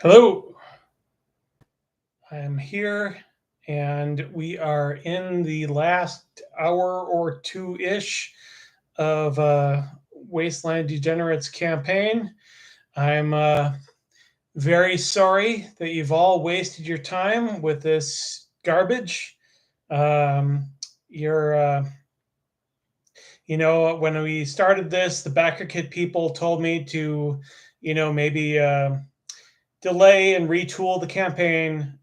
Hello, I am here and we are in the last hour or two-ish of Wasteland Degenerates campaign. I'm very sorry that you've all wasted your time with this garbage. You're, when we started this, the backer kit people told me to, maybe delay and retool the campaign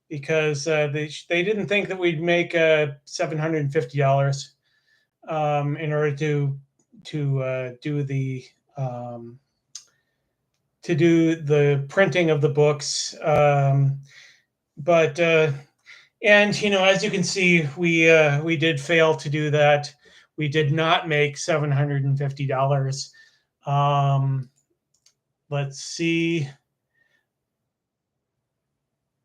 because they didn't think that we'd make $750 in order um, to do the printing of the books. But and as you can see, we did fail to do that. We did not make $750. Let's see.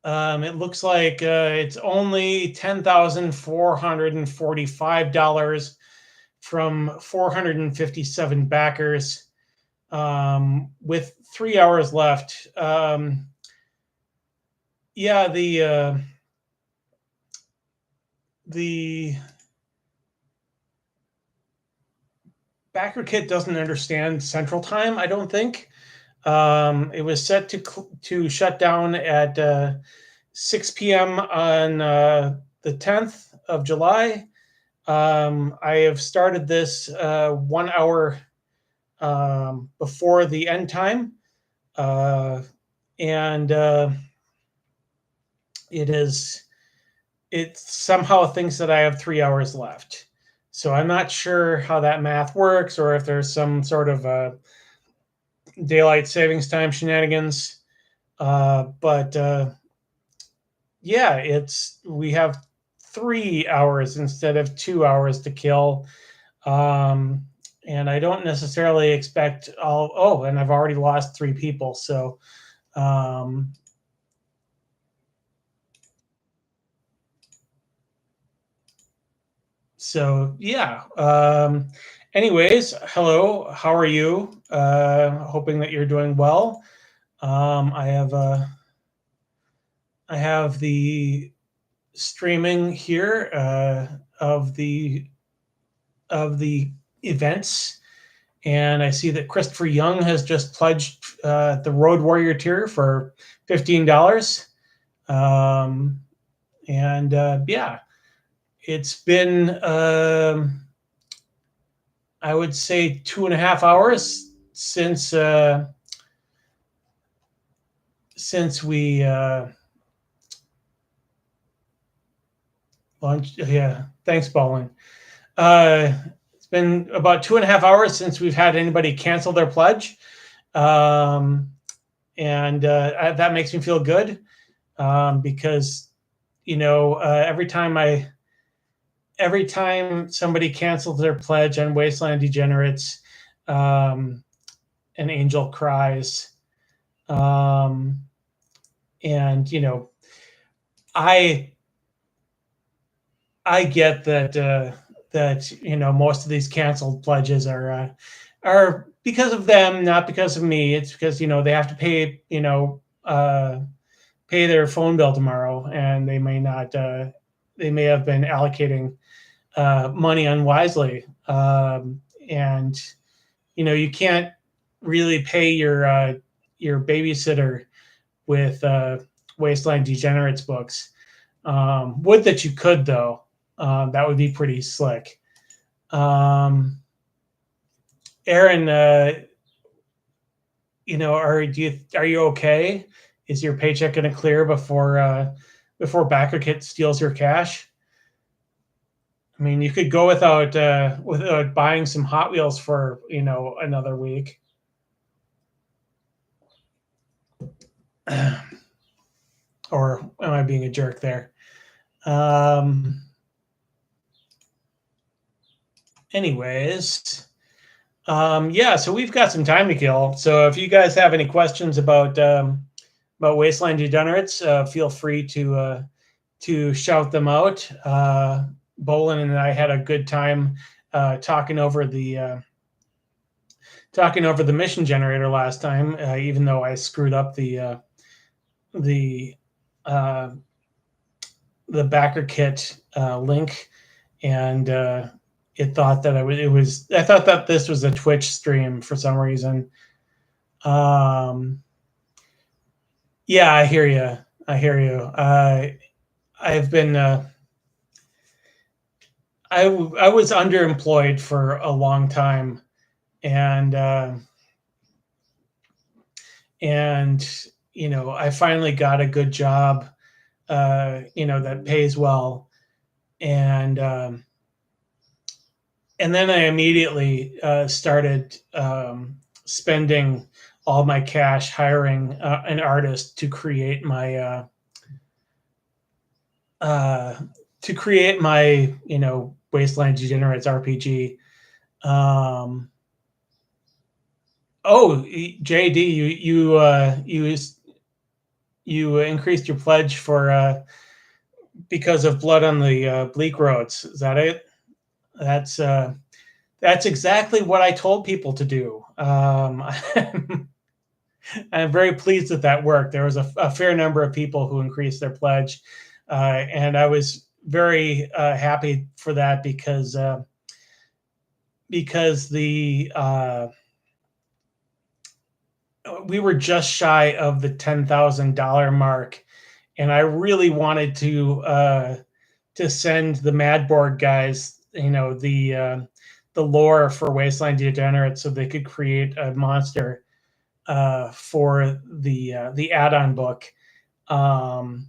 It looks like it's only $10,445 from 457 backers, with 3 hours left. Yeah, the backer kit doesn't understand Central Time, I don't think. It was set to shut down at 6 p.m. on the 10th of July. I have started this 1 hour before the end time, and it somehow thinks that I have 3 hours left. So I'm not sure how that math works, or if there's some sort of daylight savings time shenanigans. But yeah, we have 3 hours instead of 2 hours to kill. And I don't necessarily expect and I've already lost 3 people. So, yeah. Anyways, hello, how are you? Hoping that you're doing well. I have the streaming here of the events, and I see that Christopher Young has just pledged the Road Warrior tier for $15. And yeah, it's been I would say 2.5 hours since we launched. Yeah, thanks, Ballin. It's been about 2.5 hours since we've had anybody cancel their pledge, and that makes me feel good, because every time somebody cancels their pledge on Wasteland Degenerates, an angel cries. And I get that most of these canceled pledges are because of them, not because of me. It's because they have to pay pay their phone bill tomorrow, and they may not. They may have been allocating money unwisely, and you can't really pay your babysitter with Wasteland Degenerates books. Would that you could, though. That would be pretty slick. Aaron, are you okay? Is your paycheck going to clear before BackerKit steals your cash? I mean, you could go without buying some Hot Wheels for another week. Or am I being a jerk there? Anyways, yeah, so we've got some time to kill. So if you guys have any questions about Wasteland Degenerates, feel free to shout them out. Bolin and I had a good time talking over the talking over the mission generator last time, even though I screwed up the backer kit link, and it thought that I thought that this was a Twitch stream for some reason. Yeah, I hear you. I've been I was underemployed for a long time, and I finally got a good job, that pays well, and then I immediately started spending all my cash hiring an artist to create my Wasteland Degenerates RPG. Oh, JD, you increased your pledge for because of blood on the Bleak Roads. Is that it? That's exactly what I told people to do. I'm very pleased that worked. There was a fair number of people who increased their pledge, and I was very happy for that because we were just shy of the $10,000 mark, and I really wanted to send the Madboard guys, the lore for Wasteland Degenerates, so they could create a monster for the add-on book, and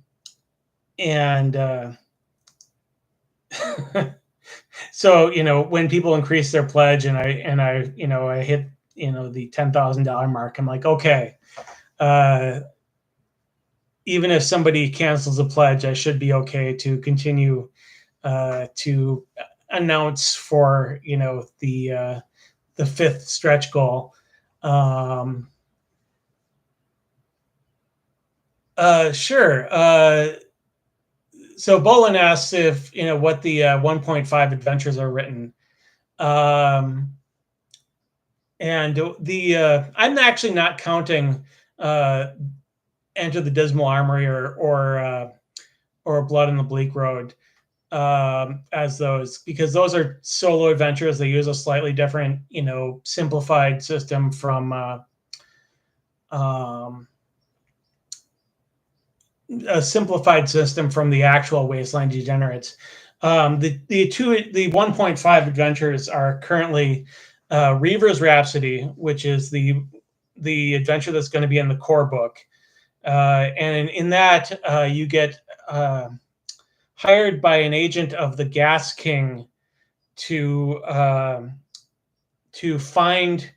so when people increase their pledge and I hit the $10,000 mark, I'm like, okay, even if somebody cancels a pledge, I should be okay to continue to announce for the fifth stretch goal. Sure. So Bolin asks if what the 1.5 adventures are written, and I'm actually not counting Enter the Dismal Armory or Blood on the Bleak Road as those, because those are solo adventures. They use a slightly different simplified system from the actual Wasteland Degenerates. The 1.5 adventures are currently Reaver's Rhapsody, which is the adventure that's going to be in the core book, and in that you get hired by an agent of the Gas King to find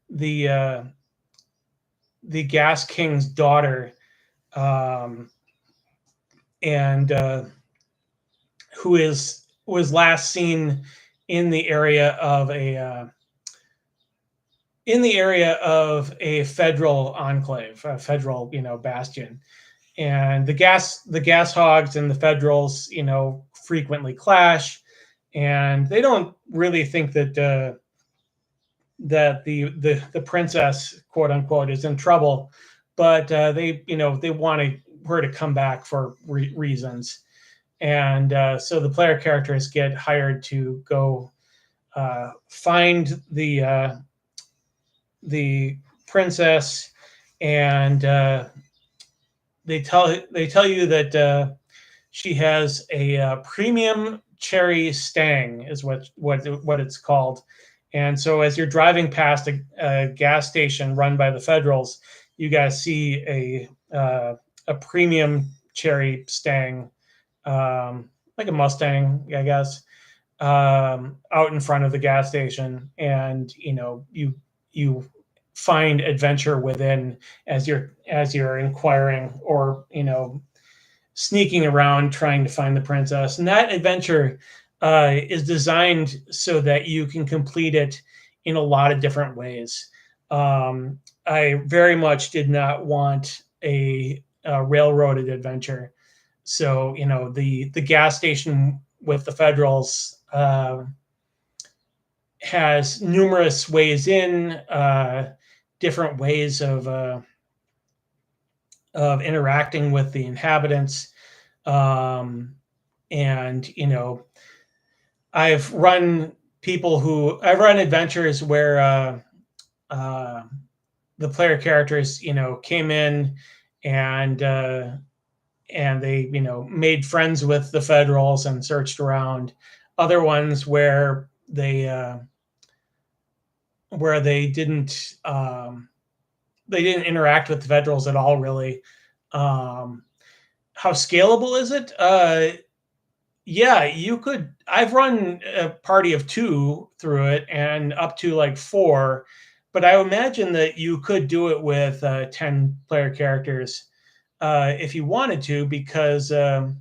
the Gas King's daughter, and who was last seen in the area of a federal enclave, a federal bastion, and the gas hogs and the federals frequently clash, and they don't really think that the princess, quote unquote, is in trouble, but they want her to come back for reasons, and so the player characters get hired to go find the princess, and they tell you that she has a premium cherry stang, is what it's called. And so as you're driving past a gas station run by the Federals, you guys see a premium cherry stang, like a Mustang, I guess, out in front of the gas station, and you find adventure within as you're inquiring or sneaking around trying to find the princess. And that adventure is designed so that you can complete it in a lot of different ways. I very much did not want a railroaded adventure, so the gas station with the Federals has numerous ways in, different ways of interacting with the inhabitants. And I've run I've run adventures where the player characters came in and they made friends with the Federals and searched around. Other ones where they didn't interact with the Federals at all, really. How scalable is it? Yeah, you could. I've run a party of 2 through it and up to like 4, but I imagine that you could do it with 10 player characters if you wanted to, because the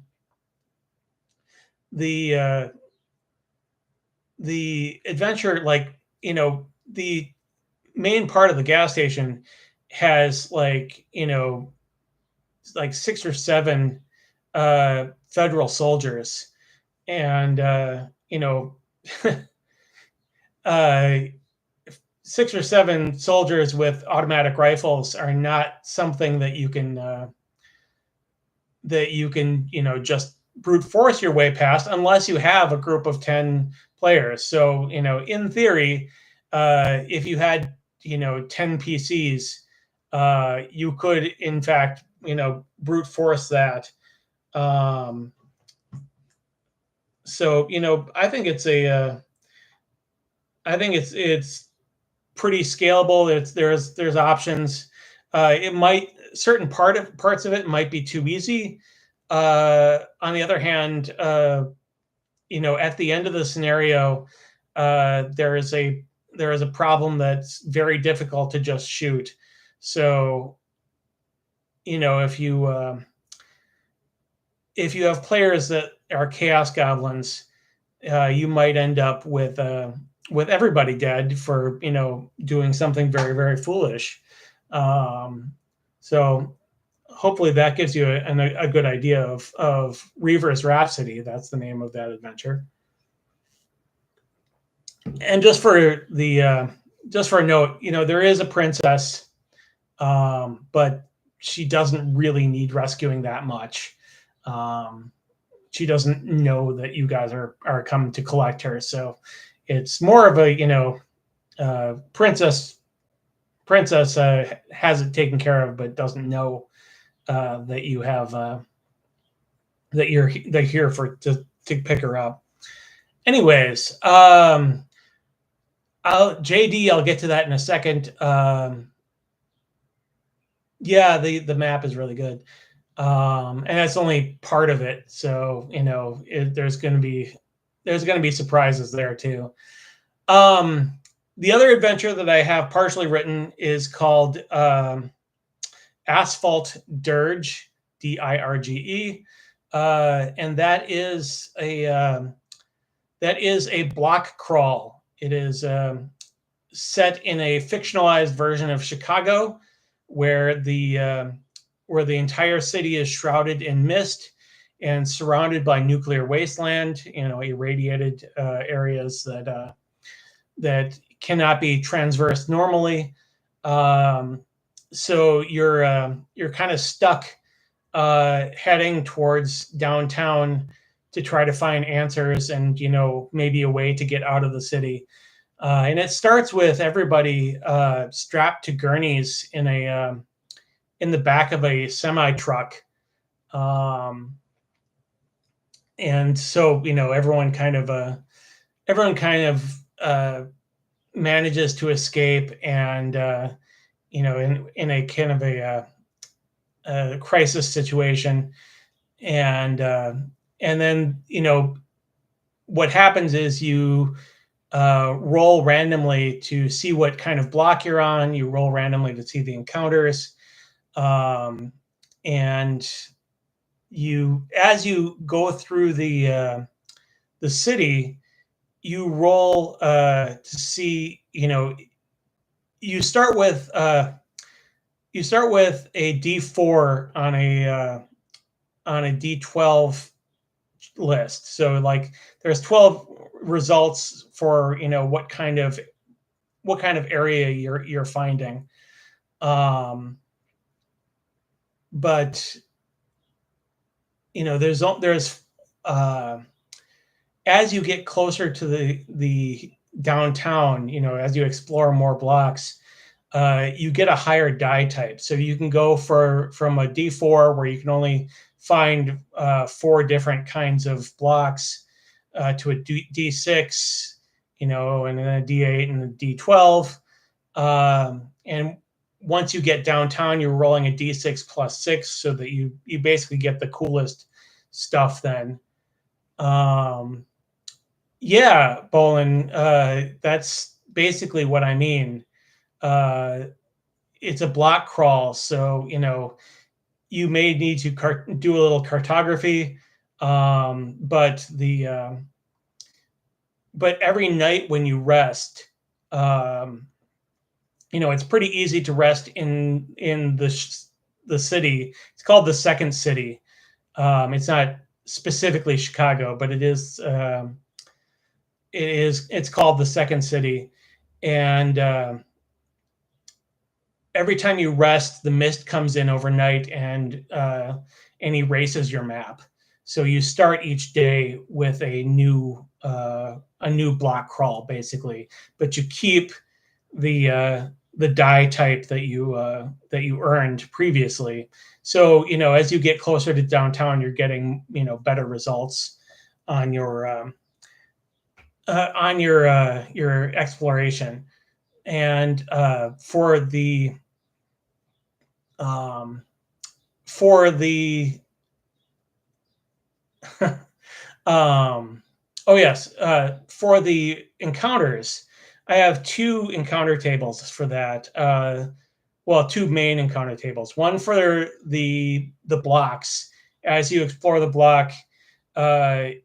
adventure, the main part of the gas station has like 6 or 7 Federal soldiers, and uh, 6 or 7 soldiers with automatic rifles are not something that you can just brute force your way past unless you have a group of 10 players. So in theory, if you had 10 PCs, you could in fact brute force that. So I think it's pretty scalable. There's options. It might parts of it might be too easy. On the other hand, at the end of the scenario, there is a problem that's very difficult to just shoot. So if you have players that are Chaos Goblins, you might end up with everybody dead for doing something very, very foolish. So hopefully that gives you a good idea of Reaver's Rhapsody. That's the name of that adventure. And just for a note, there is a princess, but she doesn't really need rescuing that much. She doesn't know that you guys are coming to collect her, so it's more of a princess has it taken care of, but doesn't know that you have that you're here to pick her up. Anyways, I'll get to that in a second. Yeah, the map is really good. And that's only part of it. So, there's going to be surprises there too. The other adventure that I have partially written is called Asphalt Dirge, Dirge, and that is a block crawl. It is set in a fictionalized version of Chicago, where the entire city is shrouded in mist and surrounded by nuclear wasteland, irradiated areas that cannot be transversed normally. So you're kind of stuck heading towards downtown to try to find answers and maybe a way to get out of the city. And it starts with everybody strapped to gurneys in the back of a semi truck, and so everyone kind of manages to escape, and in a kind of a crisis situation, and then what happens is you roll randomly to see what kind of block you're on. You roll randomly to see the encounters, and as you go through the city, you roll to see. You start with a D4 on a D12 list. So like there's 12 results for, you know, what kind of area you're finding. But you know, there's as you get closer to the downtown, you know, as you explore more blocks, you get a higher die type. So you can go from a D4 where you can only find 4 different kinds of blocks to a D6, you know, and then a D8 and a D12. And once you get downtown, you're rolling a D6 plus 6 so that you basically get the coolest stuff then. Yeah, Bolin, that's basically what I mean. It's a block crawl, so you know you may need to do a little cartography, but but every night when you rest, you know, it's pretty easy to rest in the city. It's called the Second City. It's not specifically Chicago, but it's called the Second City, and every time you rest, the mist comes in overnight and erases your map. So you start each day with a new block crawl, basically, but you keep the die type that you earned previously. So you know, as you get closer to downtown, you're getting, you know, better results on your exploration. And for the oh yes, for the encounters, I have 2 encounter tables for that. Well, 2 main encounter tables. One for the blocks. As you explore the block,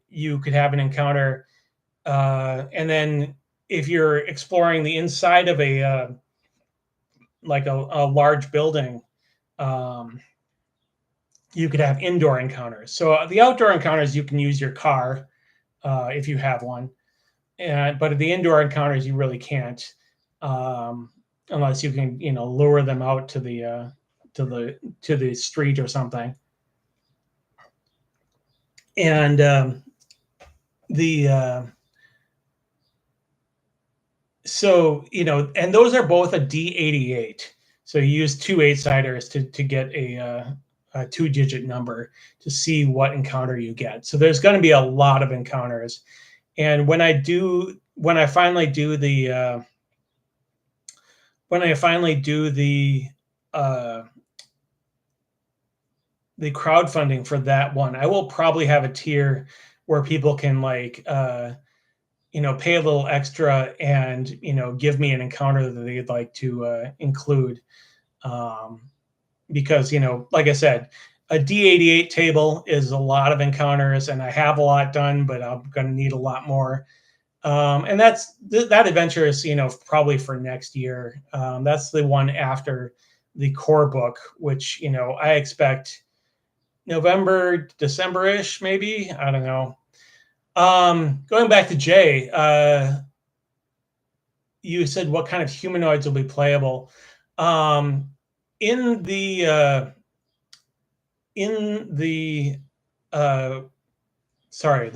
you could have an encounter, and then if you're exploring the inside of a like a large building, you could have indoor encounters. So the outdoor encounters, you can use your car if you have one, but the indoor encounters you really can't, unless you can, you know, lure them out to the street or something. And so you know, and those are both a D88. So you use 2 8-siders to get a 2-digit number to see what encounter you get. So there's going to be a lot of encounters. And when I finally do the crowdfunding for that one, I will probably have a tier where people can, like, you know, pay a little extra and, you know, give me an encounter that they'd like to include. Because, you know, like I said, a D88 table is a lot of encounters, and I have a lot done, but I'm going to need a lot more. And that adventure is, you know, probably for next year. That's the one after the core book, which, you know, I expect November, December-ish, maybe. I don't know. Going back to Jay, you said what kind of humanoids will be playable. In the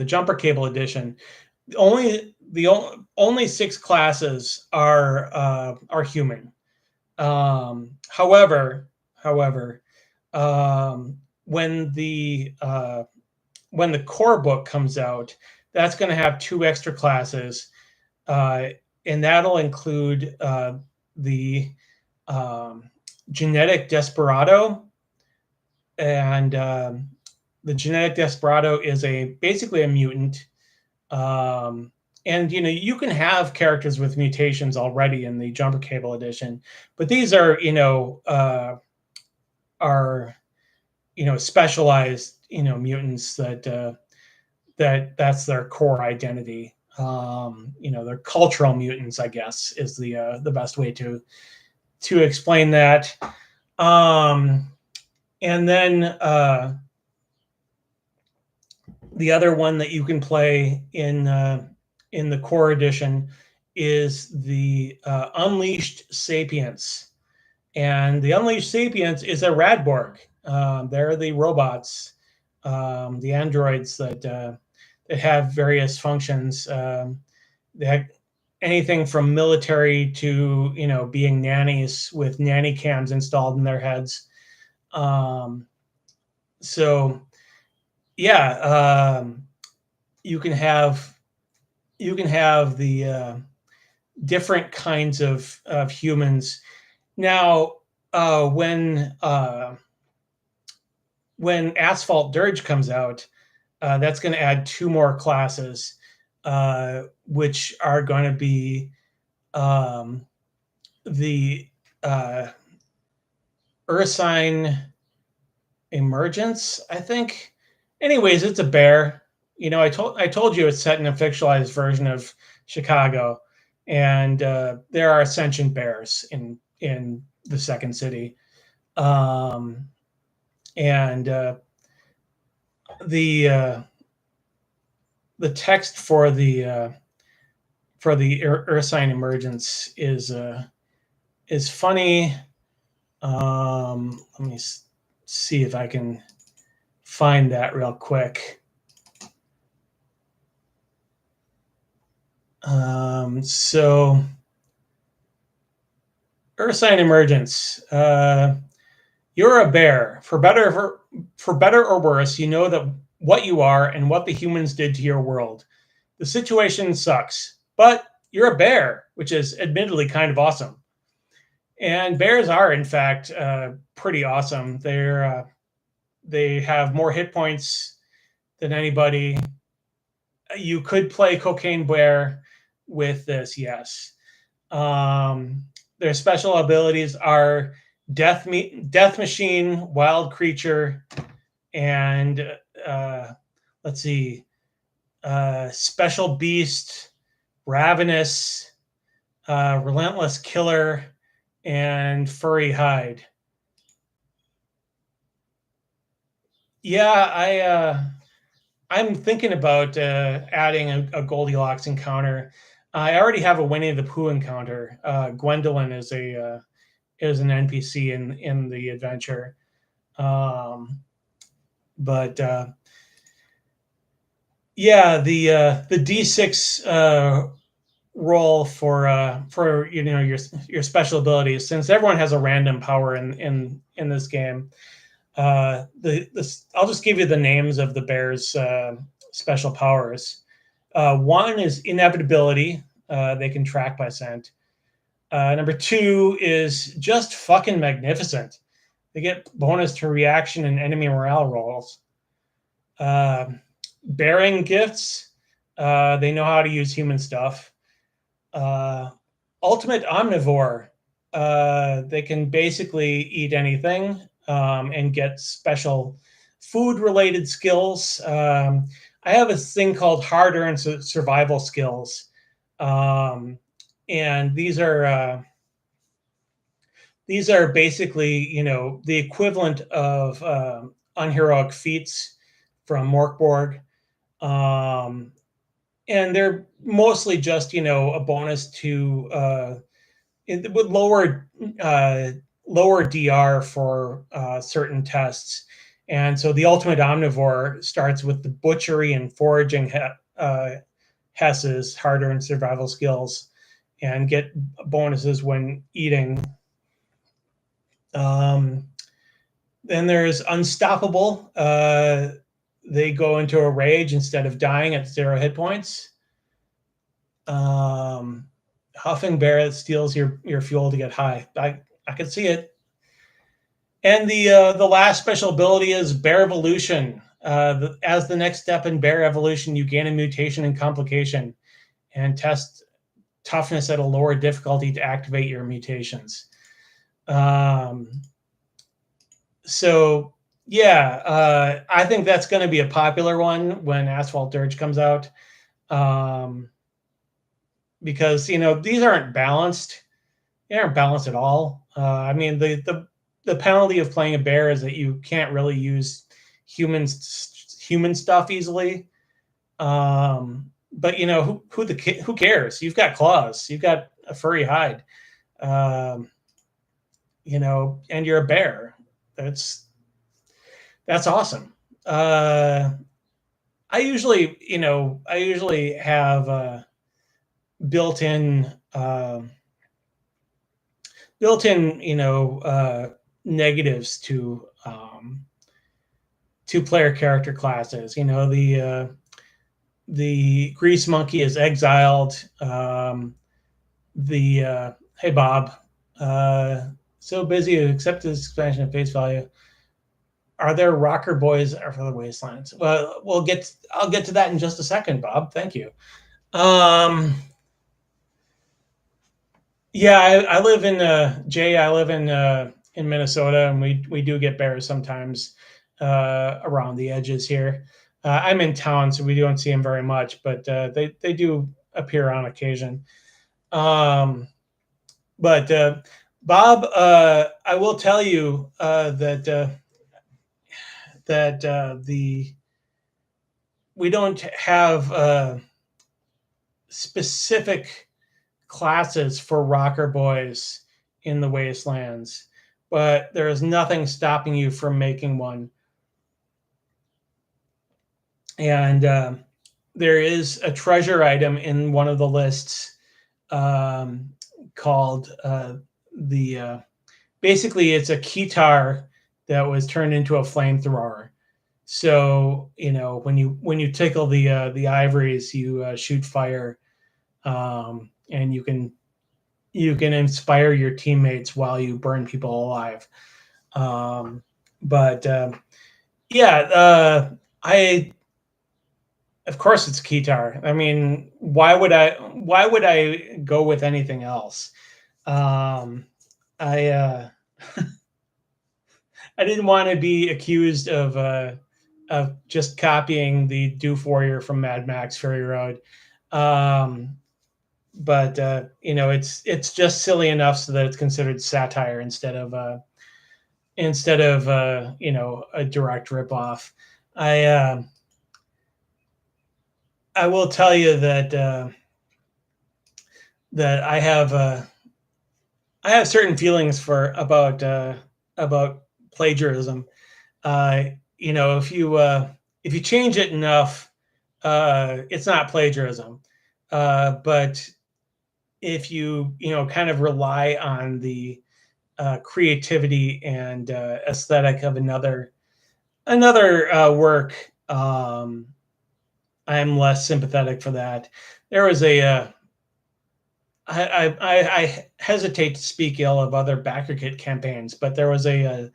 jumper cable edition, only 6 classes are human. However, when the core book comes out, that's going to have 2 extra classes, and that'll include the genetic desperado. And the genetic desperado is basically a mutant. And you know, you can have characters with mutations already in the jumper cable edition, but these are, you know, specialized, you know, mutants that's their core identity. You know, they're cultural mutants, I guess, is the best way to explain that. And then The other one that you can play in the core edition is the Unleashed Sapients. And the Unleashed Sapients is a Radborg. They're the robots, the androids that have various functions. They have anything from military to being nannies with nanny cams installed in their heads. So yeah, you can have the different kinds of humans. Now, when Asphalt Dirge comes out, that's going to add 2 more classes, which are going to be the Ursine Emergence, I think. Anyways, it's a bear. I told you it's set in a fictionalized version of Chicago, and there are ascension bears in the second city, and the text for the Ursine Emergence is funny. Let me see if I can find that real quick. So Ursine Emergence. You're a bear. For better or worse, you know that what you are and what the humans did to your world. The situation sucks, but you're a bear, which is admittedly kind of awesome. And bears are, in fact, pretty awesome. They have more hit points than anybody. You could play Cocaine Bear with this, yes. Their special abilities are Death Machine, Wild Creature, and let's see, Special Beast, Ravenous, Relentless Killer, and Furry Hide. Yeah, I'm thinking about adding a Goldilocks encounter. I already have a Winnie the Pooh encounter. Gwendolyn is an NPC in the adventure, but yeah, the D6 roll for your special abilities, since everyone has a random power in this game. I'll just give you the names of the bears' special powers. One is inevitability. They can track by scent. Number 2 is just fucking magnificent. They get bonus to reaction and enemy morale rolls. Bearing gifts. They know how to use human stuff. Ultimate omnivore. They can basically eat anything and get special food-related skills. I have a thing called hard-earned survival skills, and these are basically the equivalent of unheroic feats from Morkborg, and they're mostly just a bonus to with lower DR for certain tests. And so the ultimate omnivore starts with the butchery and foraging Hesses, hard-earned survival skills, and get bonuses when eating. Then there's unstoppable. They go into a rage instead of dying at 0 hit points. Huffing bear that steals your fuel to get high. I can see it. And the last special ability is Bear Evolution. As the next step in Bear Evolution, you gain a mutation and complication, and test toughness at a lower difficulty to activate your mutations. So yeah, I think that's going to be a popular one when Asphalt Dirge comes out, because these aren't balanced. They aren't balanced at all. I mean, the penalty of playing a bear is that you can't really use human human stuff easily. But who cares? You've got claws, you've got a furry hide, um, and you're a bear. That's awesome. I usually have built-in built-in negatives to player character classes. The grease monkey is exiled. The Hey Bob, so busy to accept this expansion at face value. Are there rocker boys for the Wastelands? Well, I'll get to that in just a second, Bob. Thank you. Yeah, I live in Jay. I live in Minnesota, and we do get bears sometimes around the edges here. I'm in town, so we don't see them very much, but they do appear on occasion. But Bob, I will tell you that we don't have specific classes for rocker boys in the Wastelands, but there is nothing stopping you from making one. And there is a treasure item in one of the lists called basically it's a keytar that was turned into a flamethrower. So when you tickle the ivories, you shoot fire, and you can inspire your teammates while you burn people alive. Of course it's keytar. I mean, why would I go with anything else? I I didn't want to be accused of just copying the Doof Warrior from Mad Max Fury Road. But it's just silly enough so that it's considered satire instead of a direct ripoff. I will tell you that I have certain feelings about plagiarism. If you change it enough, it's not plagiarism. But if you kind of rely on the creativity and aesthetic of another work, I'm less sympathetic for that. There was I hesitate to speak ill of other backer kit campaigns, but there was another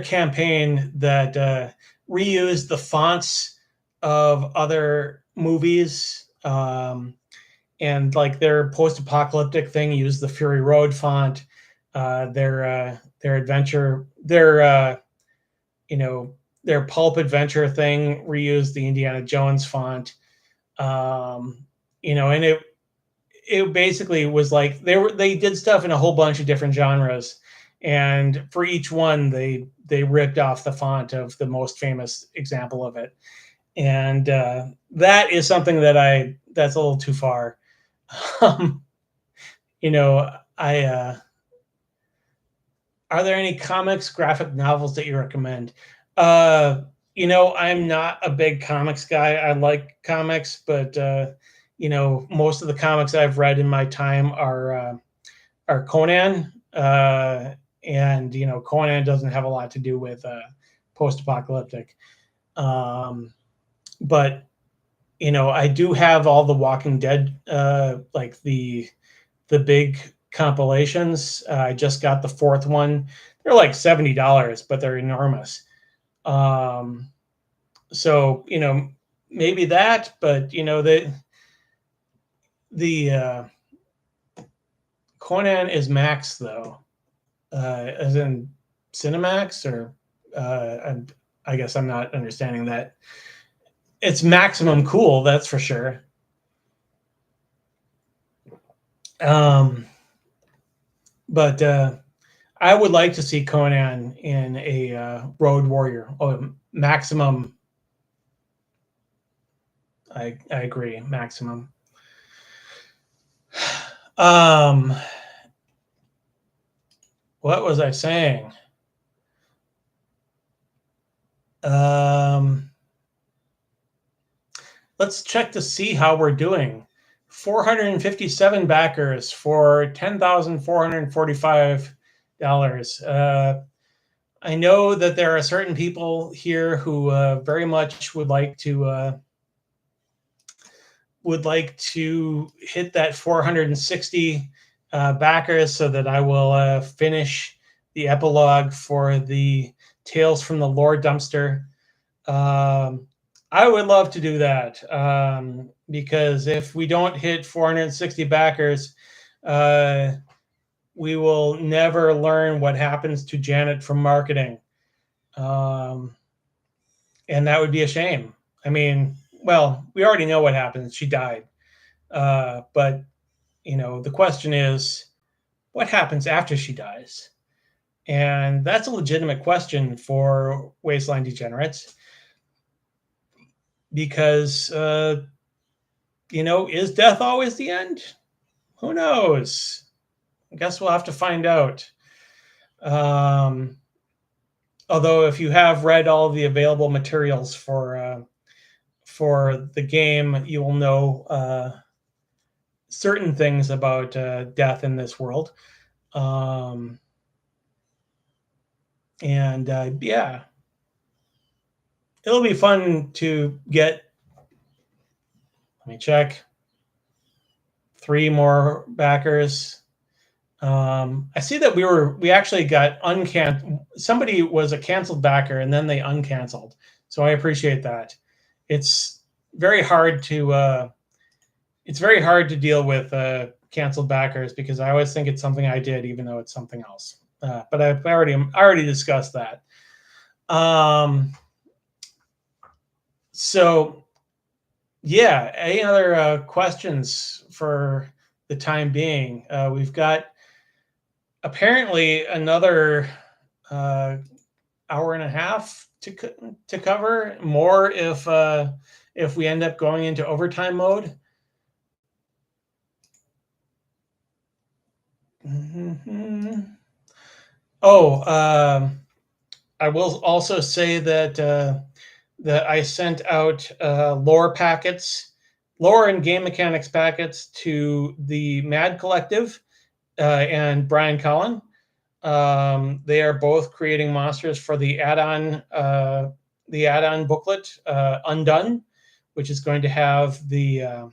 campaign that reused the fonts of other movies, and like their post-apocalyptic thing used the Fury Road font. Their adventure, their pulp adventure thing reused the Indiana Jones font. And it basically was like they did stuff in a whole bunch of different genres, and for each one they ripped off the font of the most famous example of it. And that is something that's a little too far. Are there any comics, graphic novels that you recommend? I'm not a big comics guy. I like comics, but most of the comics I've read in my time are Conan, and Conan doesn't have a lot to do with post-apocalyptic. But I do have all the Walking Dead, like the big compilations. I just got the fourth one. They're like $70, but they're enormous. So maybe that, but the Conan is Max though, as in Cinemax, or I guess I'm not understanding that. It's maximum cool, that's for sure. But I would like to see Conan in a Road Warrior. Oh, maximum. I agree. Maximum. What was I saying? Let's check to see how we're doing. 457 backers for $10,445. I know that there are certain people here who very much would like to hit that 460 backers so that I will finish the epilogue for the Tales from the Lore dumpster. I would love to do that because if we don't hit 460 backers, we will never learn what happens to Janet from marketing. And that would be a shame. I mean, well, we already know what happens. She died. But, the question is, what happens after she dies? And that's a legitimate question for Wasteland Degenerates. Because, is death always the end? Who knows? I guess we'll have to find out. Although, if you have read all the available materials for the game, you will know certain things about death in this world. And yeah, it'll be fun to get. Let me check. 3 more backers. I see that we actually got somebody was a canceled backer and then they uncanceled. So I appreciate that. It's very hard to deal with canceled backers because I always think it's something I did, even though it's something else. But I already discussed that. So yeah, any other questions for the time being? We've got apparently another hour and a half to cover. More if we end up going into overtime mode. Mm-hmm. Oh, I will also say that I sent out lore and game mechanics packets to the Mad Collective and Brian Collin. They are both creating monsters for the add-on booklet, Undone, which is going to have the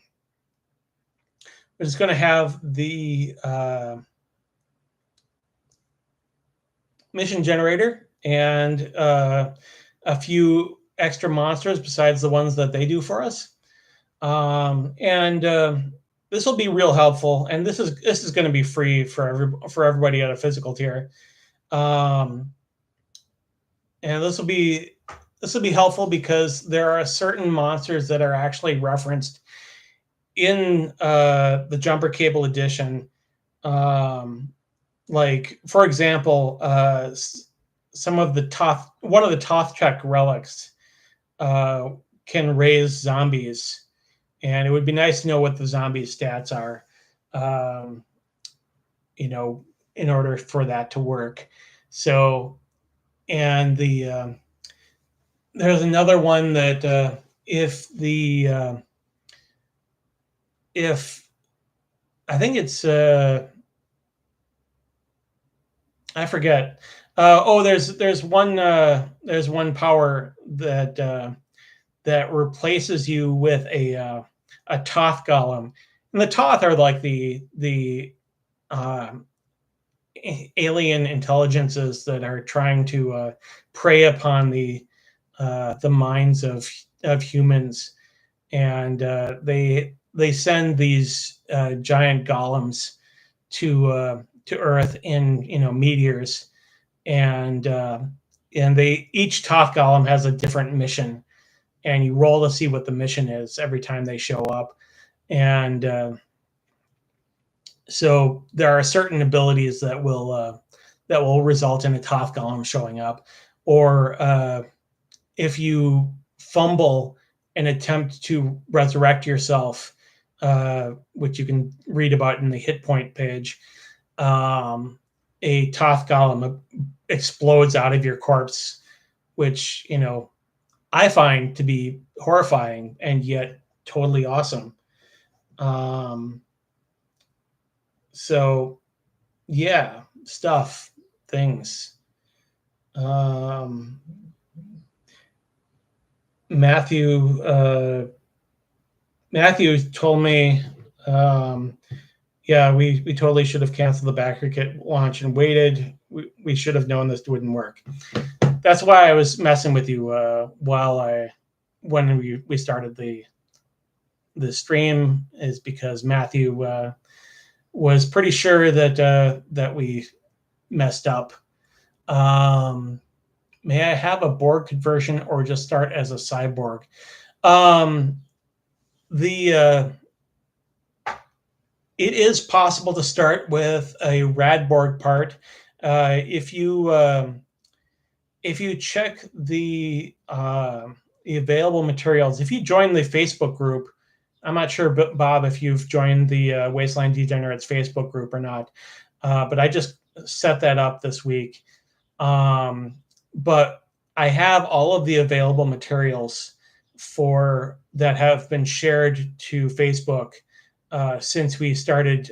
mission generator and a few extra monsters besides the ones that they do for us. This will be real helpful, and this is going to be free for everybody at a physical tier. And this will be helpful because there are certain monsters that are actually referenced in the Jumper Cable edition. Like, for example, one of the Tothcheck relics can raise zombies. And it would be nice to know what the zombie stats are, in order for that to work. So, and there's another one that if I think it's I forget. There's one power that replaces you with a Toth golem, and the Toth are like the alien intelligences that are trying to prey upon the minds of humans, and they send these giant golems to Earth in meteors, and each Toth golem has a different mission. And you roll to see what the mission is every time they show up. And so there are certain abilities that will that will result in a Toth Golem showing up, or if you fumble and attempt to resurrect yourself, which you can read about in the hit point page, a Toth Golem explodes out of your corpse, which, you know, I find to be horrifying and yet totally awesome. So yeah, things. Matthew told me, yeah, we totally should have canceled the backer kit launch and waited. We should have known this wouldn't work. That's why I was messing with you when we started the stream, is because Matthew was pretty sure that we messed up. May I have a Borg conversion or just start as a cyborg? It is possible to start with a Radborg part. If you check the available materials, if you join the Facebook group, I'm not sure, Bob, if you've joined the Wasteland Degenerates Facebook group or not, but I just set that up this week. But I have all of the available materials that have been shared to Facebook since we started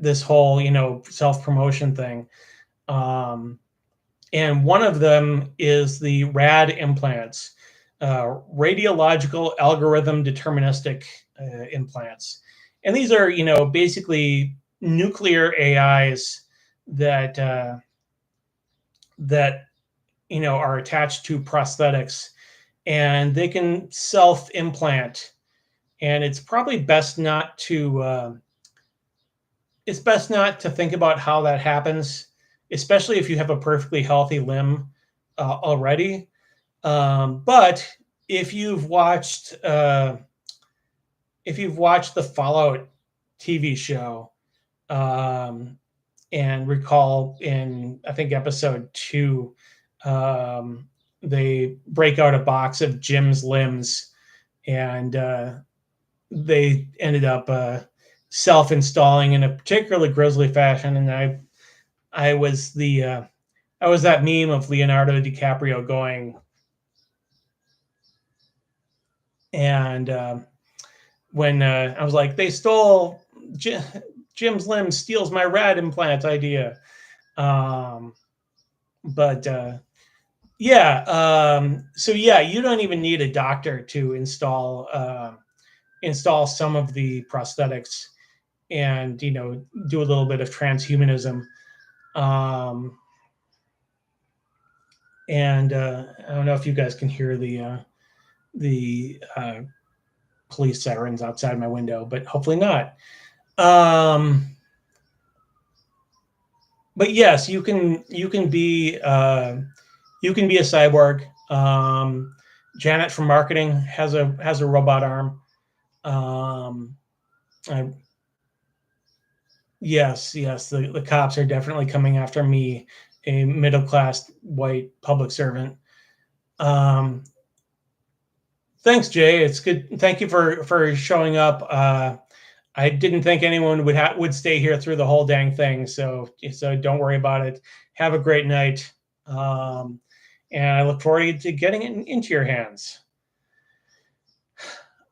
this whole, you know, self-promotion thing. And one of them is the RAD implants, radiological algorithm deterministic implants. And these are, you know, basically nuclear AIs that you know, are attached to prosthetics, and they can self-implant. And it's probably best not to think about how that happens, especially if you have a perfectly healthy limb already. But if you've watched the Fallout TV show, and recall in, I think, episode 2, they break out a box of Jim's limbs, and they ended up self-installing in a particularly grisly fashion. And I was that meme of Leonardo DiCaprio going, and when I was like, they stole Jim's limb, steals my rad implant idea. Yeah, so yeah, you don't even need a doctor to install some of the prosthetics, and, you know, do a little bit of transhumanism. And I don't know if you guys can hear the police sirens outside my window, but hopefully not. But yes, you can be a cyborg. Janet from marketing has a robot arm. Yes, the cops are definitely coming after me, a middle-class white public servant. Thanks, Jay. It's good. Thank you for showing up. I didn't think anyone would stay here through the whole dang thing, so don't worry about it. Have a great night, and I look forward to getting it into your hands.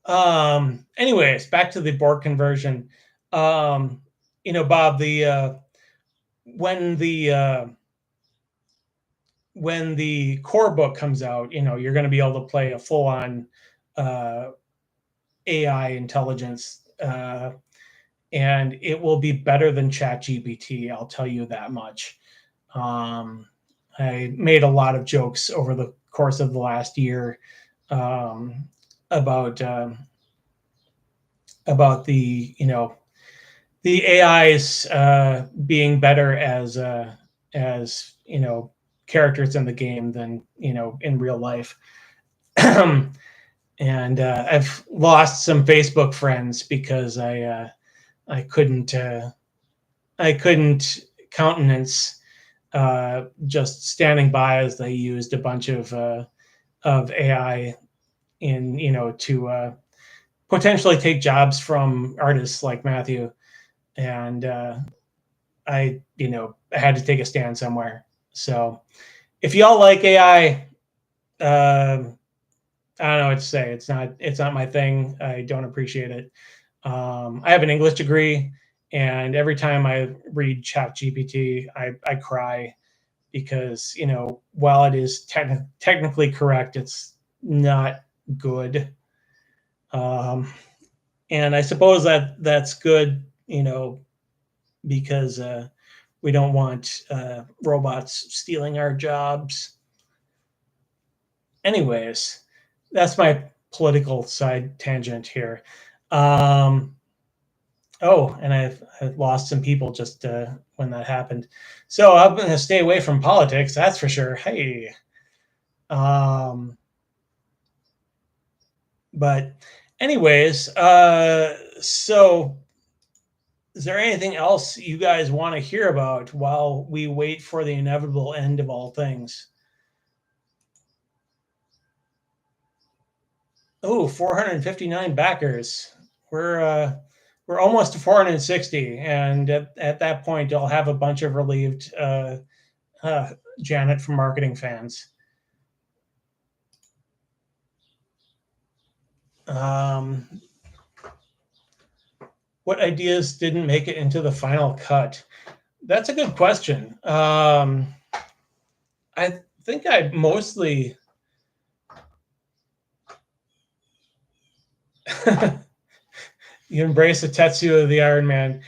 Anyways, back to the Borg conversion. You know, Bob, when the core book comes out, you know, you're going to be able to play a full-on AI intelligence, and it will be better than ChatGPT. I'll tell you that much. I made a lot of jokes over the course of the last year about the, you know, the AIs being better as you know, characters in the game than, you know, in real life. And I've lost some Facebook friends because I I couldn't countenance just standing by as they used a bunch of AI in, to potentially take jobs from artists like Matthew. And I had to take a stand somewhere. So if y'all like AI, I don't know what to say. It's not my thing. I don't appreciate it. I have an English degree, and every time I read ChatGPT, I cry because while it is technically correct, it's not good. Um, and I suppose that's good, because we don't want robots stealing our jobs. Anyways, that's my political side tangent here. Um, oh, and I've lost some people just when that happened. So I'm going to stay away from politics, that's for sure. Hey. But anyways, so is there anything else you guys want to hear about while we wait for the inevitable end of all things? Oh, 459 backers. We're almost to 460, and at that point, I'll have a bunch of relieved Janet from marketing fans. What ideas didn't make it into the final cut? That's a good question. I think I mostly you embrace the Tetsuo the Iron Man.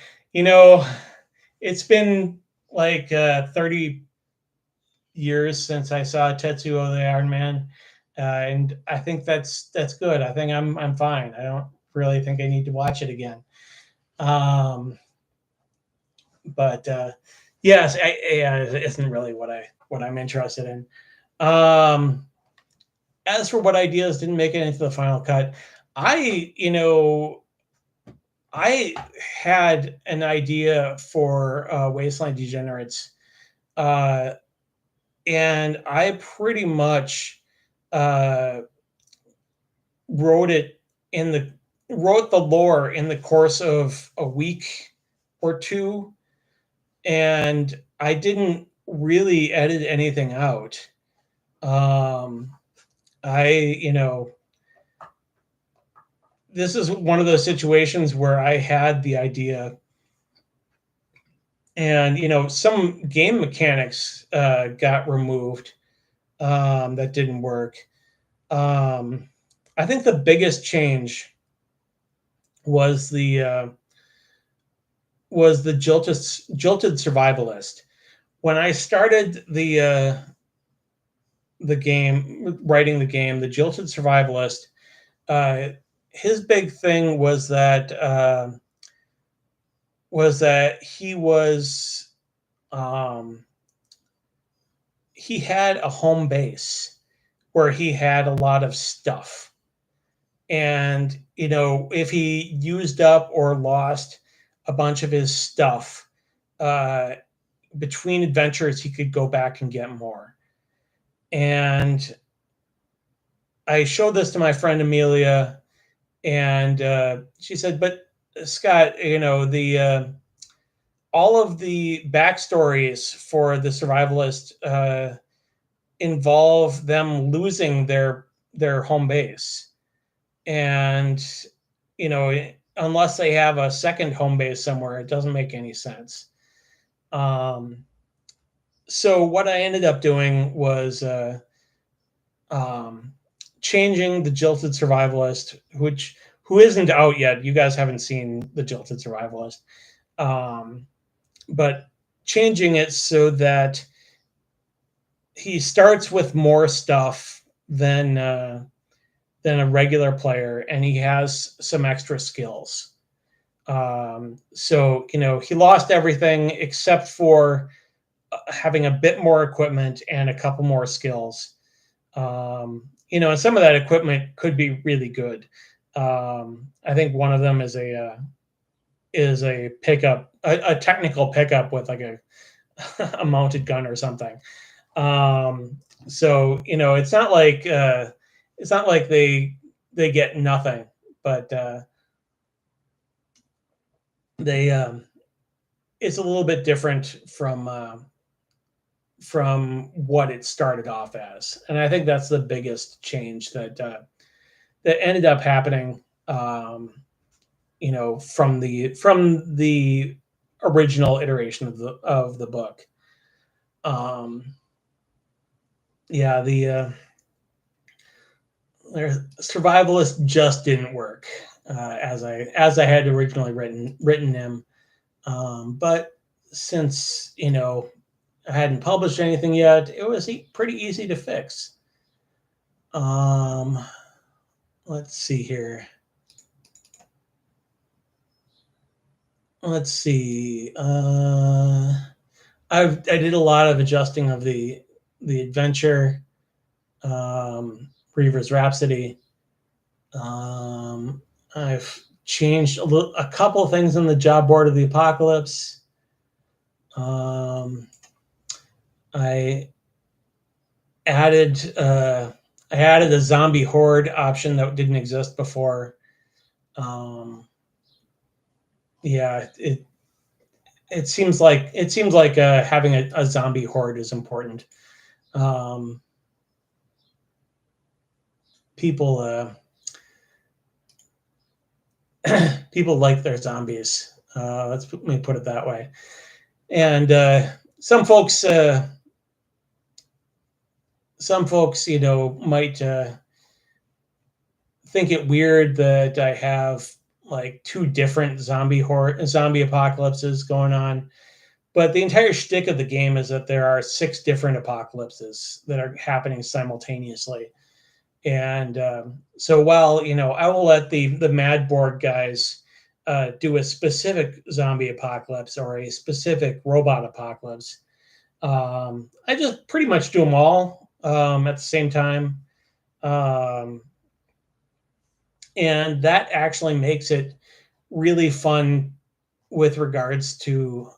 It's been like 30 years since I saw Tetsuo the Iron Man, and I think that's good. I think I'm fine. I don't really think I need to watch it again. But yes, AI isn't really what I'm interested in. As for what ideas didn't make it into the final cut, I had an idea for Wasteland Degenerates, and I pretty much uh, wrote the lore in the course of a week or two, and I didn't really edit anything out. I this is one of those situations where I had the idea, and some game mechanics got removed that didn't work. I think the biggest change was the jilted survivalist. When I started the game, writing the game, the jilted survivalist, his big thing was that he had a home base where he had a lot of stuff, and if he used up or lost a bunch of his stuff between adventures, he could go back and get more. And I showed this to my friend Amelia, and she said, "But Scott, the all of the backstories for the survivalist involve them losing their home base, and unless they have a second home base somewhere, it doesn't make any sense." So what I ended up doing was changing the jilted survivalist, who isn't out yet. You guys haven't seen the jilted survivalist, but changing it so that he starts with more stuff than a regular player, and he has some extra skills. So he lost everything except for having a bit more equipment and a couple more skills. And some of that equipment could be really good. I think one of them is a pickup, a technical pickup with like a mounted gun or something. So it's not like they get nothing, but they it's a little bit different from what it started off as, and I think that's the biggest change that ended up happening. From the original iteration of the book. Yeah, the survivalist just didn't work as I had originally written him. But since I hadn't published anything yet, it was pretty easy to fix. Let's see here. Let's see. I did a lot of adjusting of the adventure, Reaver's Rhapsody. I've changed a couple of things in the job board of the Apocalypse. I added a zombie horde option that didn't exist before. Yeah, it seems like having a zombie horde is important. People people like their zombies. Let me put it that way. And some folks, might think it weird that I have like two different zombie apocalypses going on. But the entire shtick of the game is that there are 6 different apocalypses that are happening simultaneously. And so while I will let the Mad Board guys do a specific zombie apocalypse or a specific robot apocalypse, I just pretty much do them all at the same time. And that actually makes it really fun with regards to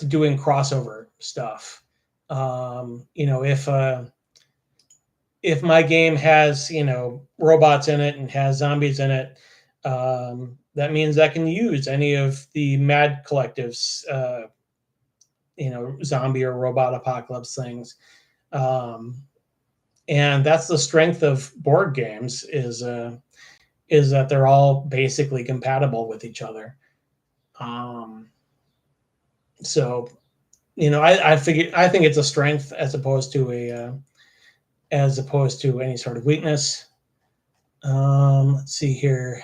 doing crossover stuff. If my game has robots in it and has zombies in it, that means I can use any of the Mad Collective's zombie or robot apocalypse things. And that's the strength of board games is that they're all basically compatible with each other. So I think it's a strength as opposed to any sort of weakness. Let's see here.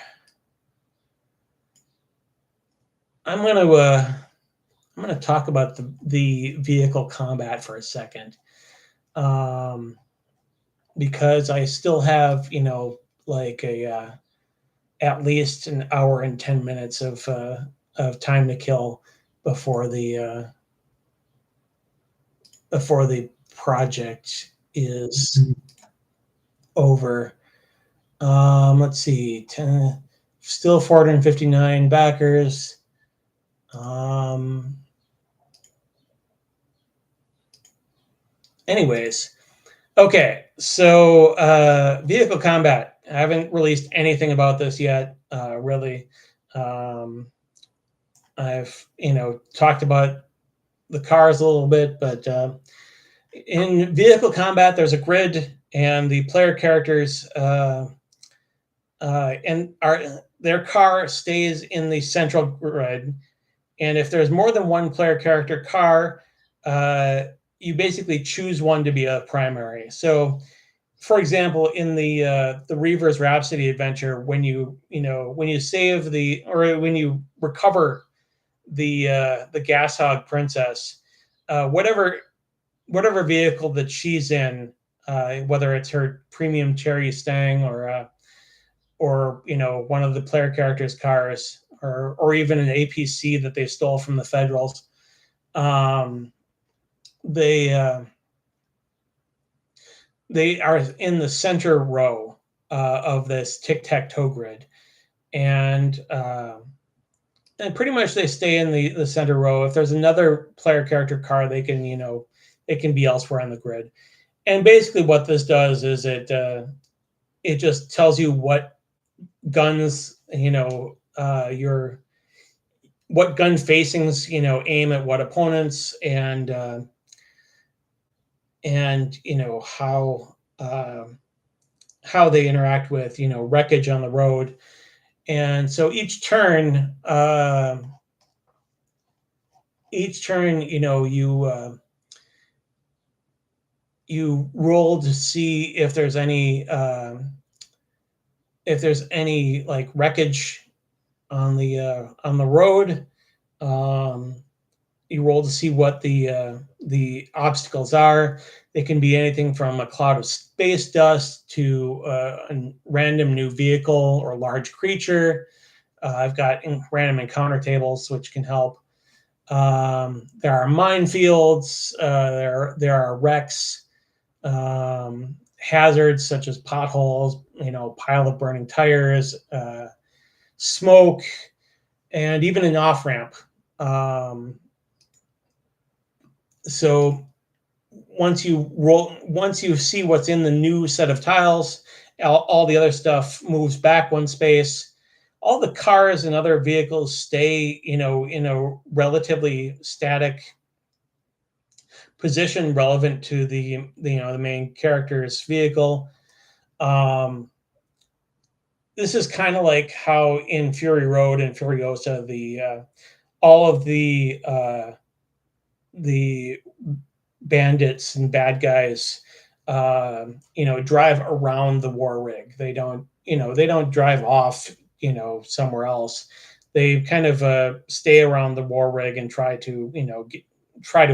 I'm gonna talk about the vehicle combat for a second, because I still have like at least an hour and 10 minutes of time to kill before the project is over. Let's see, still 459 backers. Anyways, okay, so vehicle combat. I haven't released anything about this yet, really. I've talked about the cars a little bit, but in vehicle combat, there's a grid, and the player characters and their car stays in the central grid. And if there's more than one player character car, you basically choose one to be a primary. So, for example, in the Reaver's Rhapsody adventure, when you save when you recover the gas hog princess, whatever vehicle that she's in, whether it's her premium cherry Stang or one of the player characters' cars, or even an APC that they stole from the Federals, they are in the center row of this tic-tac-toe grid. and pretty much they stay in the center row. If there's another player character car, they can it can be elsewhere on the grid. And basically, what this does is it just tells you what guns your what gun facings aim at what opponents, and how they interact with wreckage on the road. And so each turn you roll to see if there's any like wreckage on the road. You roll to see what the obstacles are. They can be anything from a cloud of space dust to a random new vehicle or large creature. I've got random encounter tables which can help. There are minefields. There are wrecks, hazards such as potholes, pile of burning tires, smoke, and even an off ramp. So once you see what's in the new set of tiles, all the other stuff moves back one space. All the cars and other vehicles stay, in a relatively static position relevant to the main character's vehicle. This is kind of like how in Fury Road and Furiosa, all of the bandits and bad guys, drive around the war rig. They don't drive off, somewhere else. They kind of stay around the war rig and try to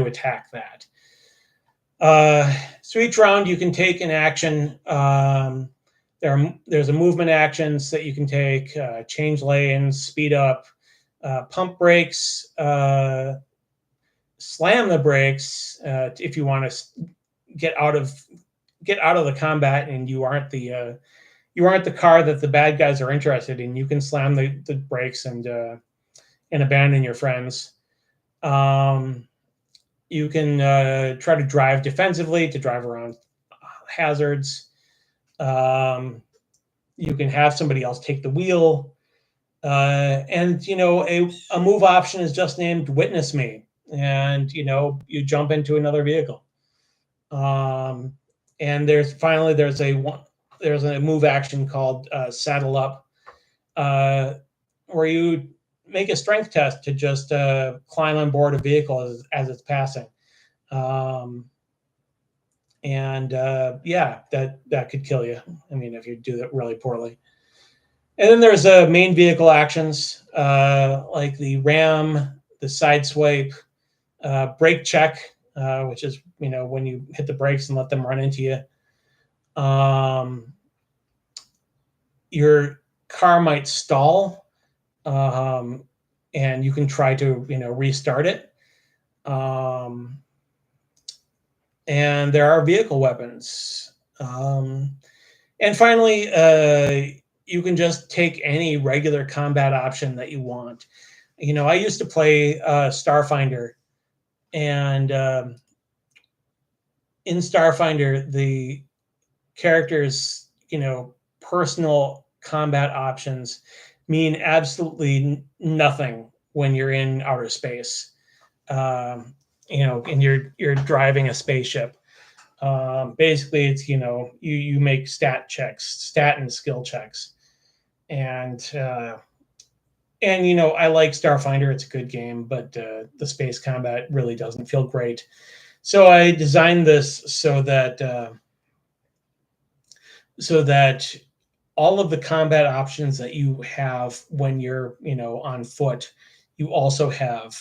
attack that. So each round you can take an action. There's a movement actions that you can take, change lanes, speed up, pump brakes, slam the brakes if you want to get out of the combat and you aren't the car that the bad guys are interested in. You can slam the brakes and abandon your friends. You can try to drive defensively to drive around hazards. You can have somebody else take the wheel. And a move option is just named Witness Me. And you jump into another vehicle. And there's a move action called Saddle Up, where you make a strength test to just climb on board a vehicle as it's passing. That could kill you. I mean, if you do that really poorly. And then there's main vehicle actions like the ram, the side swipe, brake check, which is when you hit the brakes and let them run into you. Your car might stall, and you can try to restart it. And there are vehicle weapons. And finally, you can just take any regular combat option that you want. I used to play Starfinder, and in Starfinder, the character's personal combat options mean absolutely nothing when you're in outer space. And you're driving a spaceship. Basically, it's you make stat and skill checks, and I like Starfinder. It's a good game, but the space combat really doesn't feel great. So I designed this so that all of the combat options that you have when you're on foot, you also have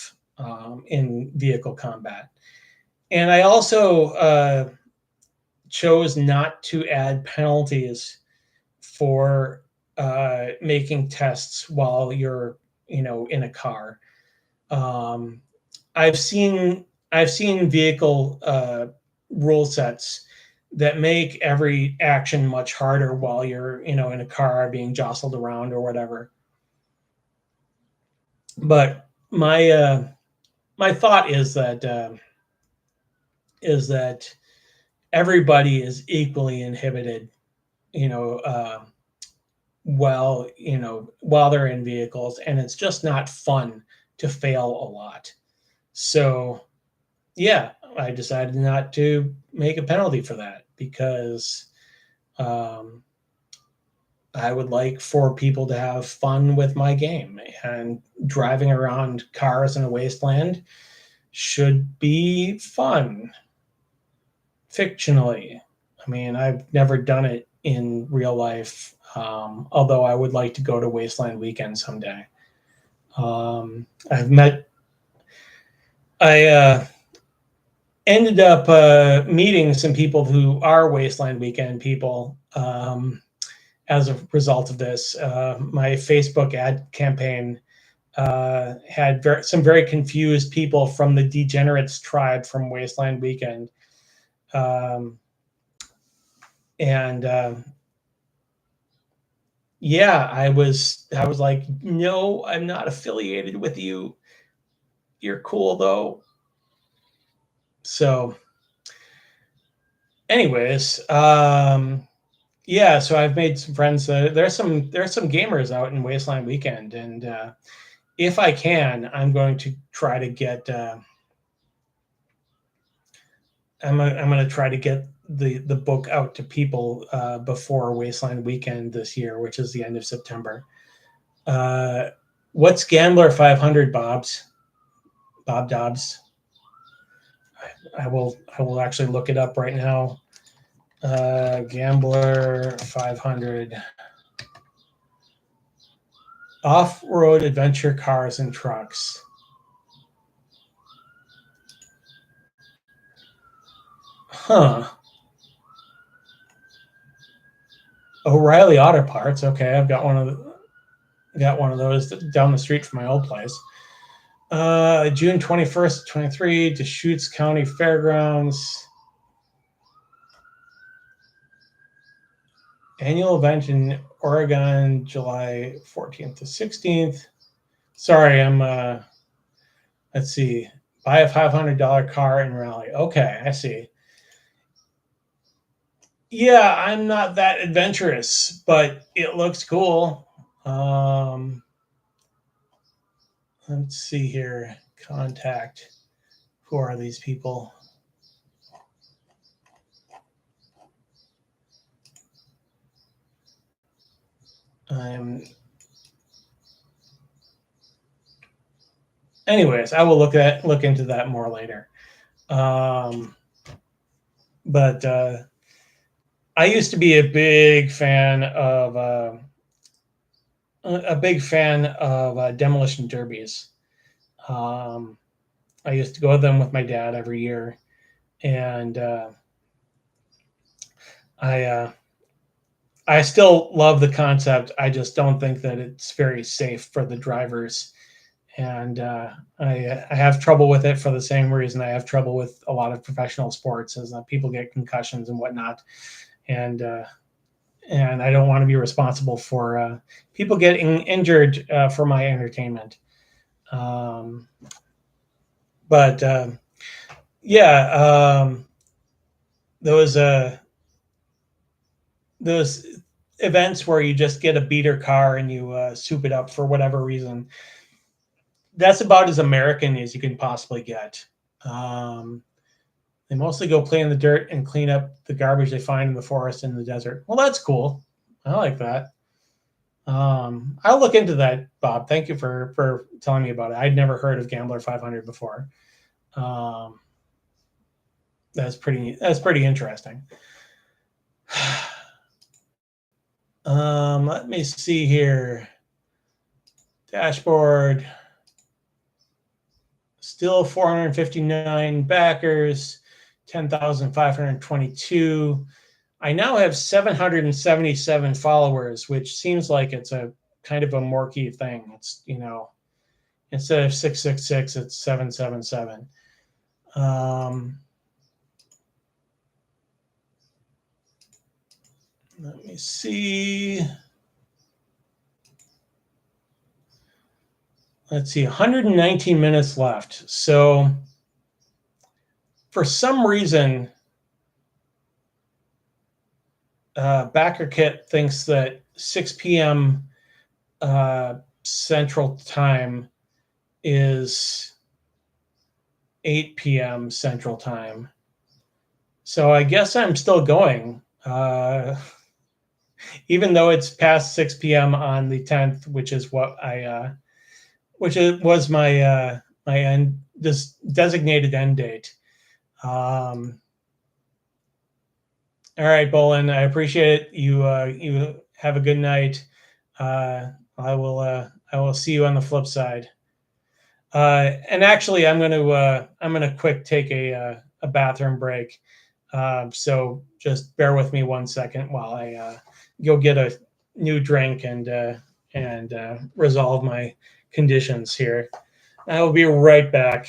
in vehicle combat. And I also chose not to add penalties for making tests while you're in a car. I've seen vehicle rule sets that make every action much harder while you're in a car being jostled around or whatever. But my thought is that everybody is equally inhibited, you know, while they're in vehicles, and it's just not fun to fail a lot. So yeah, I decided not to make a penalty for that because um, I would like for people to have fun with my game, and driving around cars in a wasteland should be fun, fictionally. I mean, I've never done it in real life, although I would like to go to Wasteland Weekend someday. I've met, I ended up meeting some people who are Wasteland Weekend people as a result of this. My Facebook ad campaign had some very confused people from the Degenerates tribe from Wasteland Weekend. Um, and Yeah, I was like, no, I'm not affiliated with you. You're cool though. So, anyways, yeah, so I've made some friends. There's some gamers out in Wasteland Weekend, and if I can, I'm going to try to get. I'm going to try to get the book out to people before Wasteland Weekend this year, which is the end of September. Uh, what's Gambler 500, Bob Dobbs? I will actually look it up right now. Gambler 500 off-road adventure cars and trucks. Huh. O'Reilly Auto Parts. Okay, I've got one of those down the street from my old place. June 21st, 23, Deschutes County Fairgrounds. Annual event in Oregon, July 14th to 16th. Sorry, let's see. Buy a $500 car in Raleigh. Okay, I see. Yeah, I'm not that adventurous, but it looks cool. Let's see here. Contact. Who are these people? Anyways, I will look into that more later. But I used to be a big fan of demolition derbies. Um, I used to go to them with my dad every year, and I I still love the concept. I just don't think that it's very safe for the drivers, and I have trouble with it for the same reason I have trouble with a lot of professional sports, is that people get concussions and whatnot, and I don't want to be responsible for people getting injured for my entertainment. Um, but yeah, those those events where you just get a beater car and you soup it up for whatever reason. That's about as American as you can possibly get. Um, they mostly go play in the dirt and clean up the garbage they find in the forest and the desert. Well, that's cool. I like that. I'll look into that, Bob. Thank you for telling me about it. I'd never heard of Gambler 500 before. Um, that's pretty interesting. Let me see here. Dashboard. Still 459 backers, 10,522. I now have 777 followers, which seems like it's a kind of a murky thing. It's, instead of 666, it's 777. Let me see. let's see, 119 minutes left. So for some reason, Backer Kit thinks that 6 p.m. Central Time is 8 p.m. Central Time. So I guess I'm still going, even though it's past 6 p.m. on the 10th, which is what was my this designated end date. All right, Bolin, I appreciate it. You have a good night. I will see you on the flip side. And actually, I'm gonna quick take a bathroom break. So just bear with me 1 second while I go get a new drink and resolve my conditions here. I will be right back.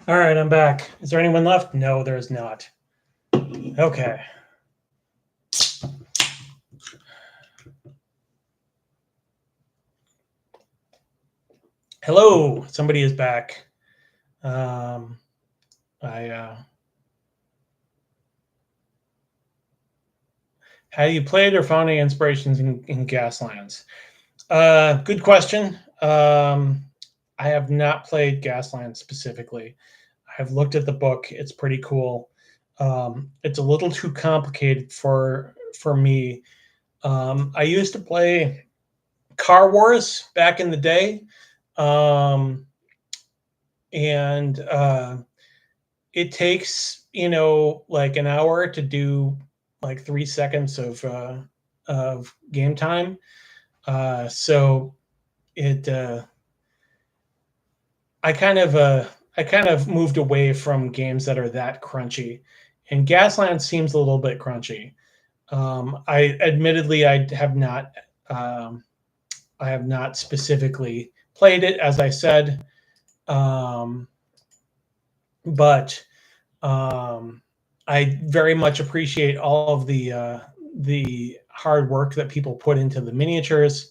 All right, I'm back. Is there anyone left? No, there is not. Okay. Hello, somebody is back. Have you played or found any inspirations in Gaslands? Good question. I have not played Gaslands specifically. I've looked at the book. It's pretty cool. It's a little too complicated for me. I used to play Car Wars back in the day, and it takes like an hour to do like 3 seconds of game time. So it I kind of moved away from games that are that crunchy, and Gasland seems a little bit crunchy. I admittedly I have not specifically played it, as I said, but I very much appreciate all of the hard work that people put into the miniatures.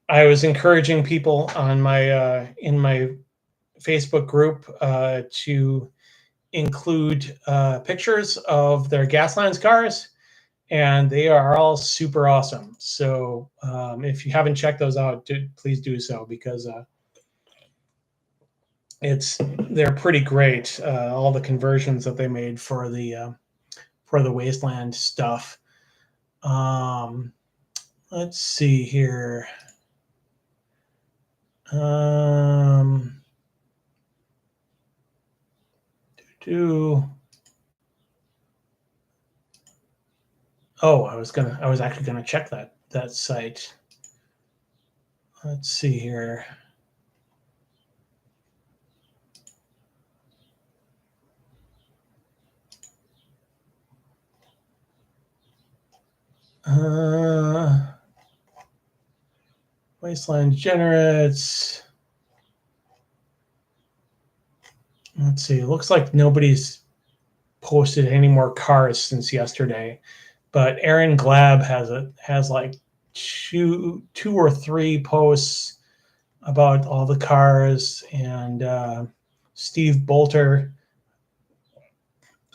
I was encouraging people on my in my Facebook group to include pictures of their Gaslands cars, and they are all super awesome. So if you haven't checked those out, please do so, because they're pretty great. All the conversions that they made for the Wasteland stuff. Let's see here. Oh, I was actually gonna check that site. Let's see here. Wasteland Degenerates. Let's see. It looks like nobody's posted any more cars since yesterday, but Aaron Glab has like two or three posts about all the cars, and Steve Bolter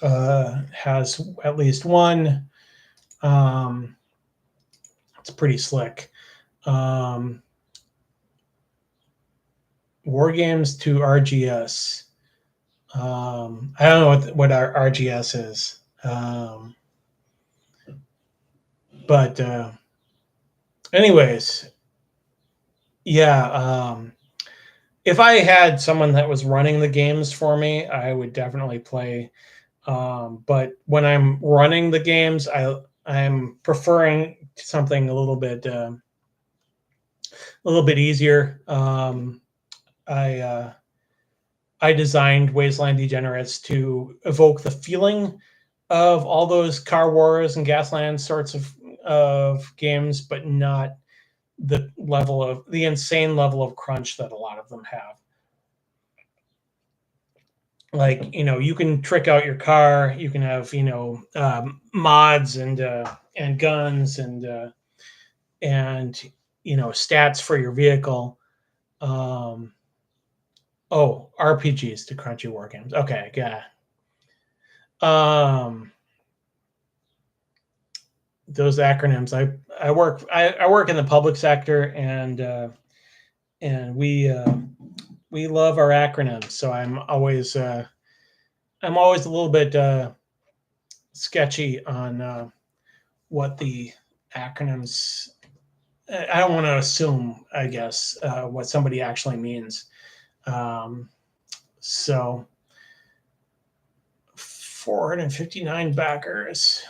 has at least one. It's pretty slick. War Games to RGS. I don't know what our RGS is, but anyways, yeah. If I had someone that was running the games for me, I would definitely play. But when I'm running the games, I'm preferring something a little bit easier. I designed Wasteland Degenerates to evoke the feeling of all those Car Wars and Gasland sorts of games, but not the insane level of crunch that a lot of them have. Like, you can trick out your car, you can have mods and guns and stats for your vehicle. RPGs to crunchy war games. Okay, yeah. Those acronyms. I work in the public sector, and we love our acronyms. So I'm always a little bit sketchy on what the acronyms. I don't want to assume, I guess, what somebody actually means. So 459 backers.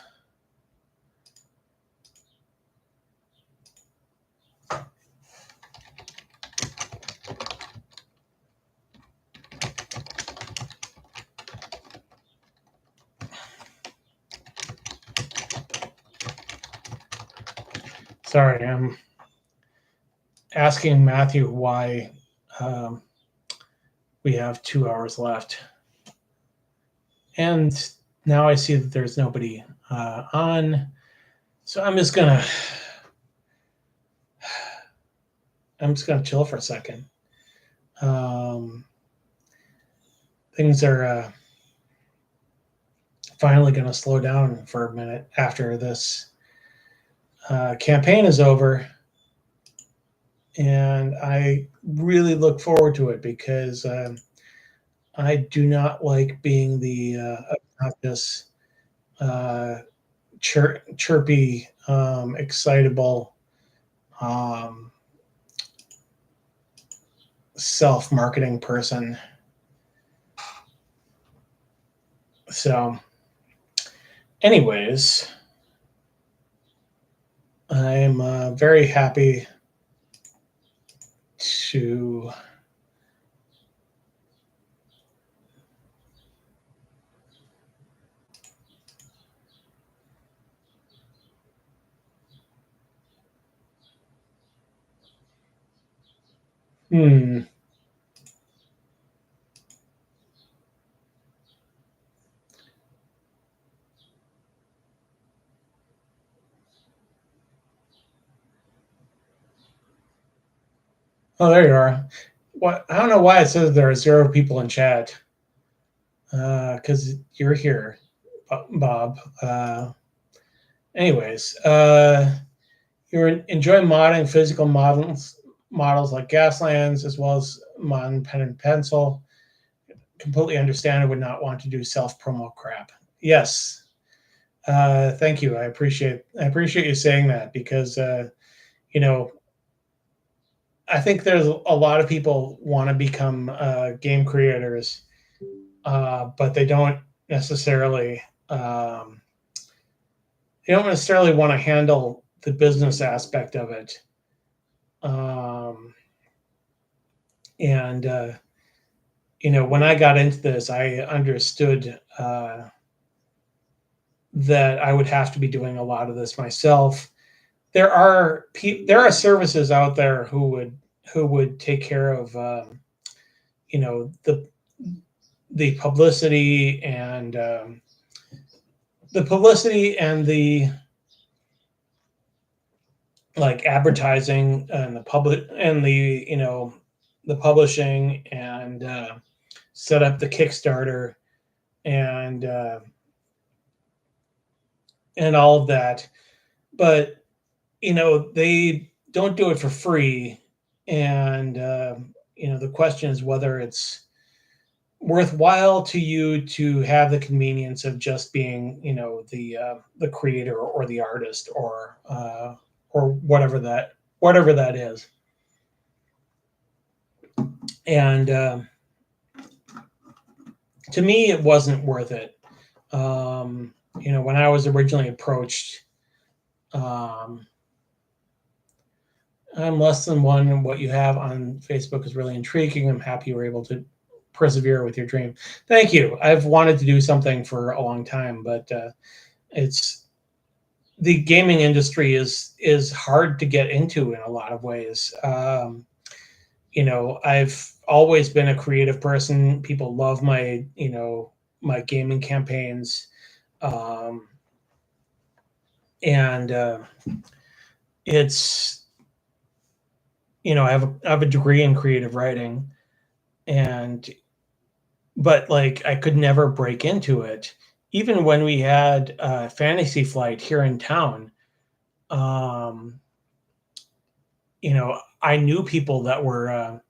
Sorry, I'm asking Matthew why we have 2 hours left. And now I see that there's nobody on. So I'm just gonna chill for a second. Things are finally gonna slow down for a minute after this campaign is over. And I really look forward to it, because I do not like being the obnoxious, chirpy, excitable, self-marketing person. So, anyways, I'm very happy to Oh, there you are. What? I don't know why it says there are 0 people in chat. Because you're here, Bob. anyways, you enjoy modding physical models like Gaslands, as well as modern pen and pencil. Completely understand. I would not want to do self promo crap. Yes. Thank you. I appreciate you saying that, because you know, I think there's a lot of people want to become game creators, but necessarily um, they don't necessarily want to handle the business aspect of it. And when I got into this, I understood that I would have to be doing a lot of this myself. There are services out there who would take care of you know the the publicity and the like advertising and the public and the publishing, and set up the Kickstarter and all of that. But they don't do it for free, and the question is whether it's worthwhile to you to have the convenience of just being the creator or the artist, or whatever that is. And to me, it wasn't worth it. When I was originally approached, I'm less than one, and what you have on Facebook is really intriguing. I'm happy you were able to persevere with your dream. Thank you. I've wanted to do something for a long time, but it's the gaming industry is hard to get into in a lot of ways. I've always been a creative person. People love my gaming campaigns, and it's I have a degree in creative writing, but like I could never break into it. Even when we had Fantasy Flight here in town, um, I knew people that were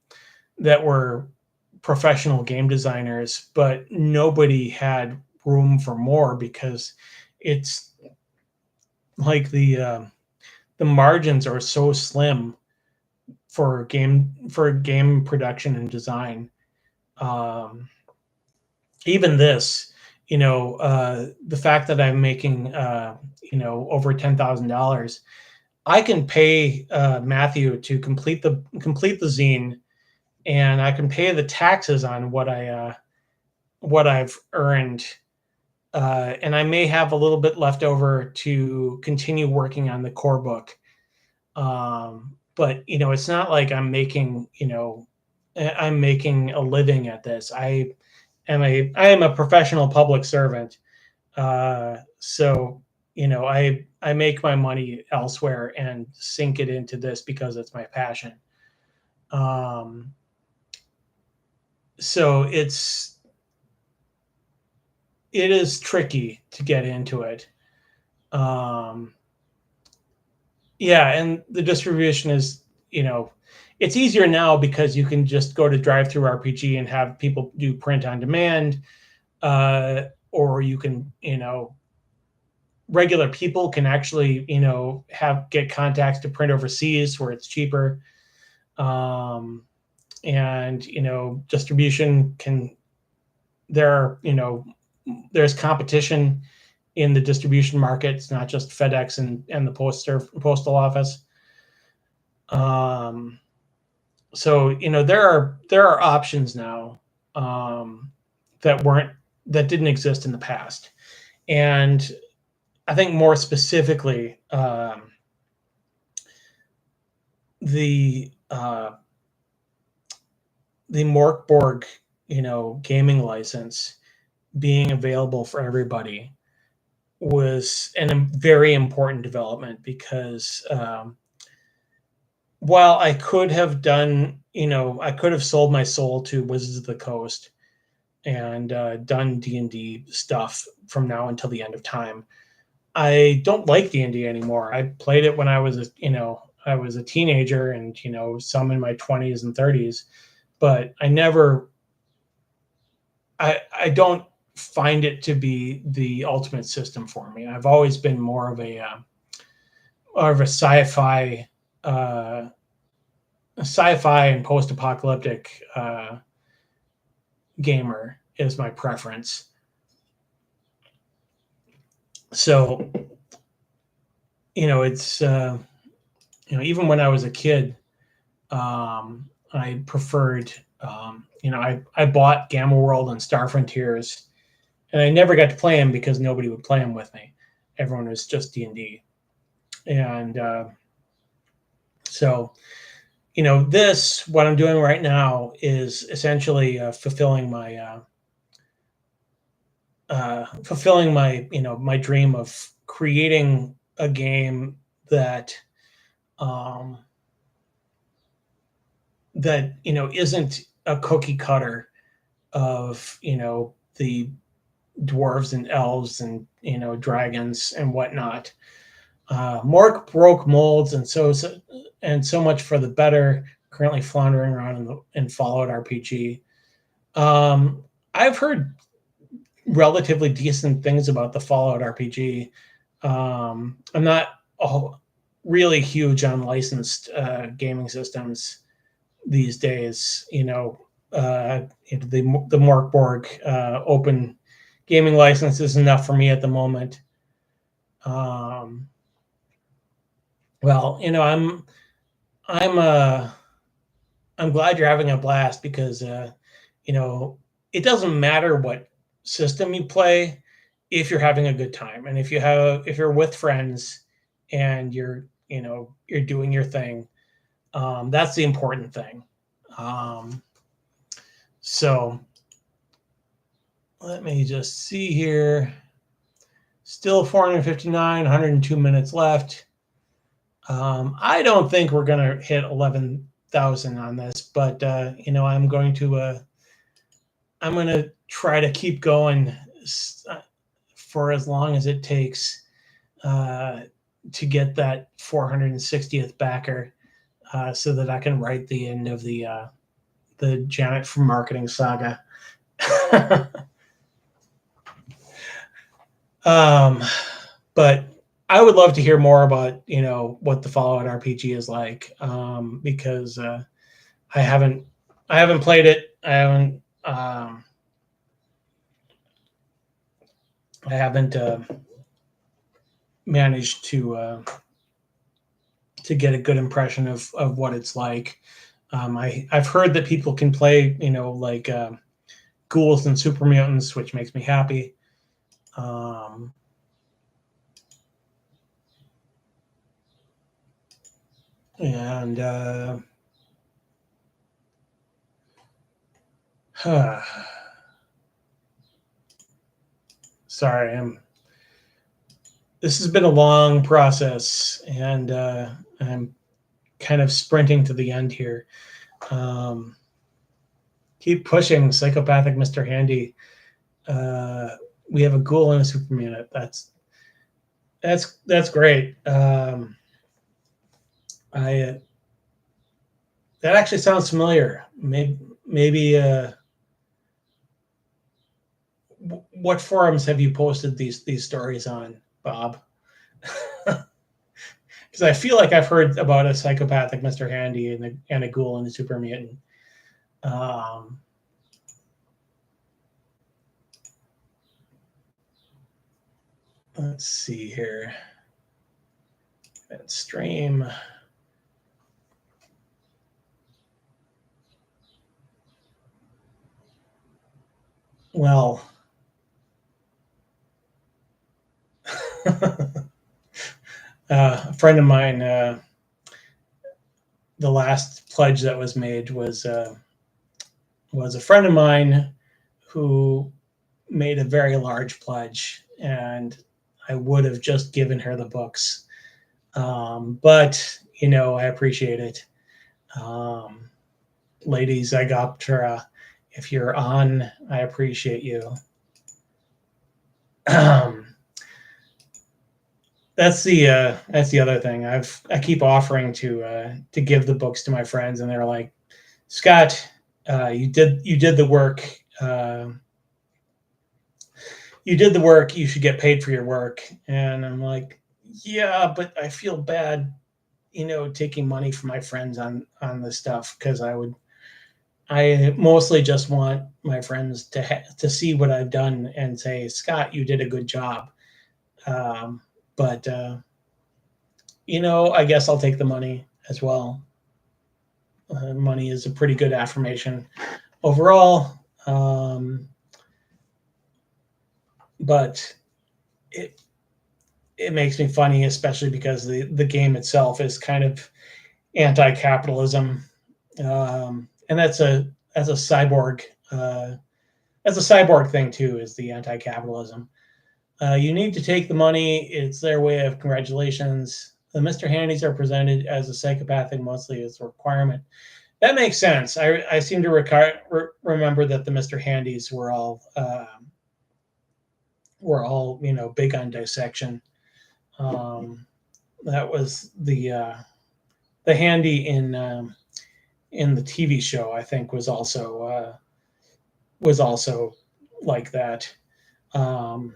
professional game designers, but nobody had room for more, because it's like the margins are so slim for game production and design. Even this, the fact that I'm making over $10,000, I can pay Matthew to complete the zine, and I can pay the taxes on what I've earned, and I may have a little bit left over to continue working on the core book. But it's not like I'm making a living at this. I am a professional public servant, so I make my money elsewhere and sink it into this because it's my passion. So it is tricky to get into it. Yeah, and the distribution is, it's easier now because you can just go to DriveThruRPG and have people do print on demand, or you can, regular people can actually, get contacts to print overseas where it's cheaper. And distribution there's competition in the distribution market. It's not just FedEx and the postal office. So there are options now that didn't exist in the past. And I think more specifically, the Morkborg, gaming license being available for everybody was a very important development, because while I could have done, I could have sold my soul to Wizards of the Coast and done D&D stuff from now until the end of time, I don't like D&D anymore. I played it when I was a teenager, and some in my 20s and 30s, but I don't find it to be the ultimate system for me. I've always been more of a sci-fi and post-apocalyptic gamer is my preference. So, it's even when I was a kid, I preferred, I bought Gamma World and Star Frontiers, and I never got to play them because nobody would play them with me. Everyone was just D&D. And so, what I'm doing right now is essentially fulfilling my my dream of creating a game that isn't a cookie cutter of the dwarves and elves and dragons and whatnot. More broke molds, and so much for the better. Currently floundering around in Fallout RPG. I've heard relatively decent things about the Fallout RPG. I'm not really huge on licensed gaming systems these days. The Morkborg open gaming license is enough for me at the moment. Well, I'm glad you're having a blast because it doesn't matter what system you play if you're having a good time, and if you're with friends and you're doing your thing, that's the important thing. So let me just see here. Still 459, 102 minutes left. I don't think we're going to hit 11,000 on this, but I'm going to try to keep going for as long as it takes to get that 460th backer, so that I can write the end of the Janet from Marketing saga. But I would love to hear more about what the Fallout RPG is like, because I haven't played it. I haven't managed to get a good impression of what it's like. I've heard that people can play like ghouls and super mutants, which makes me happy. And sorry, this has been a long process, and I'm kind of sprinting to the end here. Keep pushing, Psychopathic Mr. Handy. We have a ghoul and a super mutant. That's great. That actually sounds familiar. Maybe what forums have you posted these stories on, Bob? Because I feel like I've heard about a Psychopathic Mr. Handy and a ghoul and a super mutant. Let's see here. That stream. Well, a friend of mine, the last pledge that was made was a friend of mine who made a very large pledge, and I would have just given her the books. But, I appreciate it. Lady Zygoptera, if you're on, I appreciate you. That's the other thing. I keep offering to give the books to my friends, and they're like, Scott, you did the work. You did the work. You should get paid for your work. And I'm like, yeah, but I feel bad, taking money from my friends on this stuff, because I mostly just want my friends to see what I've done and say, Scott, you did a good job. But I guess I'll take the money as well. Money is a pretty good affirmation overall. But it it makes me funny, especially because the game itself is kind of anti-capitalism, and that's a cyborg uh, that's a cyborg thing too. Is the anti-capitalism? You need to take the money. It's their way of congratulations. The Mr. Handys are presented as a psychopathic, mostly as a requirement. That makes sense. I seem to remember that the Mr. Handys were all big on dissection. Um, that was the handy in the TV show. I think was also like that. Um,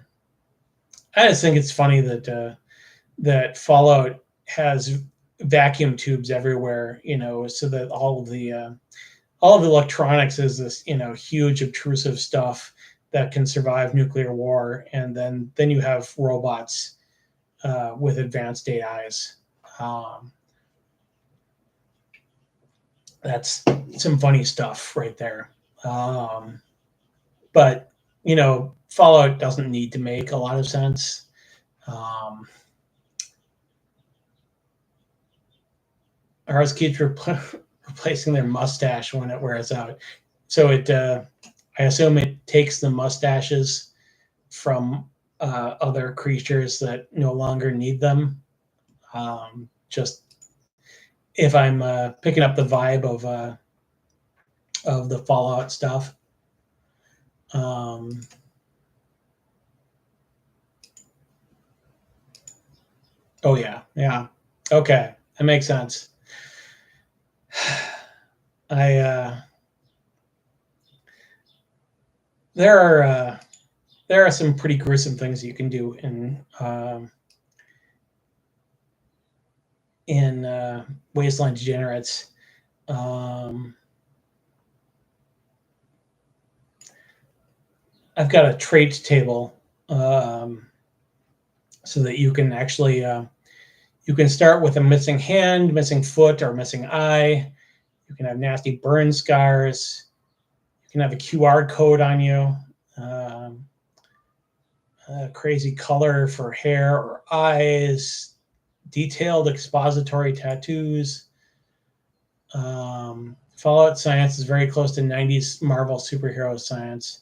I just think it's funny that Fallout has vacuum tubes everywhere, so that all of the electronics is this, huge obtrusive stuff that can survive nuclear war, and then you have robots with advanced AIs. Um, that's some funny stuff right there. Um, but Fallout doesn't need to make a lot of sense. Um, Ours keeps replacing their mustache when it wears out. So I assume it takes the mustaches from other creatures that no longer need them. Just if I'm picking up the vibe of the Fallout stuff. Um, oh yeah, yeah. Okay, that makes sense. I there are there are some pretty gruesome things you can do in Wasteland Degenerates. Um, I've got a trait table, so that you can actually you can start with a missing hand, missing foot, or missing eye. You can have nasty burn scars. You can have a QR code on you. Um, a crazy color for hair or eyes. Detailed expository tattoos. Fallout science is very close to 90s Marvel superhero science.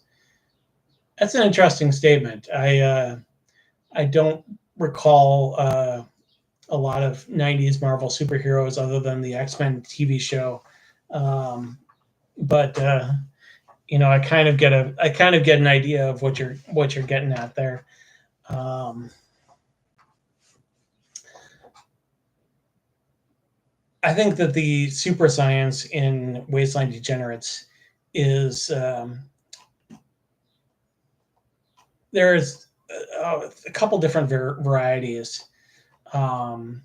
That's an interesting statement. I don't recall a lot of 90s Marvel superheroes other than the X-Men TV show. Um, but I kind of get an idea of what you're getting at there. Um, I think that the super science in Wasteland Degenerates is there's a couple different varieties. Um,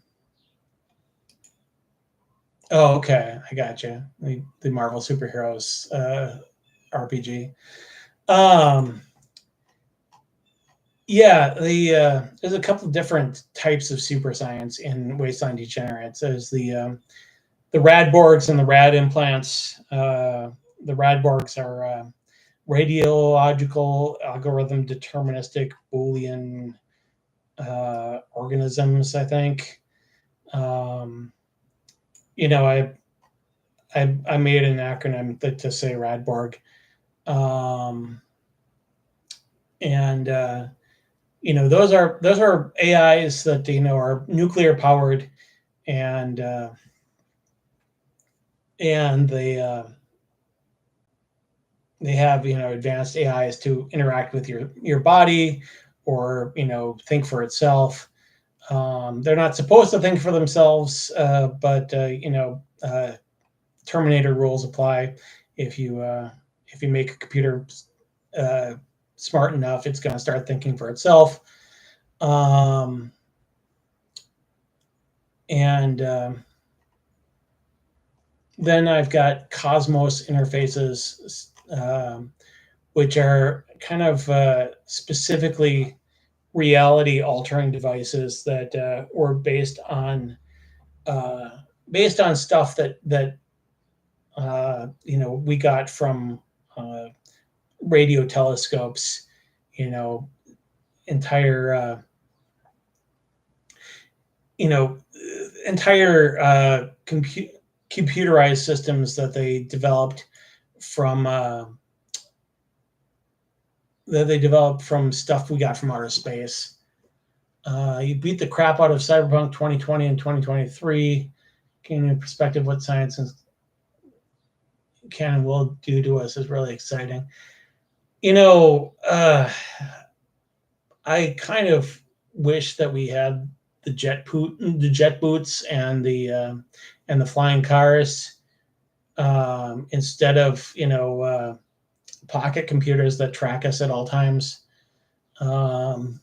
oh, okay, I got you. The Marvel superheroes RPG. Um, yeah, there's a couple different types of super science in Wasteland Degenerates. There's the Radborgs and the Rad implants. The Radborgs are radiological algorithm deterministic Boolean organisms, I think. Um, I made an acronym to say Radborg, and those are AIs that are nuclear powered, and they have advanced AIs to interact with your body, or think for itself. They're not supposed to think for themselves, but Terminator rules apply. If you make a computer smart enough, it's going to start thinking for itself. And then I've got Cosmos interfaces, which are kind of specifically reality altering devices that were based on stuff that we got from radio telescopes, entire computerized systems that they developed from stuff we got from outer space. You beat the crap out of Cyberpunk 2020 and 2023. Getting in perspective what science can and will do to us is really exciting. I kind of wish that we had the jet boots and the flying cars instead of pocket computers that track us at all times, and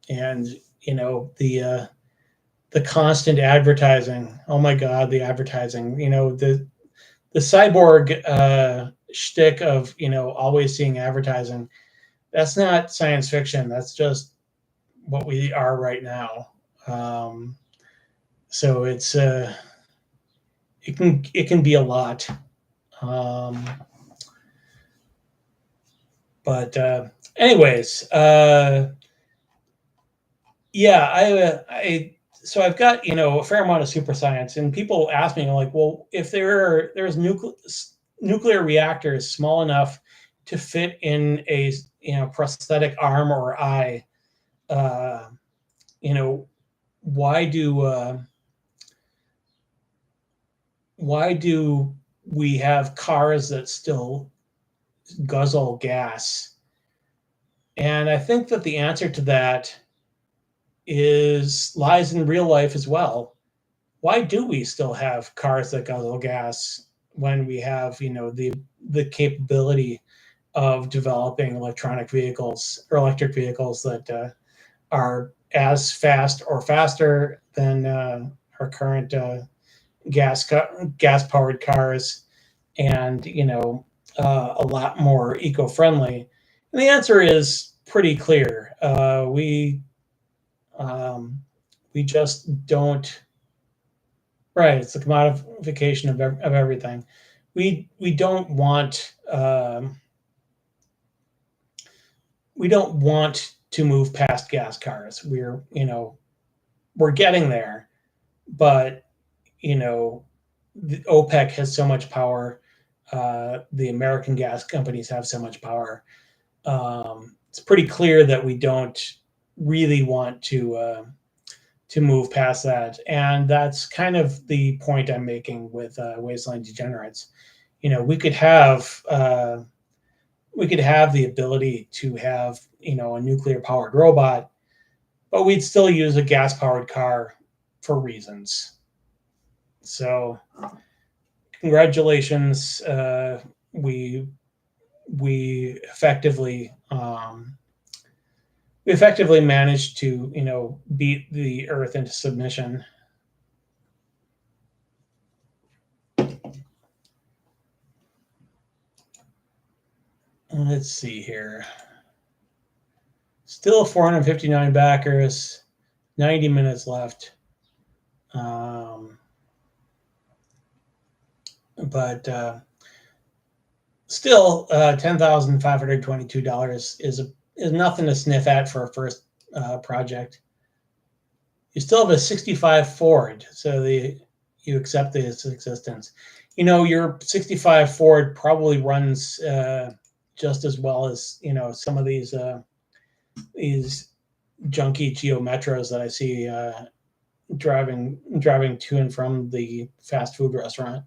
the constant advertising. Oh my God, the advertising! The cyborg shtick of always seeing advertising. That's not science fiction. That's just what we are right now. So it's it can be a lot. But anyways, yeah, so I've got a fair amount of super science, and people ask me like, well, if there's nuclear reactors small enough to fit in a prosthetic arm or eye, why do we have cars that still guzzle gas? And I think that the answer to that lies in real life as well. Why do we still have cars that guzzle gas when we have the capability of developing electronic vehicles or electric vehicles that are as fast or faster than our current gas powered cars, and a lot more eco-friendly? And the answer is pretty clear. We just don't. Right, it's the commodification of everything. We don't want to move past gas cars. We're getting there, but the OPEC has so much power. The American gas companies have so much power. It's pretty clear that we don't really want to move past that, and that's kind of the point I'm making with Wasteland Degenerates. We could have the ability to have a nuclear powered robot, but we'd still use a gas powered car for reasons. So congratulations, we effectively managed to beat the Earth into submission. Let's see here. Still 459 backers, 90 minutes left. But still, $10,522 is nothing to sniff at for a first project. You still have a 65 Ford, so you accept its existence. Your 65 Ford probably runs just as well as some of these junky Geo Metros that I see driving to and from the fast food restaurant.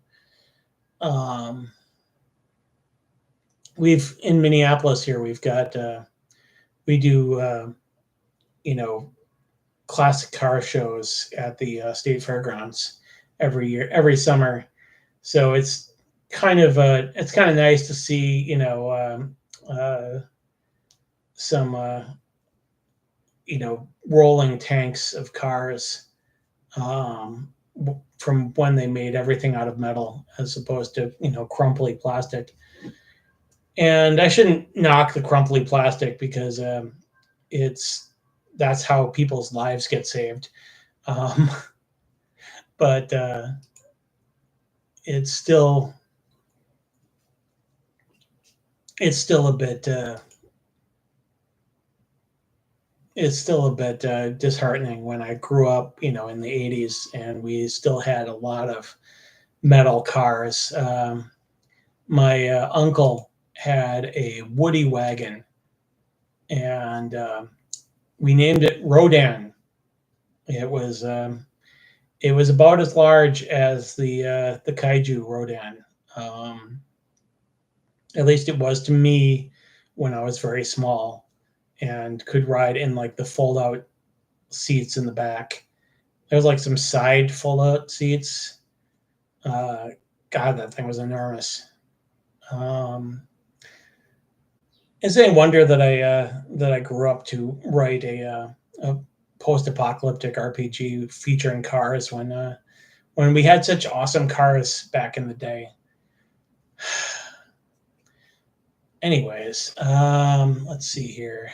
We've in Minneapolis here. We've got we do classic car shows at the state fairgrounds every summer. So it's kind of nice to see, some rolling tanks of cars, um, from when they made everything out of metal as opposed to crumply plastic. And I shouldn't knock the crumply plastic because it's that's how people's lives get saved. Um, but it's still it's still a bit disheartening when I grew up, in the '80s, and we still had a lot of metal cars. My uncle had a Woody wagon, and we named it Rodan. It was it was about as large as the kaiju Rodan. Um, at least it was to me when I was very small and could ride in like the fold out seats in the back. There was like some side fold out seats. Uh, God, that thing was enormous. Um, it's a wonder that I grew up to write a post apocalyptic RPG featuring cars when we had such awesome cars back in the day. Anyways, let's see here.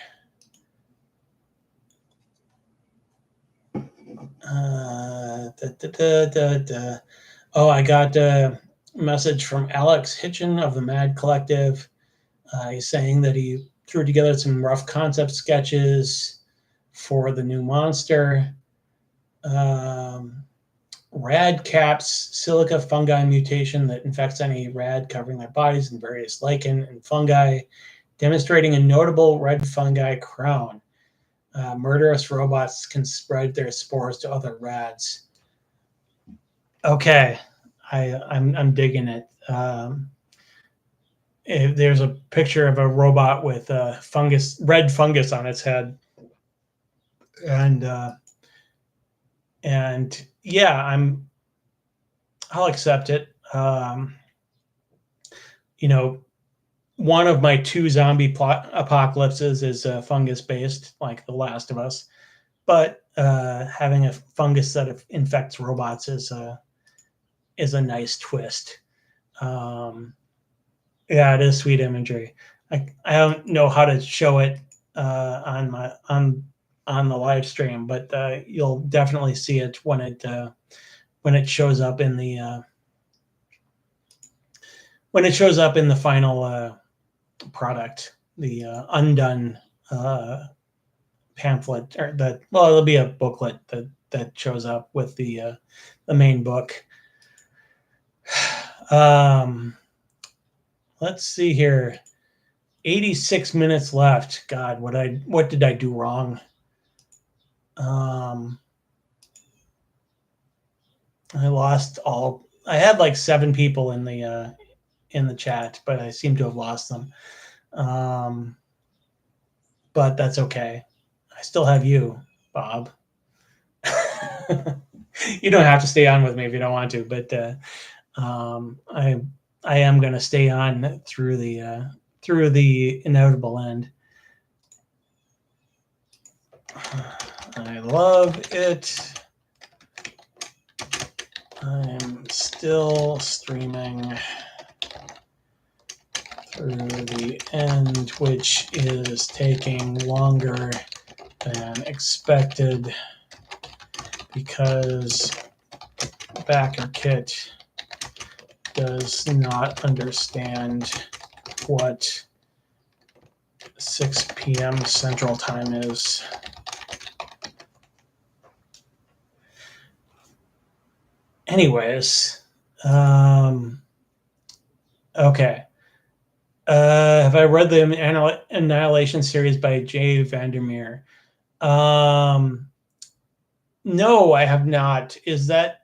Oh, I got a message from Alex Hitchin of the Mad Collective. He's saying that he threw together some rough concept sketches for the new monster. Rad caps silica fungi mutation that infects any rad covering their bodies in various lichen and fungi, demonstrating a notable red fungi crown. Murderous robots can spread their spores to other rads. Okay, I'm digging it. There's a picture of a robot with red fungus on its head, and yeah, I'll accept it. One of my two zombie apocalypses is fungus based, like The Last of Us, but having a fungus that infects robots is a nice twist. Yeah, it is sweet imagery. I don't know how to show it on the live stream, but you'll definitely see it when it shows up in the final product, the undone pamphlet, or it'll be a booklet that shows up with the main book. Let's see here. 86 minutes left. God, what did I do wrong? I had like 7 people in the chat, but I seem to have lost them. But that's okay. I still have you, Bob. You don't have to stay on with me if you don't want to, but I am going to stay on through the inevitable end. I love it. I'm still streaming through the end, which is taking longer than expected because Backer Kit does not understand what 6 p.m. Central Time is. Anyways, okay. Have I read the Annihilation series by Jay Vandermeer? No, I have not. Is that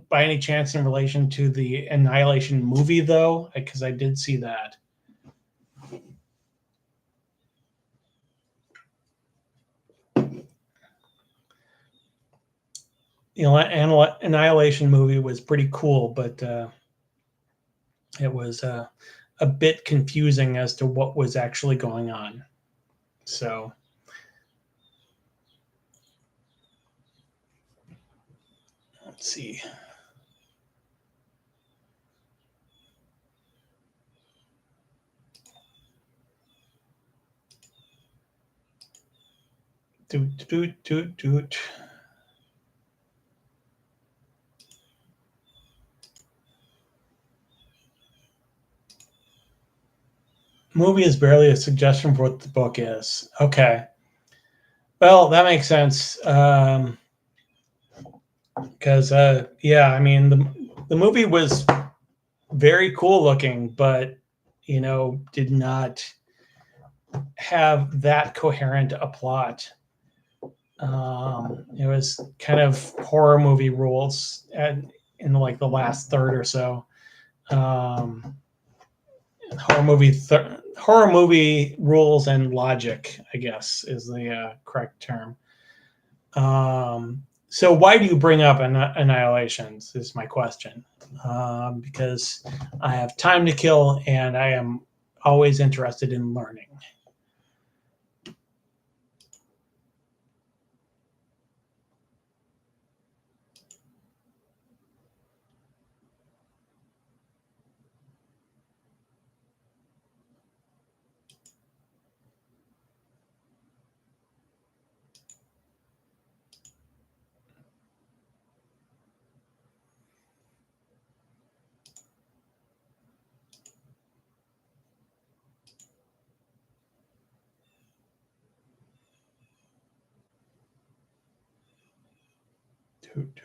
by any chance in relation to the Annihilation movie, though? Because I did see that. Annihilation movie was pretty cool, but it was a bit confusing as to what was actually going on. So let's see. Doot. Movie is barely a suggestion for what the book is. Okay. Well, that makes sense. Because yeah, I mean the movie was very cool looking, but did not have that coherent a plot. It was kind of horror movie rules in like the last third or so. Horror movie rules and logic, I guess, is the correct term. So why do you bring up Annihilations is my question. Because I have time to kill and I am always interested in learning.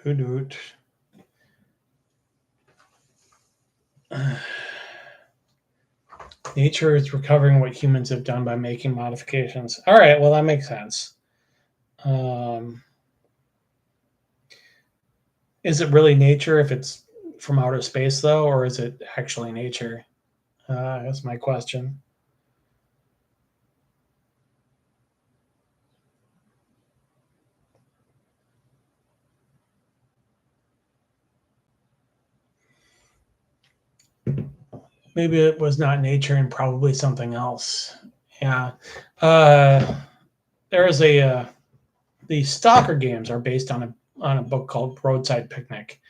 Doot. Nature is recovering what humans have done by making modifications. All right, well, that makes sense. Is it really nature if it's from outer space, though, or is it actually nature? That's my question. Maybe it was not nature and probably something else. Yeah. There is the Stalker games are based on a book called Roadside Picnic,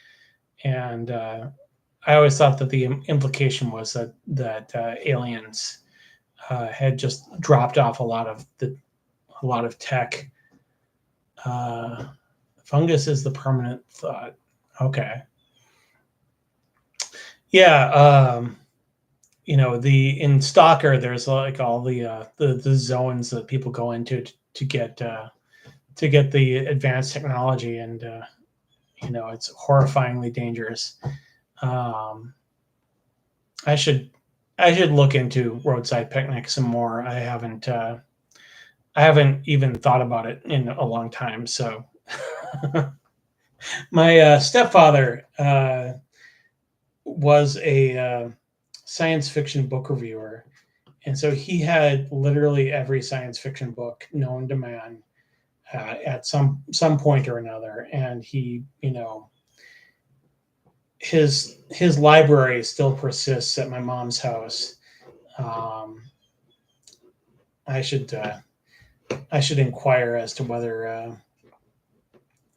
and I always thought that the implication was that aliens had just dropped off a lot of tech. Fungus is the permanent thought. Okay. Yeah. In Stalker, there's like all the zones that people go into to get the advanced technology, and it's horrifyingly dangerous. I should look into Roadside Picnic some more. I haven't even thought about it in a long time. So my stepfather was a science fiction book reviewer, and so he had literally every science fiction book known to man at some point or another, and he, his library still persists at my mom's house. I should inquire as to whether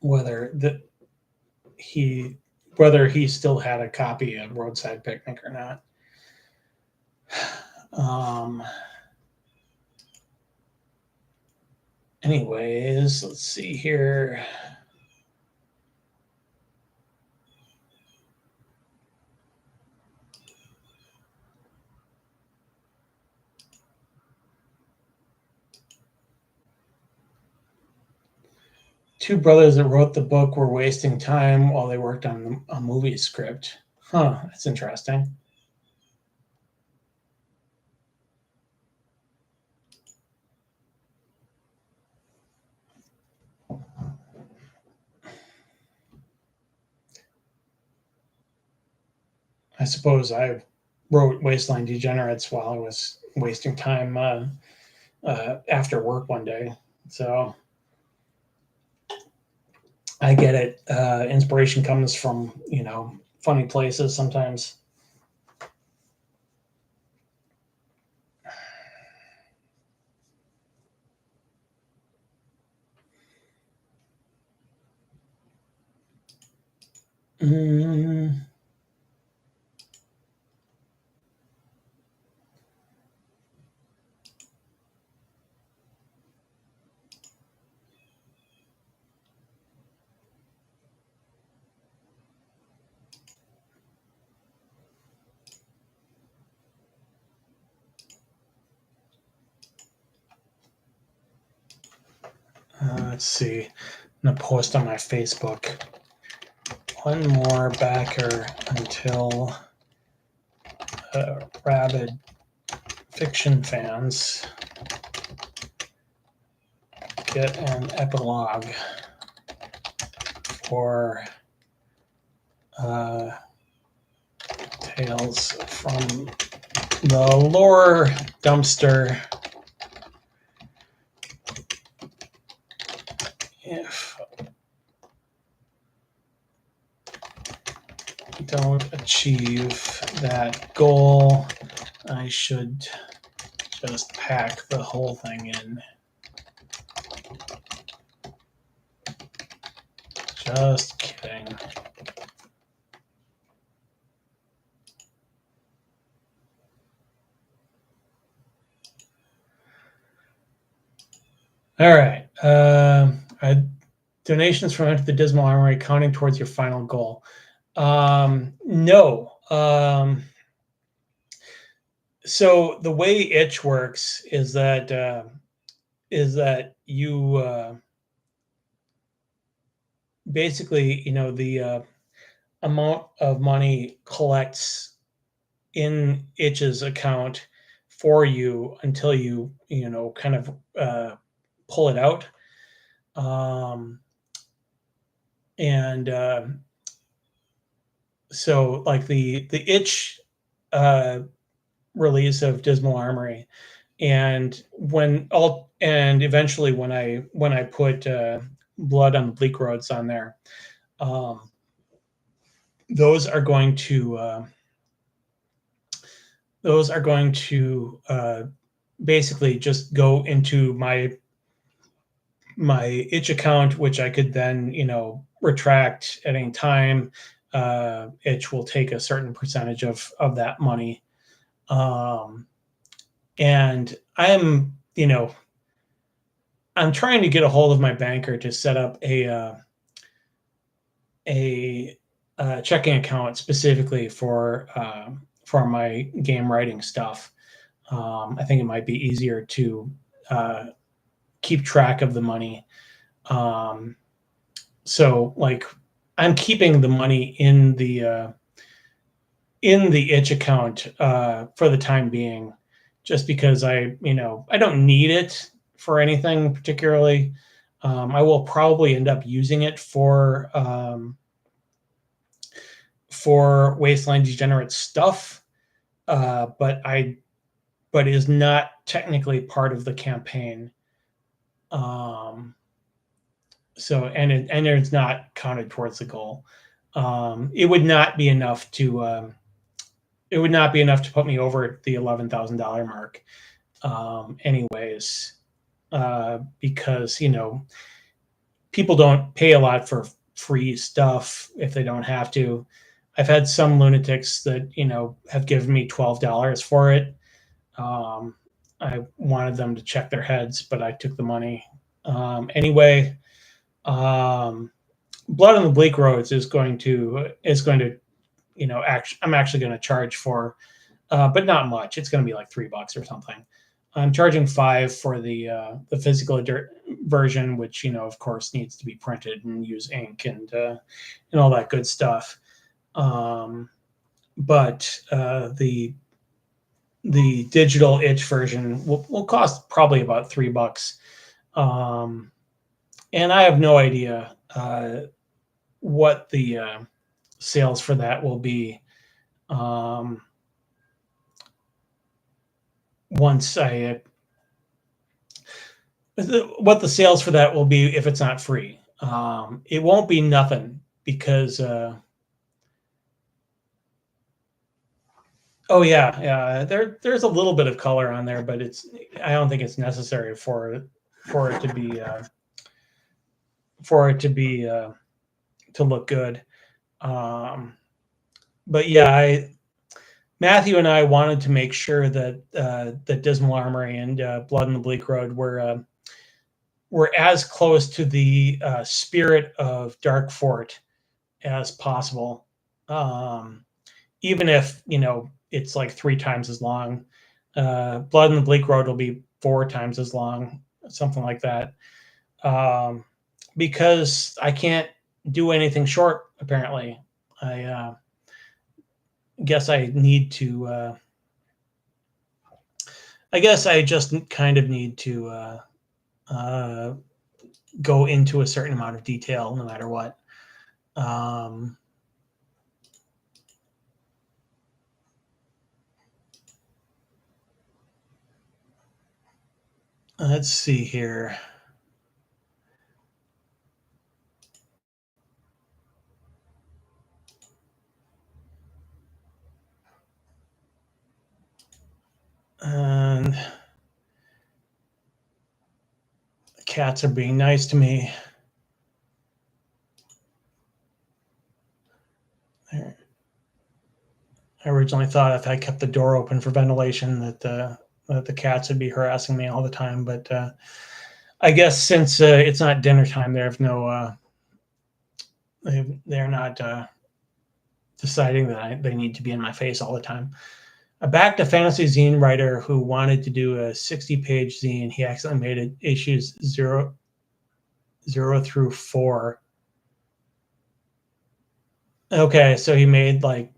that he whether he still had a copy of Roadside Picnic or not. Anyways, let's see here. Two brothers that wrote the book were wasting time while they worked on a movie script. Huh, that's interesting. I suppose I wrote Wasteland Degenerates while I was wasting time after work one day. So I get it. Inspiration comes from, funny places sometimes. Mm, let's see. I'm going to post on my Facebook. One more backer until rabid fiction fans get an epilogue for Tales from the Lore Dumpster. If I don't achieve that goal, I should just pack the whole thing in. Just kidding. All right. Donations from Enter the Dismal Armory counting towards your final goal. No. So the way itch works is that you basically, the amount of money collects in itch's account for you until you kind of pull it out. And so like the itch release of Dismal Armory, and eventually when I put Blood on the Bleak Roads on there, those are going to basically just go into my itch account, which I could then retract at any time. Itch will take a certain percentage of that money. And I'm trying to get a hold of my banker to set up a checking account specifically for my game writing stuff. I think it might be easier to keep track of the money. So like I'm keeping the money in the itch account for the time being, just because I don't need it for anything particularly. I will probably end up using it for Wasteland Degenerates stuff, but it is not technically part of the campaign. So it's not counted towards the goal. It would not be enough to put me over the $11,000 mark. Anyways, because people don't pay a lot for free stuff if they don't have to. I've had some lunatics that have given me $12 for it. I wanted them to check their heads, but I took the money anyway. Blood on the Bleak Roads is going to I'm actually going to charge for, but not much. It's going to be like $3 or something. I'm charging $5 for the physical version, which of course needs to be printed and use ink and all that good stuff. But the digital itch version will cost probably about $3. And I have no idea what the sales for that will be once what the sales for that will be if it's not free. It won't be nothing because oh yeah, there's a little bit of color on there, but I don't think it's necessary for it to be for it to be to look good. Um, but yeah, Matthew and I wanted to make sure that that Dismal Armory and Blood in the Bleak Road were as close to the spirit of Dark Fort as possible. Um, Even if it's like 3 times as long. Blood in the Bleak Road will be 4 times as long, something like that. Because I can't do anything short. Apparently, I guess I need to. I guess I just kind of need to uh, go into a certain amount of detail, no matter what. Um, let's see here. And the cats are being nice to me. I originally thought if I kept the door open for ventilation that the cats would be harassing me all the time, but I guess since it's not dinner time, they have no they're not deciding that they need to be in my face all the time. A back to fantasy zine writer who wanted to do a 60-page zine, he accidentally made it issues 0 through 4. Okay, so he made like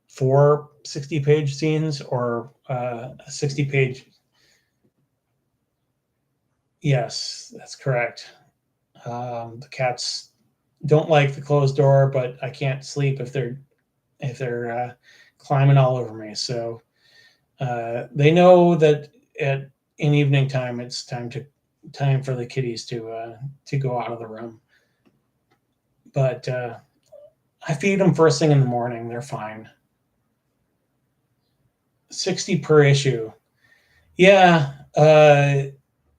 4 60-page zines or a 60-page. Yes, that's correct. The cats don't like the closed door, but I can't sleep if they're climbing all over me. So they know that in evening time it's time for the kitties to go out of the room. But I feed them first thing in the morning. They're fine. 60 per issue. Yeah.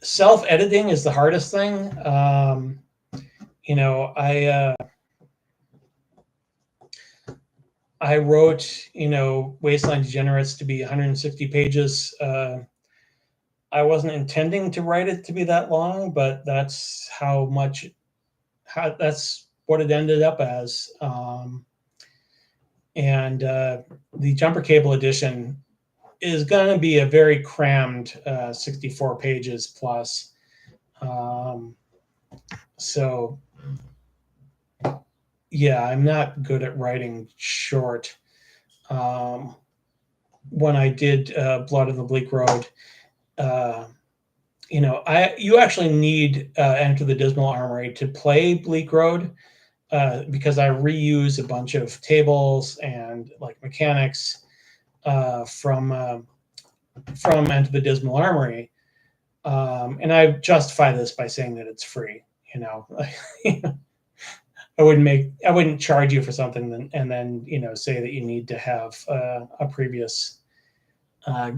Self editing is the hardest thing. I wrote, Wasteland Degenerates to be 160 pages. I wasn't intending to write it to be that long, but that's that's what it ended up as. And the Jumper Cable edition is going to be a very crammed 64 pages plus. So yeah, I'm not good at writing short. When I did Blood of the Bleak Road, you actually need Enter the Dismal Armory to play Bleak Road because I reuse a bunch of tables and like mechanics from Enter the Dismal Armory, and I justify this by saying that it's free. I wouldn't charge you for something and then say that you need to have a previous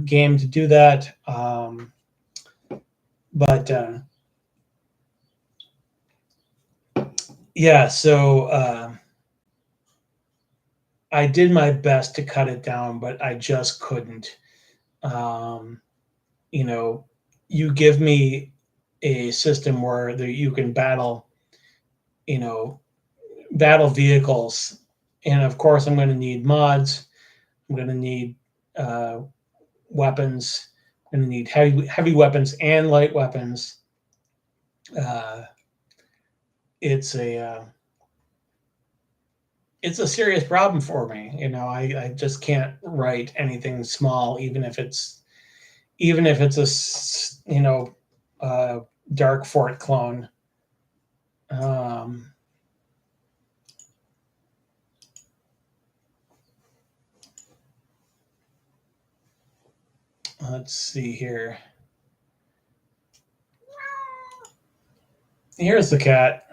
game to do that. But yeah, so I did my best to cut it down, but I just couldn't. Um, you give me a system where you can you know, battle vehicles, and of course, I'm going to need mods. I'm going to need uh, weapons. I'm going to need heavy weapons and light weapons. Uh, it's a serious problem for me. I just can't write anything small, even if it's a Dark Fort clone. Um, let's see here. Here's the cat.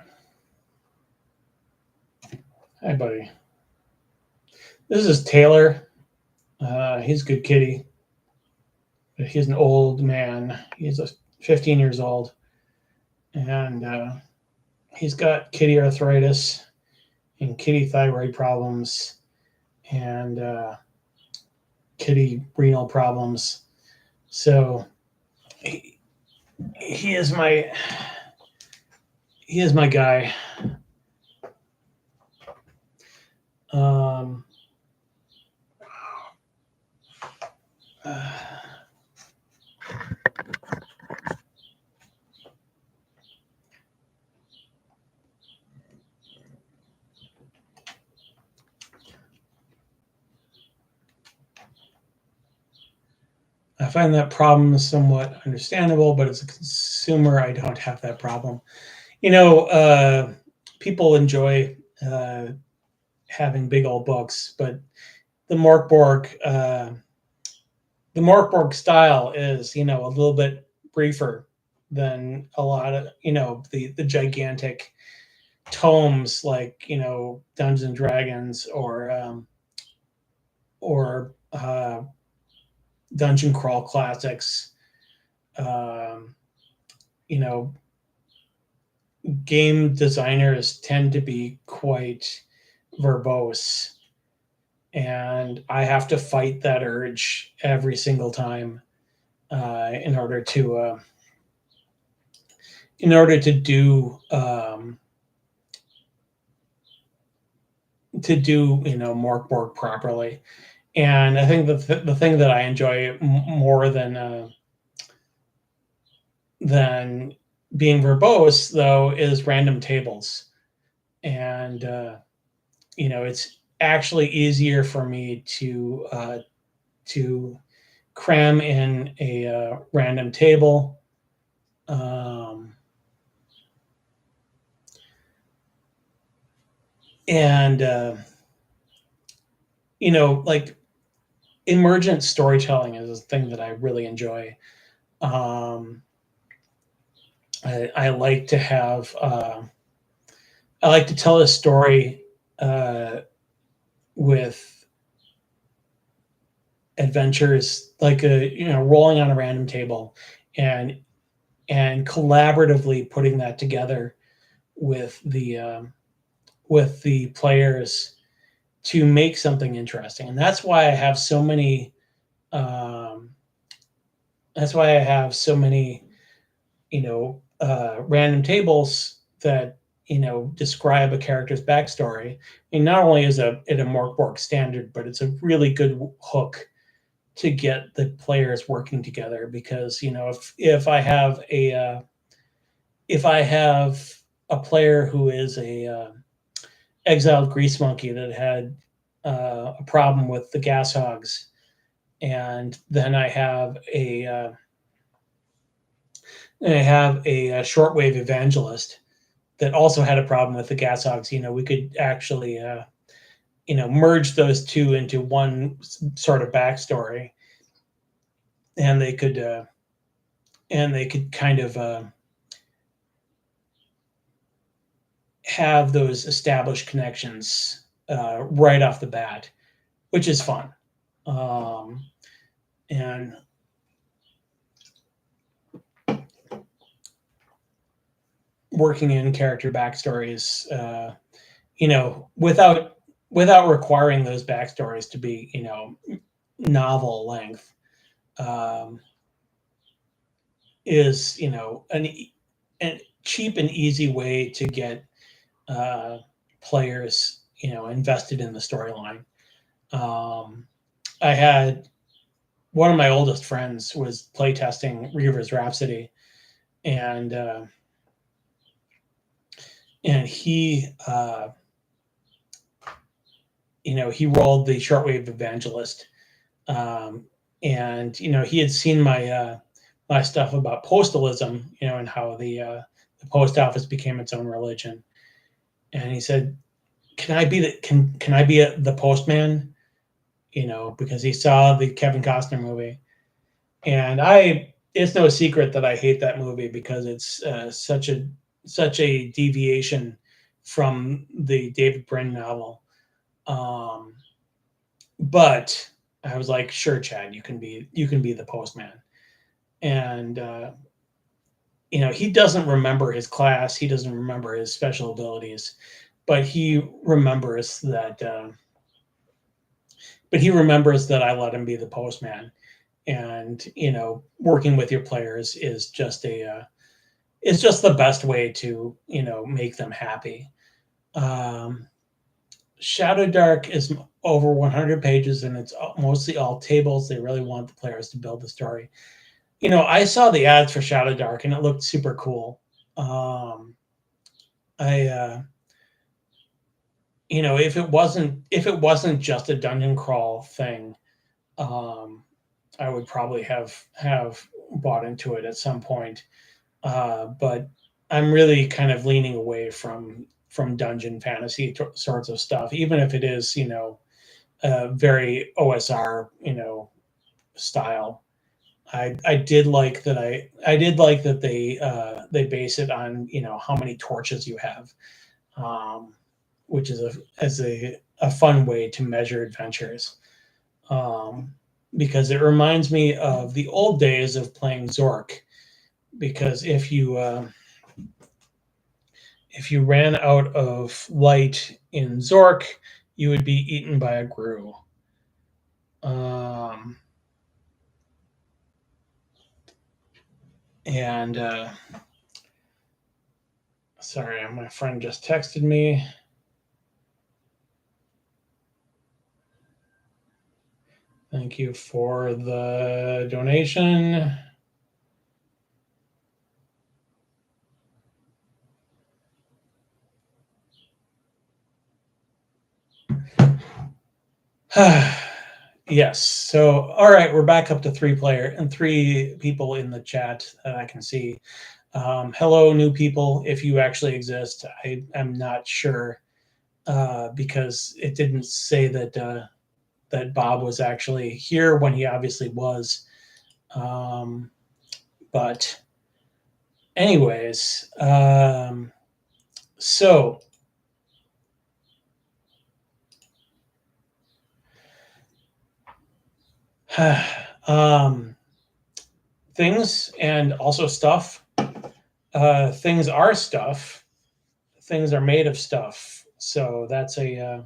Hi, buddy. This is Taylor. He's a good kitty. But he's an old man. He's 15 years old, and he's got kitty arthritis and kitty thyroid problems and kitty renal problems. So he, he is my guy. Um, uh, I find that problem somewhat understandable, but as a consumer, I don't have that problem. You know, people enjoy having big old books, but the Morkborg style is, a little bit briefer than a lot of, the gigantic tomes like, Dungeons and Dragons or Dungeon Crawl Classics. Um, you know, game designers tend to be quite verbose, and I have to fight that urge every single time in order to do Morkborg properly. And I think the thing that I enjoy more than being verbose, though, is random tables. And it's actually easier for me to cram in a random table. And like emergent storytelling is a thing that I really enjoy. Um, I like to have I like to tell a story with adventures like rolling on a random table and collaboratively putting that together with the players to make something interesting. And that's why I have so many um, random tables that describe a character's backstory. I mean, not only is it a Morkborg standard, but it's a really good hook to get the players working together. Because if I have a player who is a exiled grease monkey that had a problem with the gas hogs, and then I have a shortwave evangelist that also had a problem with the gas hogs. We could actually merge those two into one sort of backstory, and they could kind of have those established connections right off the bat, which is fun. And working in character backstories, without requiring those backstories to be, novel length, is, a cheap and easy way to get players, invested in the storyline. I had one of my oldest friends was playtesting Reaver's Rhapsody, and he he rolled the shortwave evangelist, and he had seen my stuff about postalism, and how the post office became its own religion, and he said, "Can I be the postman?" Because he saw the Kevin Costner movie, and it's no secret that I hate that movie because it's such a such a deviation from the David Brin novel. Um, but I was like, sure, Chad, you can be the postman. And he doesn't remember his class, he doesn't remember his special abilities, but he remembers that. I let him be the postman, and working with your players is just the best way to make them happy. Um, Shadow Dark is over 100 pages, and it's mostly all tables. They really want the players to build the story. I saw the ads for Shadow Dark, and it looked super cool. I if it wasn't just a dungeon crawl thing, I would probably have bought into it at some point. But I'm really kind of leaning away from dungeon fantasy sorts of stuff, even if it is very OSR style. I did like that. I did like that they base it on how many torches you have, um, which is a fun way to measure adventures. Um, because it reminds me of the old days of playing Zork. Because if you ran out of light in Zork, you would be eaten by a Gru. Um, and sorry, my friend just texted me. Thank you for the donation. Yes. So, all right, we're back up to 3 player and 3 people in the chat that I can see. Hello, new people, if you actually exist. I am not sure because it didn't say that Bob was actually here when he obviously was. But anyways, so things and also stuff. Things are stuff. Things are made of stuff. So that's a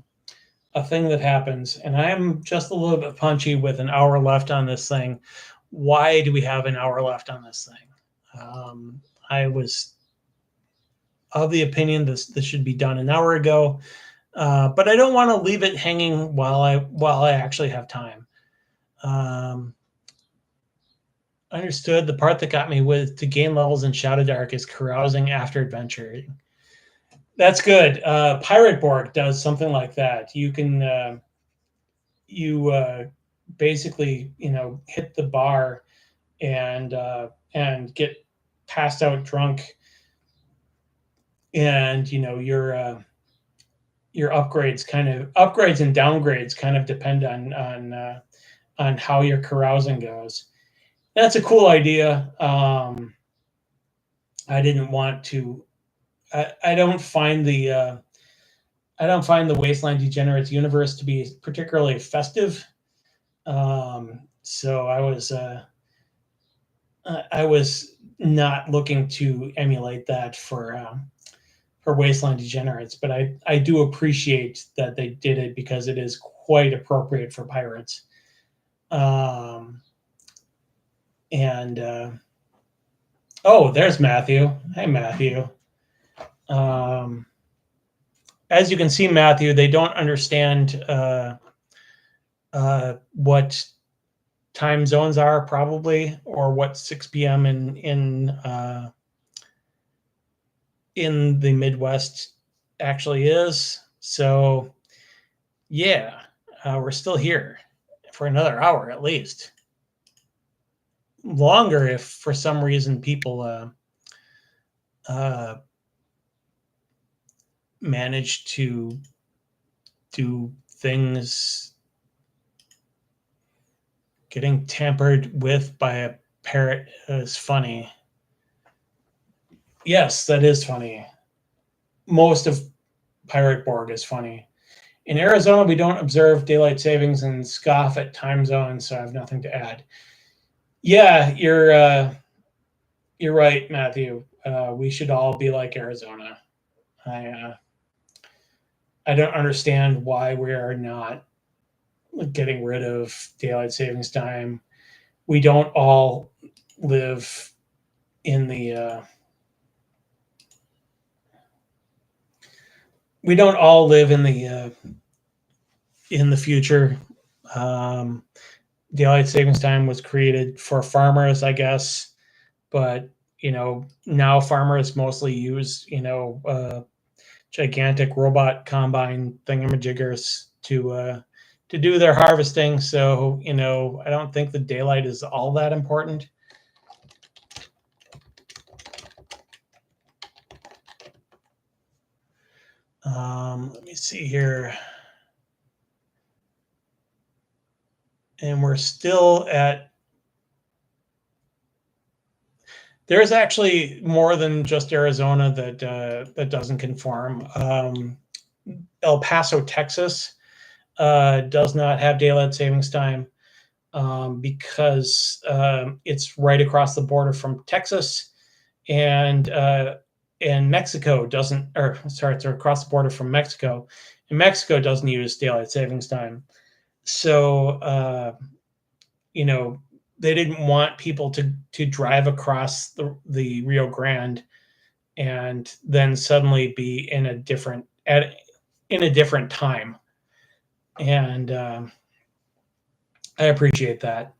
thing that happens. And I'm just a little bit punchy with an hour left on this thing. Why do we have an hour left on this thing? I was of the opinion this should be done an hour ago, but I don't want to leave it hanging while I actually have time. Understood. The part that got me with to gain levels in Shadow Dark is carousing after adventure. That's good. Pirate Borg does something like that. You can basically hit the bar and get passed out drunk, and your upgrades and downgrades kind of depend on how your carousing goes. That's a cool idea. I didn't want to. I don't find the Wasteland Degenerates universe to be particularly festive. So I was not looking to emulate that for Wasteland Degenerates, but I do appreciate that they did it because it is quite appropriate for pirates. And oh, there's Matthew. Hey, Matthew. As you can see, Matthew, they don't understand what time zones are probably, or what 6 p.m. in the Midwest actually is. So yeah, we're still here for another hour at least. Longer if for some reason people manage to do things getting tampered with by a parrot is funny. Yes, that is funny. Most of Pirate Borg is funny. In Arizona, we don't observe daylight savings and scoff at time zones, so I have nothing to add. Yeah, you're right, Matthew. We should all be like Arizona. I don't understand why we are not getting rid of daylight savings time. We don't all live in the we don't all live in the future. Um, Daylight savings time was created for farmers, I guess, but now farmers mostly use gigantic robot combine thingamajiggers to do their harvesting. So I don't think the daylight is all that important. Let me see here. And we're still at. There's actually more than just Arizona that doesn't conform. El Paso, Texas, does not have daylight savings time because it's right across the border from Texas, and Mexico doesn't. Or sorry, it's across the border from Mexico, and Mexico doesn't use daylight savings time. So you know they didn't want people to drive across the Rio Grande and then suddenly be in a different time. And I appreciate that.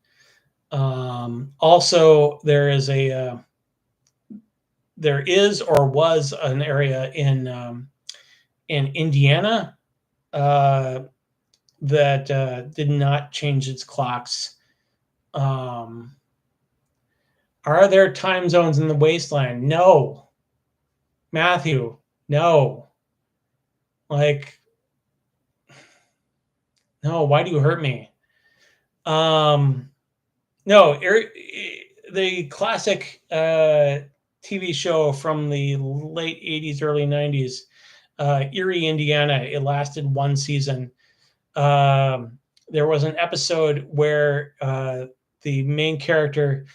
Also, there is or was an area in Indiana uh, that did not change its clocks. Um, are there time zones in the Wasteland? No, Matthew. No, like no. Why do you hurt me? Um, no, the classic TV show from the late 80s, early 90s, Erie, Indiana. It lasted one season. There was an episode where the main character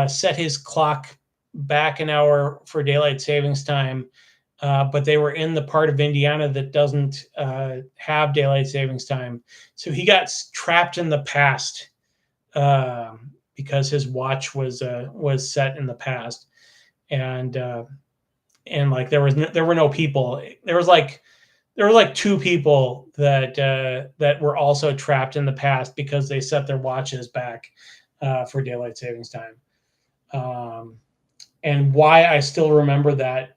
set his clock back an hour for daylight savings time, but they were in the part of Indiana that doesn't have daylight savings time. So he got trapped in the past because his watch was set in the past, and like there were no people. There were like two people that were also trapped in the past because they set their watches back for daylight savings time. Um, and why I still remember that,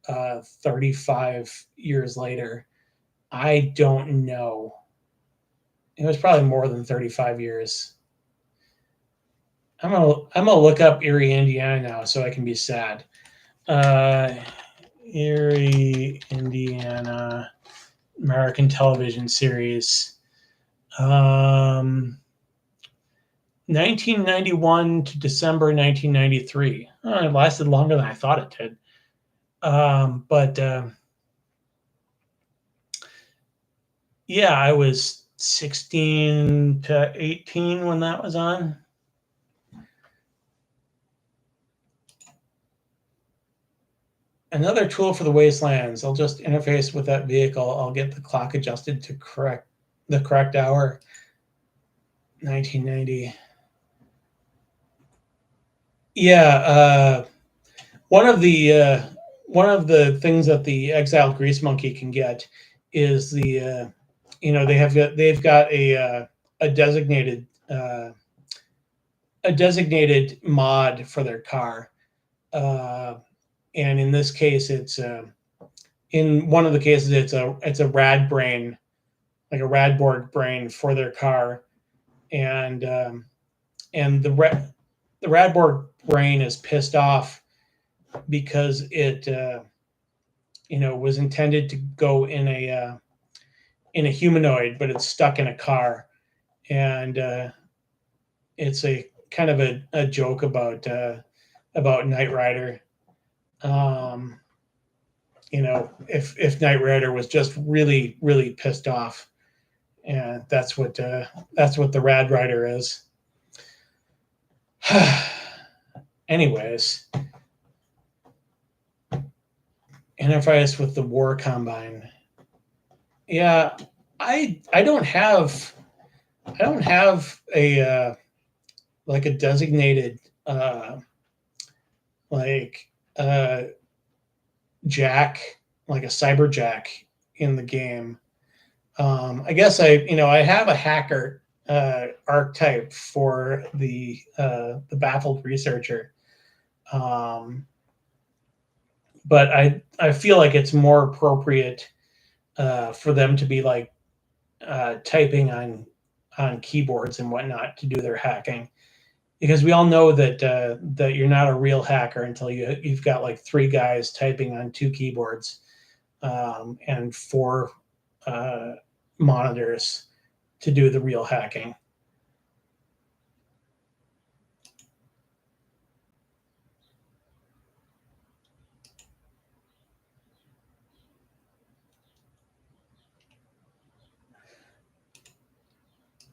35 years later, I don't know. It was probably more than 35 years. I'm gonna look up Erie, Indiana now so I can be sad. Uh, Erie, Indiana, American television series. 1991 to December 1993. Oh, it lasted longer than I thought it did. But yeah, I was 16 to 18 when that was on. Another tool for the wastelands. I'll just interface with that vehicle. I'll get the clock adjusted to the correct hour. 1990. Yeah, one of the things that the exiled grease monkey can get is they've got a designated mod for their car, and in this case, in one of the cases it's a rad brain, like a radboard brain for their car, and the radboard brain is pissed off because it was intended to go in a humanoid, but it's stuck in a car, and it's a kind of a joke about Knight Rider. You know, if Knight Rider was just really really pissed off, and that's what the Rad Rider is. Anyways, interface with the War Combine. Yeah, I don't have a like a designated like uh, jack, like a cyber jack in the game. I guess I have a hacker archetype for the baffled researcher, um, but I feel like it's more appropriate for them to be like typing on keyboards and whatnot to do their hacking, because we all know that you're not a real hacker until you've got like three guys typing on two keyboards and four uh, monitors to do the real hacking.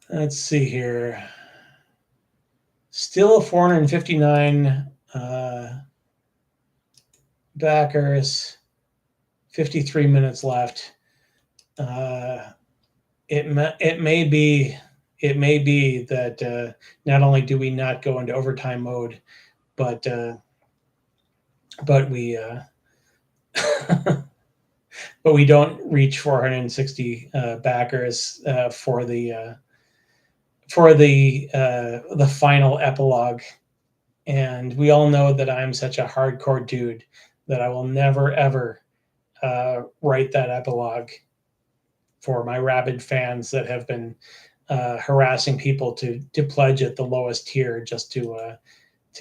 Let's see here. Still 459 backers. 53 minutes left. It may be that not only do we not go into overtime mode, but but we but we don't reach 460 backers for the final epilogue. And we all know that I'm such a hardcore dude that I will never ever write that epilogue for my rabid fans that have been harassing people to pledge at the lowest tier just to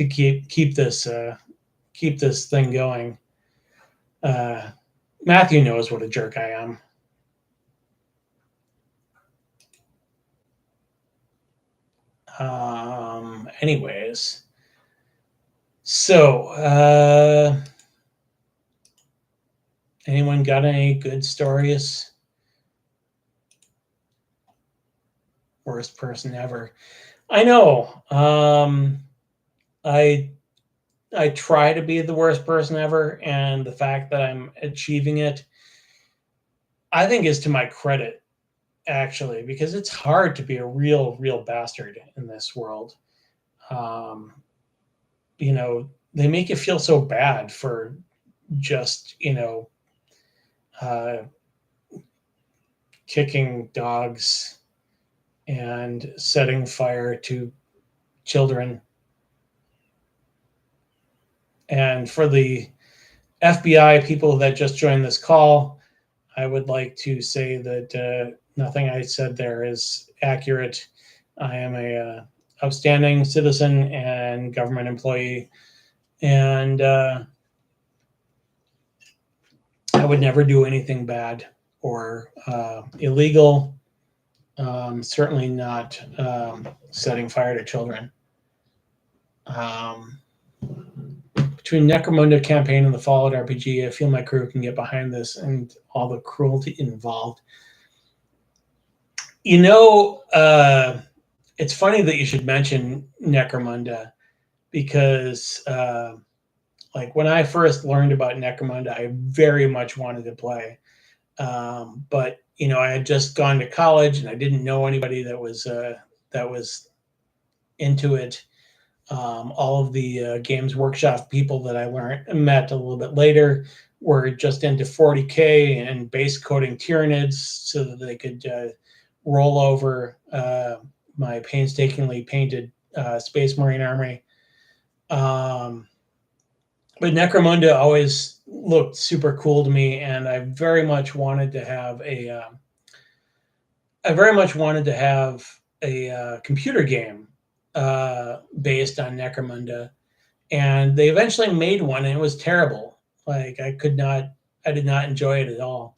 keep this thing going. Matthew knows what a jerk I am. Anyways, so anyone got any good stories? Worst person ever. I know. I try to be the worst person ever, and the fact that I'm achieving it, I think, is to my credit, actually, because it's hard to be a real bastard in this world. Um, they make you feel so bad for just uh, kicking dogs and setting fire to children. And for the FBI people that just joined this call, I would like to say that nothing I said there is accurate. I am a upstanding citizen and government employee, and I would never do anything bad or illegal. Certainly not setting fire to children. Between Necromunda campaign and the Fallout RPG, I feel my crew can get behind this and all the cruelty involved. It's funny that you should mention Necromunda, because like when I first learned about Necromunda, I very much wanted to play. But I had just gone to college and I didn't know anybody that was into it. All of the Games Workshop people that I met a little bit later were just into 40K and base coding Tyranids so that they could roll over my painstakingly painted Space Marine army. But Necromunda always looked super cool to me, and I very much wanted to have a computer game based on Necromunda, and they eventually made one, and it was terrible. Like I did not enjoy it at all.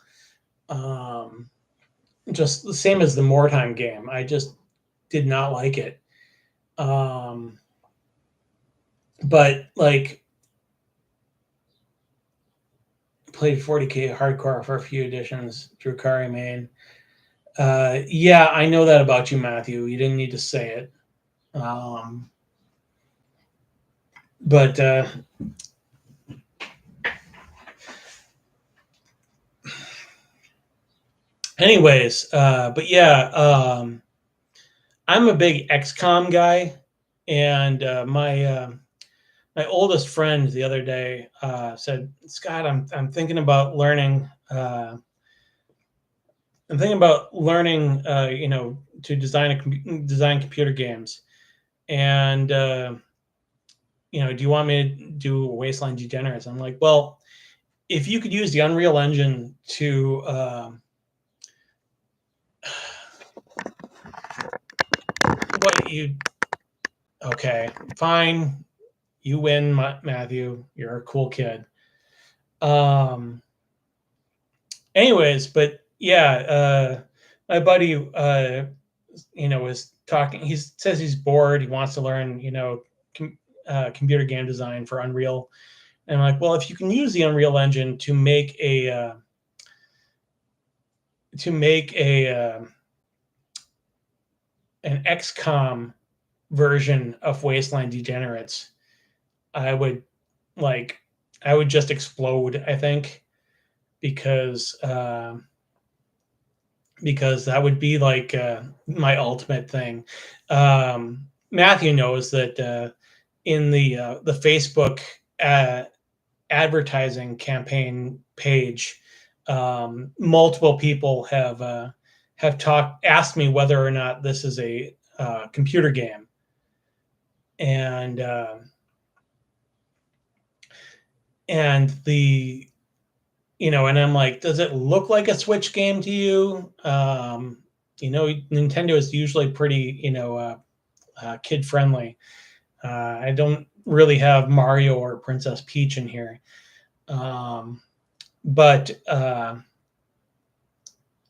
Just the same as the Mortime game, I just did not like it. But like played 40K hardcore for a few editions through Kari Main. Yeah, I know that about you, Matthew. You didn't need to say it. But anyways, but yeah, I'm a big XCOM guy, and my oldest friend the other day said, "Scott, I'm thinking about learning. I'm thinking about learning, to design computer games, and do you want me to do Wasteland Degenerates?" I'm like, well, if you could use the Unreal Engine to okay, fine, you win, Matthew. You're a cool kid. Anyways, but yeah, my buddy, is talking. He says he's bored. He wants to learn, computer game design for Unreal. And I'm like, well, if you can use the Unreal Engine to make a an XCOM version of Wasteland Degenerates, I would just explode, I think, because that would be like my ultimate thing. Matthew knows that in the Facebook advertising campaign page, multiple people have asked me whether or not this is a computer game, and the and I'm like, does it look like a Switch game to you? Nintendo is usually pretty kid friendly. I don't really have Mario or Princess Peach in here, but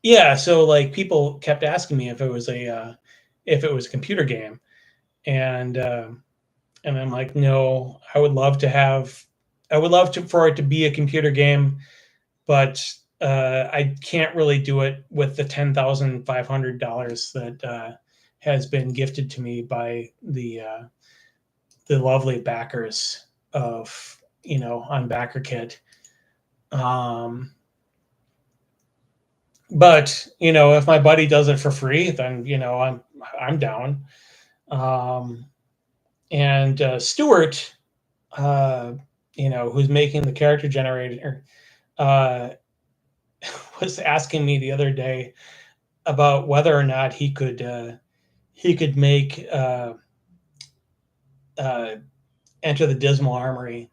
yeah. So like people kept asking me if it was a computer game, and I'm like, no. I would love for it to be a computer game, but I can't really do it with the $10,500 that has been gifted to me by the lovely backers of on BackerKit. But if my buddy does it for free, then I'm down. And Stuart, who's making the character generator, was asking me the other day about whether or not he could make Enter the Dismal Armory,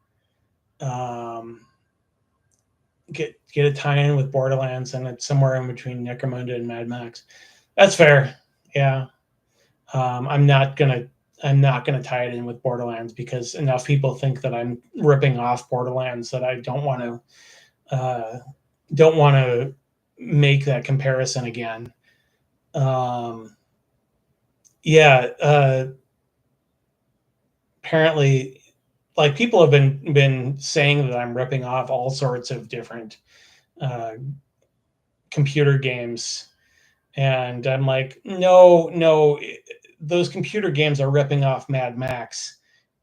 get a tie-in with Borderlands, and it's somewhere in between Necromunda and Mad Max. That's fair. Yeah. I'm not gonna tie it in with Borderlands because enough people think that I'm ripping off Borderlands that I don't want to make that comparison again. Apparently, like, people have been saying that I'm ripping off all sorts of different computer games, and I'm like, no, those computer games are ripping off Mad Max,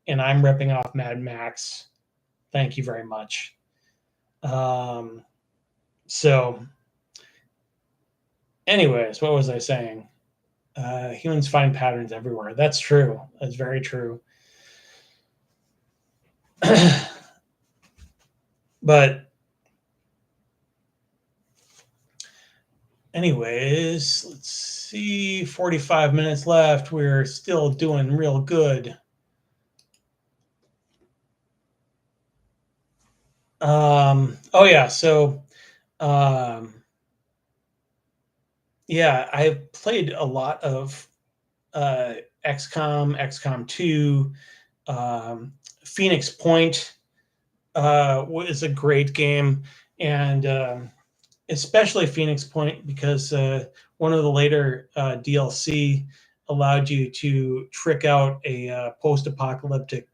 and I'm ripping off Mad Max. Thank you very much. So, anyways, what was I saying? Humans find patterns everywhere. That's true. That's very true. But anyways, let's see, 45 minutes left. We're still doing real good. Oh yeah, so yeah, I've played a lot of XCOM 2, Phoenix Point was a great game, and especially Phoenix Point because one of the later DLC allowed you to trick out a post-apocalyptic,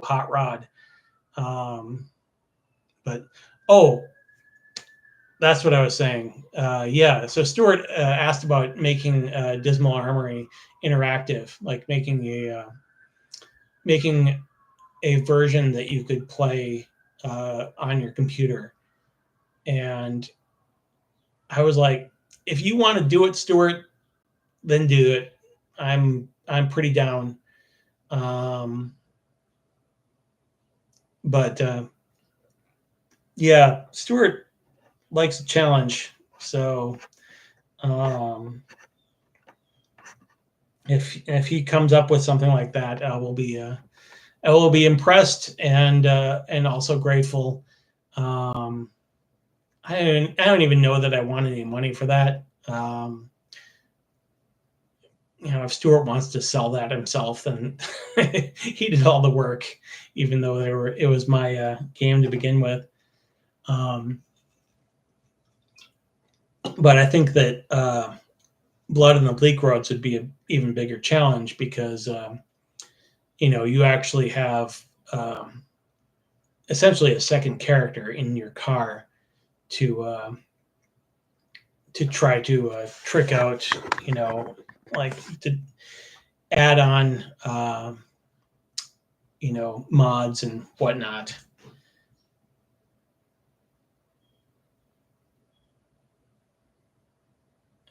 hot rod. But That's what I was saying. Yeah. So Stuart asked about making Dismal Armory interactive, like making a version that you could play on your computer. And I was like, if you want to do it, Stuart, then do it. I'm pretty down. Um, but yeah, Stuart likes a challenge. So um, if he comes up with something like that, I will be impressed and also grateful. Um, I don't even know that I want any money for that. You know, if Stuart wants to sell that himself, then he did all the work, even though it was my game to begin with. Um, but I think that Blood in the Bleak Roads would be an even bigger challenge because you know you actually have essentially a second character in your car to try to trick out, you know, like to add on, you know, mods and whatnot.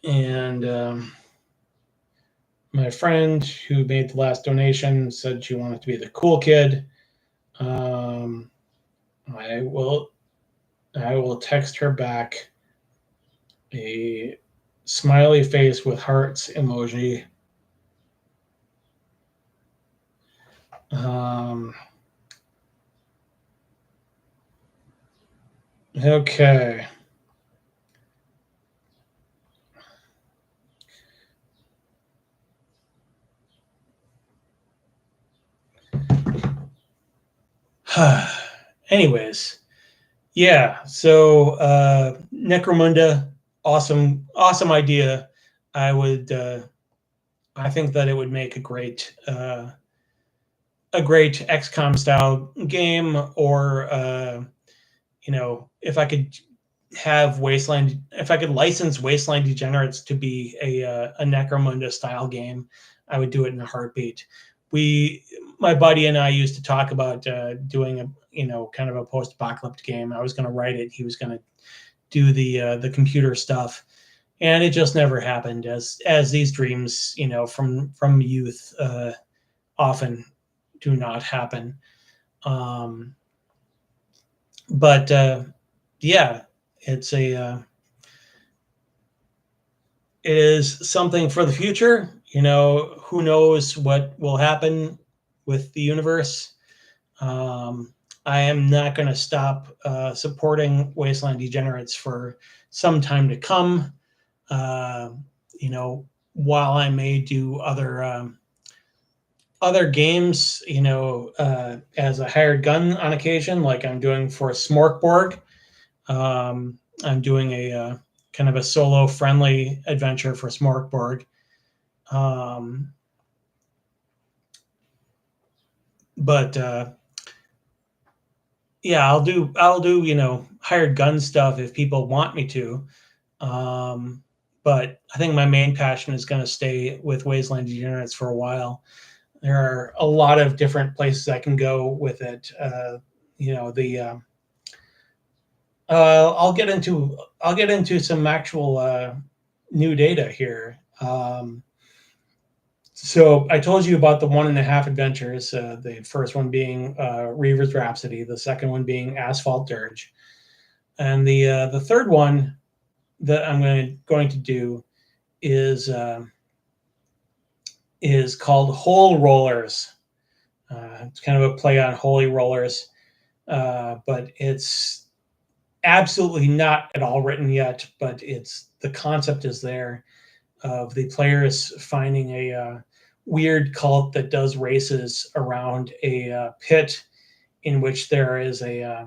And my friend who made the last donation said she wanted to be the cool kid. Um, I will I will text her back a smiley face with hearts emoji. Um, okay. Anyways, yeah. So Necromunda, awesome idea. I would. I think that it would make a great XCOM style game, or you know, if I could license Wasteland Degenerates to be a Necromunda style game, I would do it in a heartbeat. We, my buddy and I, used to talk about doing a, you know, kind of a post-apocalyptic game. I was going to write it. He was going to do the computer stuff, and it just never happened. As these dreams, you know, from youth, often do not happen. Um, but yeah, it's a it is something for the future. You know, who knows what will happen with the universe. Um, I am not going to stop supporting Wasteland Degenerates for some time to come. Uh, you know, while I may do other games, you know, as a hired gun on occasion, like I'm doing for Smorkborg. I'm doing a kind of a solo friendly adventure for Smorkborg. Um, but yeah, I'll do, you know, hired gun stuff if people want me to. Um, but I think my main passion is going to stay with Wasteland Degenerates for a while. There are a lot of different places I can go with it. You know, I'll get into some actual new data here. So I told you about the 1.5 adventures. The first one being Reaver's Rhapsody, the second one being Asphalt Dirge, and the third one that I'm going to do is uh, is called Hole Rollers. It's kind of a play on Holy Rollers, but it's absolutely not at all written yet. But it's the concept is there of the players finding a weird cult that does races around a pit in which there is a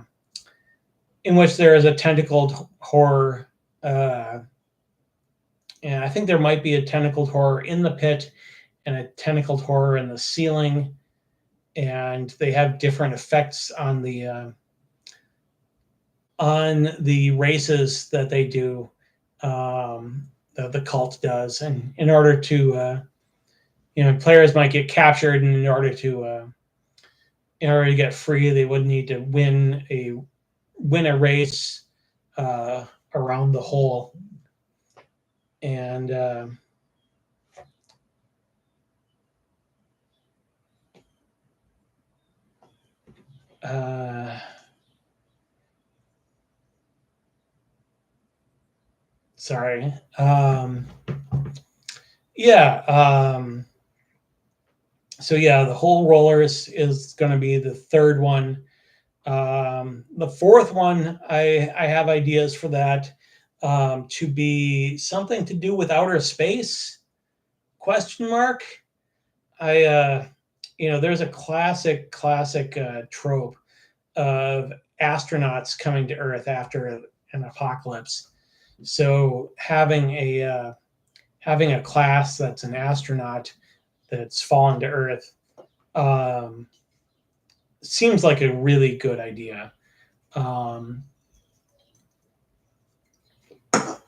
tentacled horror. Uh, and I think there might be a tentacled horror in the pit and a tentacled horror in the ceiling, and they have different effects on the races that they do, the cult does, and in order to players might get captured, and in order to get free, they would need to win a race around the hole, and sorry, yeah. So yeah, the whole rollers is going to be the third one. The fourth one, I have ideas for that, to be something to do with outer space? Question mark. There's a classic trope of astronauts coming to Earth after an apocalypse. So having a class that's an astronaut that's fallen to Earth, um, seems like a really good idea. Um,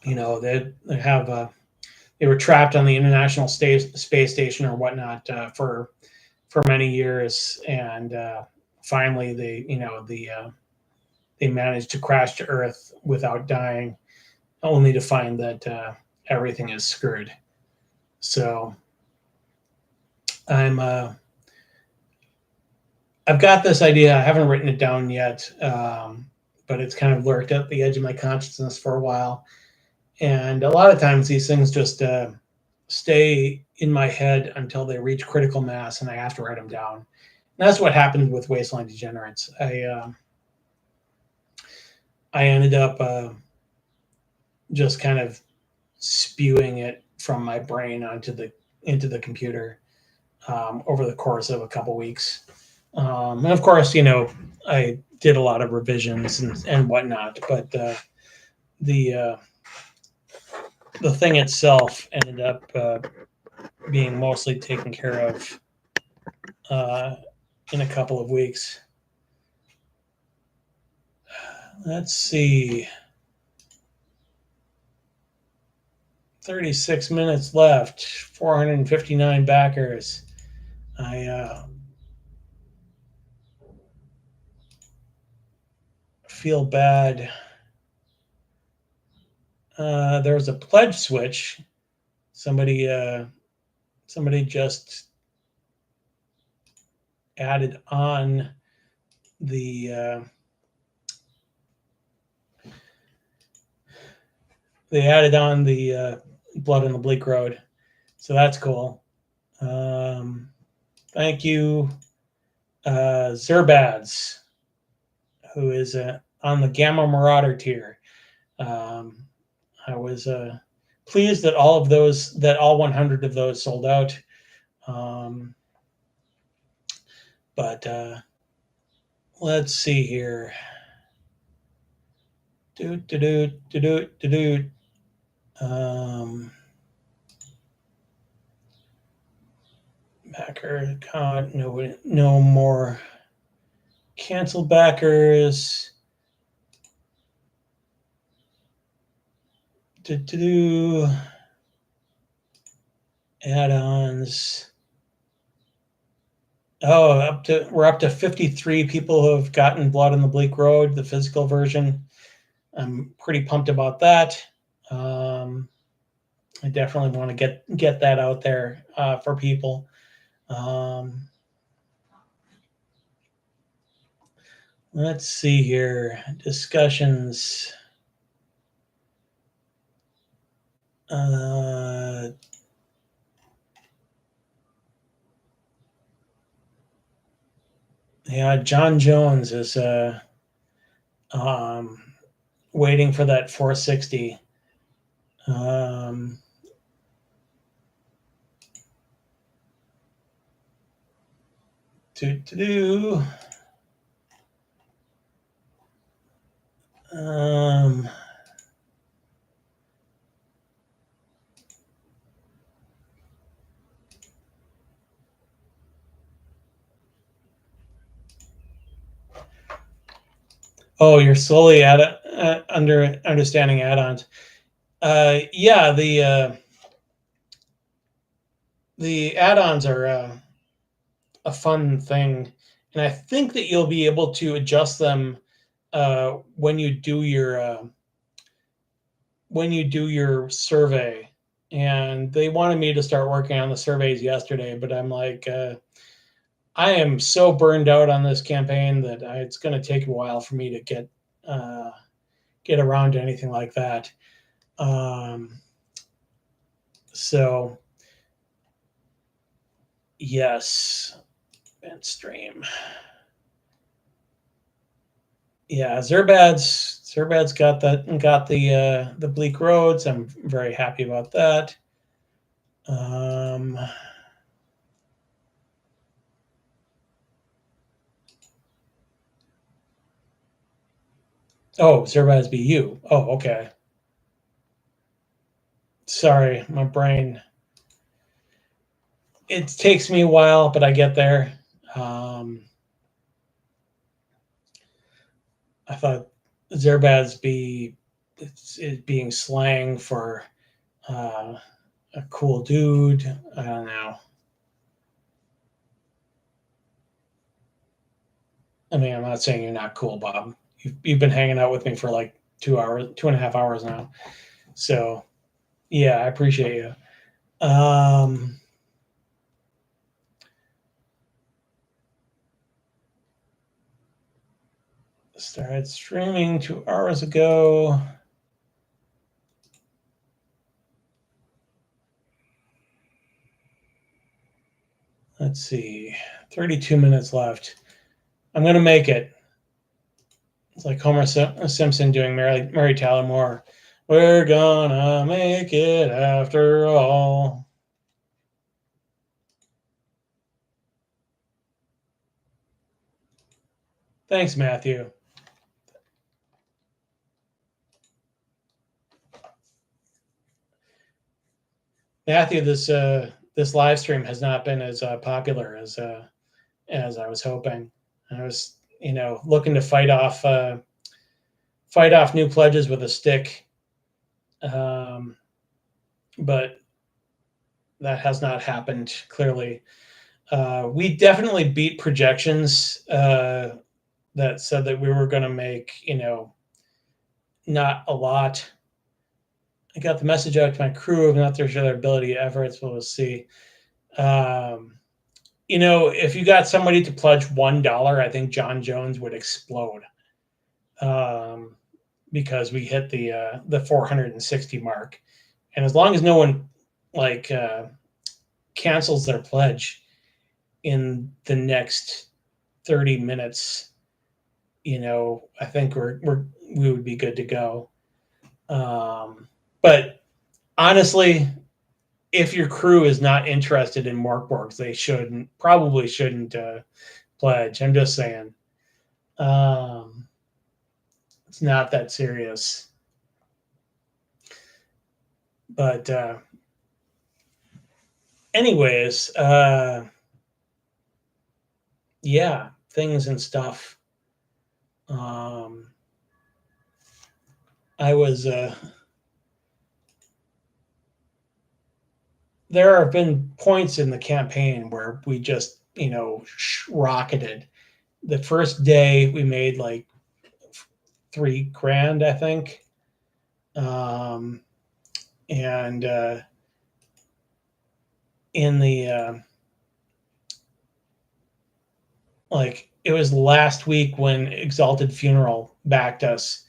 they were trapped on the International Space Station or whatnot, for many years, and finally they managed to crash to Earth without dying, only to find that everything is screwed. So I've got this idea. I haven't written it down yet, but it's kind of lurked at the edge of my consciousness for a while. And a lot of times these things just stay in my head until they reach critical mass, and I have to write them down. And that's what happened with Wasteland Degenerates. I ended up just kind of spewing it from my brain into the computer, over the course of a couple weeks. And of course, I did a lot of revisions and whatnot, but the thing itself ended up being mostly taken care of in a couple of weeks. Let's see. 36 minutes left. 459 backers. I feel bad. There's a pledge switch. Somebody just added on the Blood on the Bleak Road, so that's cool. Thank you, Zerbads, who is on the Gamma Marauder tier. I was pleased that all 100 of those sold out. But let's see here. Backer count, no more cancel backers. Add-ons. Oh, we're up to 53 people who have gotten Blood on the Bleak Road, the physical version. I'm pretty pumped about that. I definitely want to get that out there for people. Let's see here. Discussions. Yeah, John Jones is waiting for that 460. Oh, you're slowly understanding add-ons. Yeah, the add-ons are a fun thing, and I think that you'll be able to adjust them when you do your survey. And they wanted me to start working on the surveys yesterday, but I'm like, I am so burned out on this campaign that it's going to take a while for me to get around to anything like that. So yes, and stream. Yeah, Zerbad's got the Bleak Roads. I'm very happy about that. Oh, Zerbad's BU. Oh, okay. Sorry, my brain. It takes me a while, but I get there. I thought Zerbad's it's being slang for a cool dude. I don't know. I mean, I'm not saying you're not cool, Bob. You've been hanging out with me for like 2 hours, 2.5 hours now. So yeah, I appreciate you. Started streaming 2 hours ago. Let's see, 32 minutes left. I'm gonna make it. It's like Homer Simpson doing Mary Tyler Moore. We're gonna make it after all. Thanks, Matthew. Matthew, this live stream has not been as popular as I was hoping. I was, looking to fight off new pledges with a stick, but that has not happened. Clearly, we definitely beat projections that said that we were going to make, not a lot. I got the message out to my crew of not their ability efforts, but we'll see. If you got somebody to pledge $1, I think John Jones would explode, because we hit the 460 mark, and as long as no one cancels their pledge in the next 30 minutes, I think we would be good to go. But honestly, if your crew is not interested in Morkborgs, they probably shouldn't pledge. I'm just saying. It's not that serious. But anyways, yeah, things and stuff. I was there have been points in the campaign where we just, rocketed. The first day we made like $3,000, I think. And in the it was last week when Exalted Funeral backed us,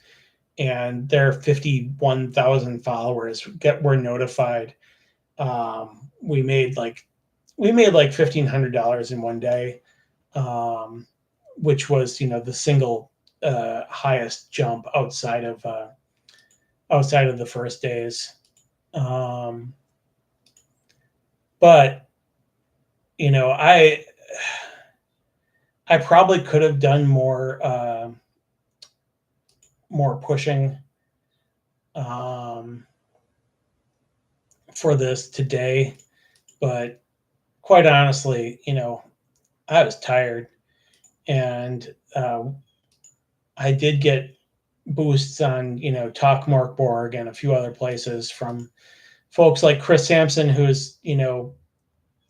and their 51,000 followers were notified. We made like $1,500 in one day, which was the single highest jump outside of the first days. But I probably could have done more pushing for this today, but quite honestly, I was tired, and I did get boosts on, Talk Morkborg and a few other places from folks like Chris Sampson, who's,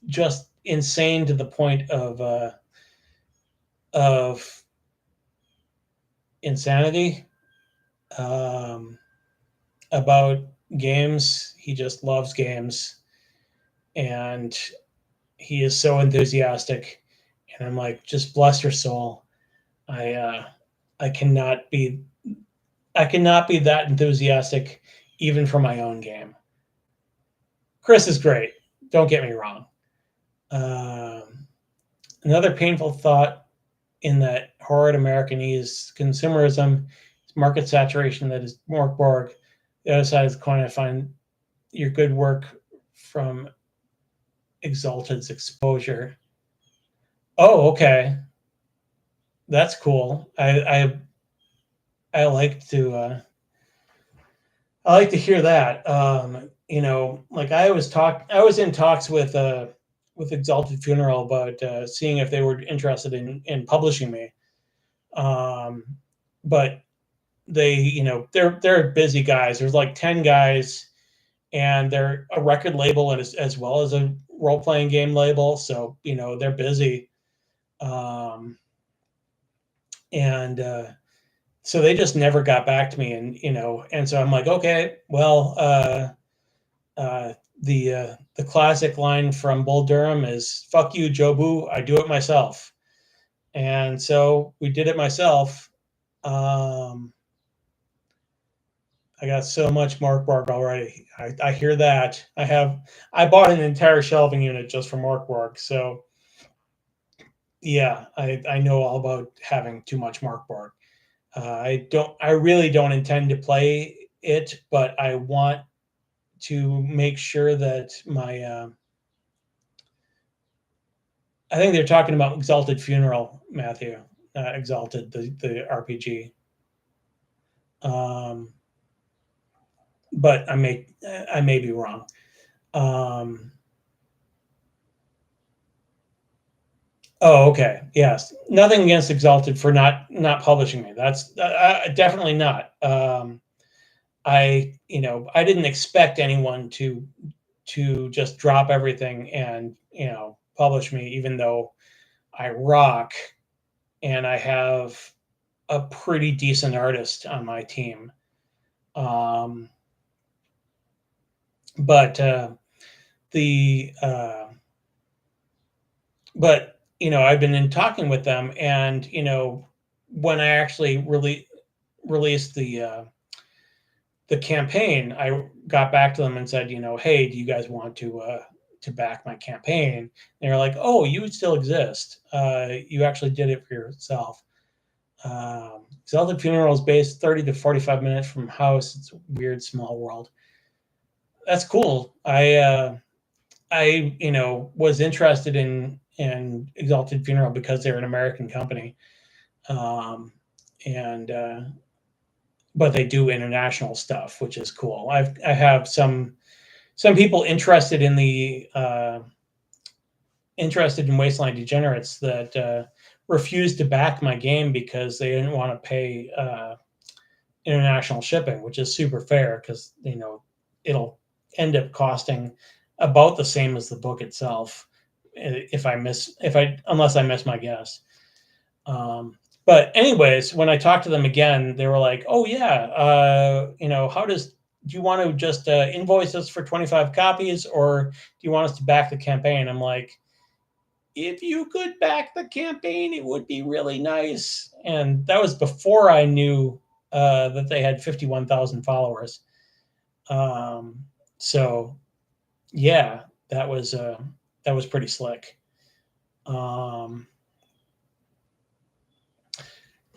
just insane to the point of insanity about games. He just loves games, and he is so enthusiastic. And I'm like, just bless your soul. I cannot be that enthusiastic even for my own game. Chris is great. Don't get me wrong. Another painful thought in that horrid Americanese consumerism is market saturation that is Morkborg. The other side of the coin, I find your good work from Exalted's exposure. Oh, okay. That's cool. I like to hear that. Like I was in talks with Exalted Funeral about seeing if they were interested in publishing me. But they, they're busy guys. There's like 10 guys, and they're a record label and as well as a role-playing game label. So, they're busy. And so they just never got back to me. And so I'm like, okay, well, the classic line from Bull Durham is "fuck you, Jobu, I do it myself." And so we did it myself. I got so much Morkborg already. I hear that. I bought an entire shelving unit just for Morkborg. So yeah, I know all about having too much Morkborg. I really don't intend to play it, but I want to make sure that I think they're talking about Exalted Funeral, Matthew. Exalted, the RPG. But I may be wrong. Oh, okay. Yes. Nothing against Exalted for not publishing me. That's definitely not. I didn't expect anyone to just drop everything and publish me, even though I rock and I have a pretty decent artist on my team. But I've been in talking with them, and when I actually released the campaign, I got back to them and said, hey, do you guys want to back my campaign? And they were like, oh, you still exist. You actually did it for yourself. Exalted Funeral is based 30 to 45 minutes from house. It's a weird small world. That's cool. I was interested in Exalted Funeral because they're an American company, but they do international stuff, which is cool. I have some people interested in Wasteland Degenerates that refused to back my game because they didn't want to pay international shipping, which is super fair because it'll end up costing about the same as the book itself unless I miss my guess. But anyways, when I talked to them again, they were like, oh yeah, do you want to just invoice us for 25 copies, or do you want us to back the campaign? I'm like, if you could back the campaign, it would be really nice. And that was before I knew that they had 51,000 followers. So yeah, that was pretty slick.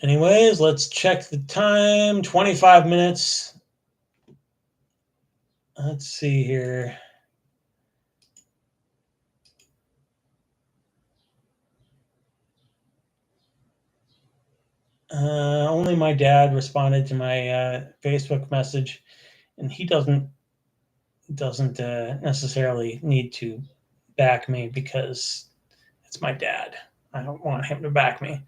Anyways, let's check the time. 25 minutes. Let's see here. Only my dad responded to my Facebook message, and he doesn't necessarily need to back me because it's my dad. I don't want him to back me.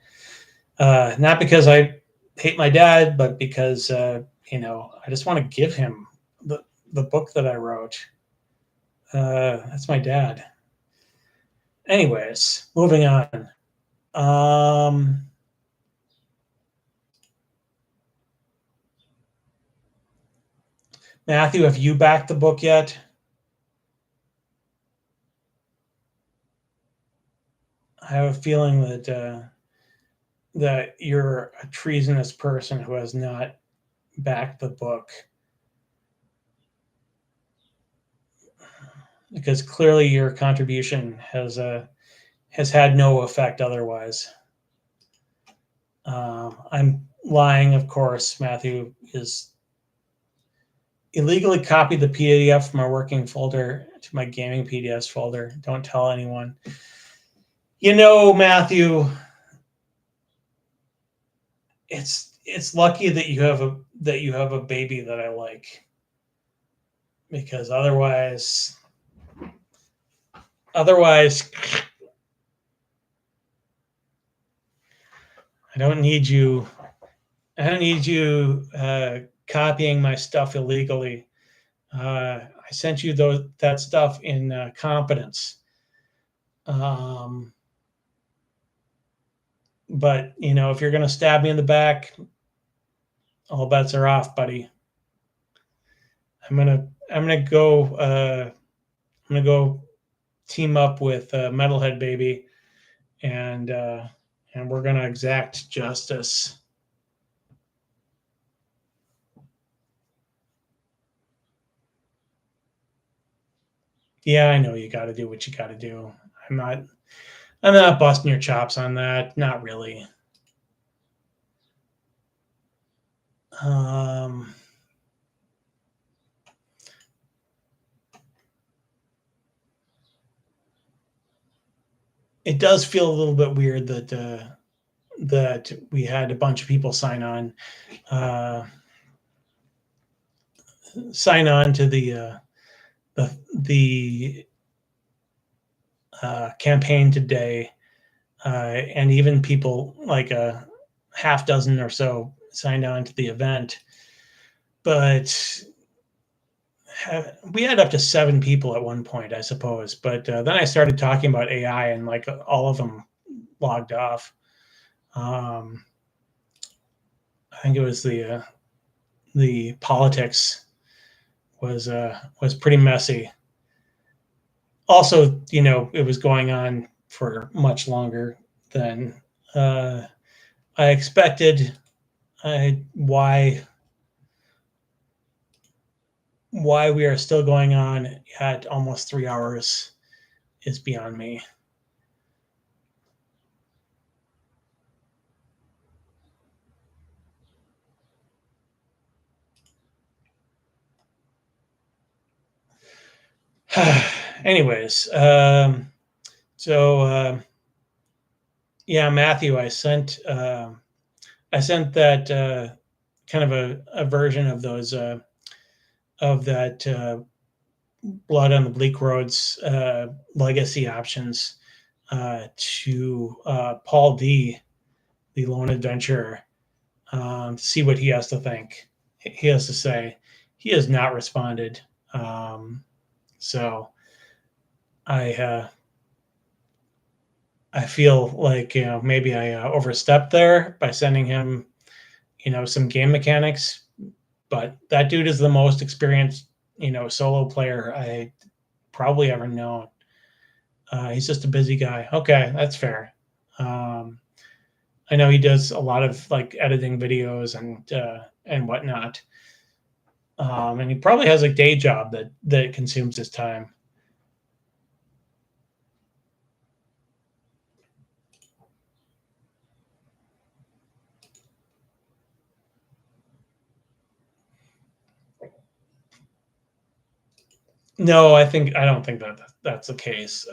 Not because I hate my dad, but because I just want to give him the book that I wrote. That's my dad. Anyways, moving on. Matthew, have you backed the book yet? I have a feeling that you're a treasonous person who has not backed the book, because clearly your contribution has had no effect otherwise. I'm lying, of course. Matthew is illegally copied the PDF from my working folder to my gaming PDFs folder. Don't tell anyone. Matthew, it's lucky that you have a baby that I like, because otherwise I don't need you copying my stuff illegally. I sent you that stuff in confidence. But if you're going to stab me in the back, all bets are off, buddy. I'm gonna go team up with Metalhead Baby, and we're gonna exact justice. Yeah, I know you got to do what you got to do. I'm not busting your chops on that. Not really. It does feel a little bit weird that we had a bunch of people sign on to the campaign today, and even people like a half dozen or so signed on to the event. But we had up to 7 people at one point, I suppose. But then I started talking about AI, and like all of them logged off. I think it was the politics was pretty messy. Also, it was going on for much longer than I expected. Why we are still going on at almost 3 hours is beyond me. Anyways, so yeah, Matthew, I sent that kind of a version of those of that Blood on the Bleak Road's legacy options to Paul D, the lone adventurer, to see what he has to think. He has to say. He has not responded. So I feel like maybe I overstepped there by sending him some game mechanics, but that dude is the most experienced solo player I probably ever known. He's just a busy guy. Okay, that's fair. I know he does a lot of like editing videos and whatnot, and he probably has a day job that consumes his time. No, I don't think that's the case.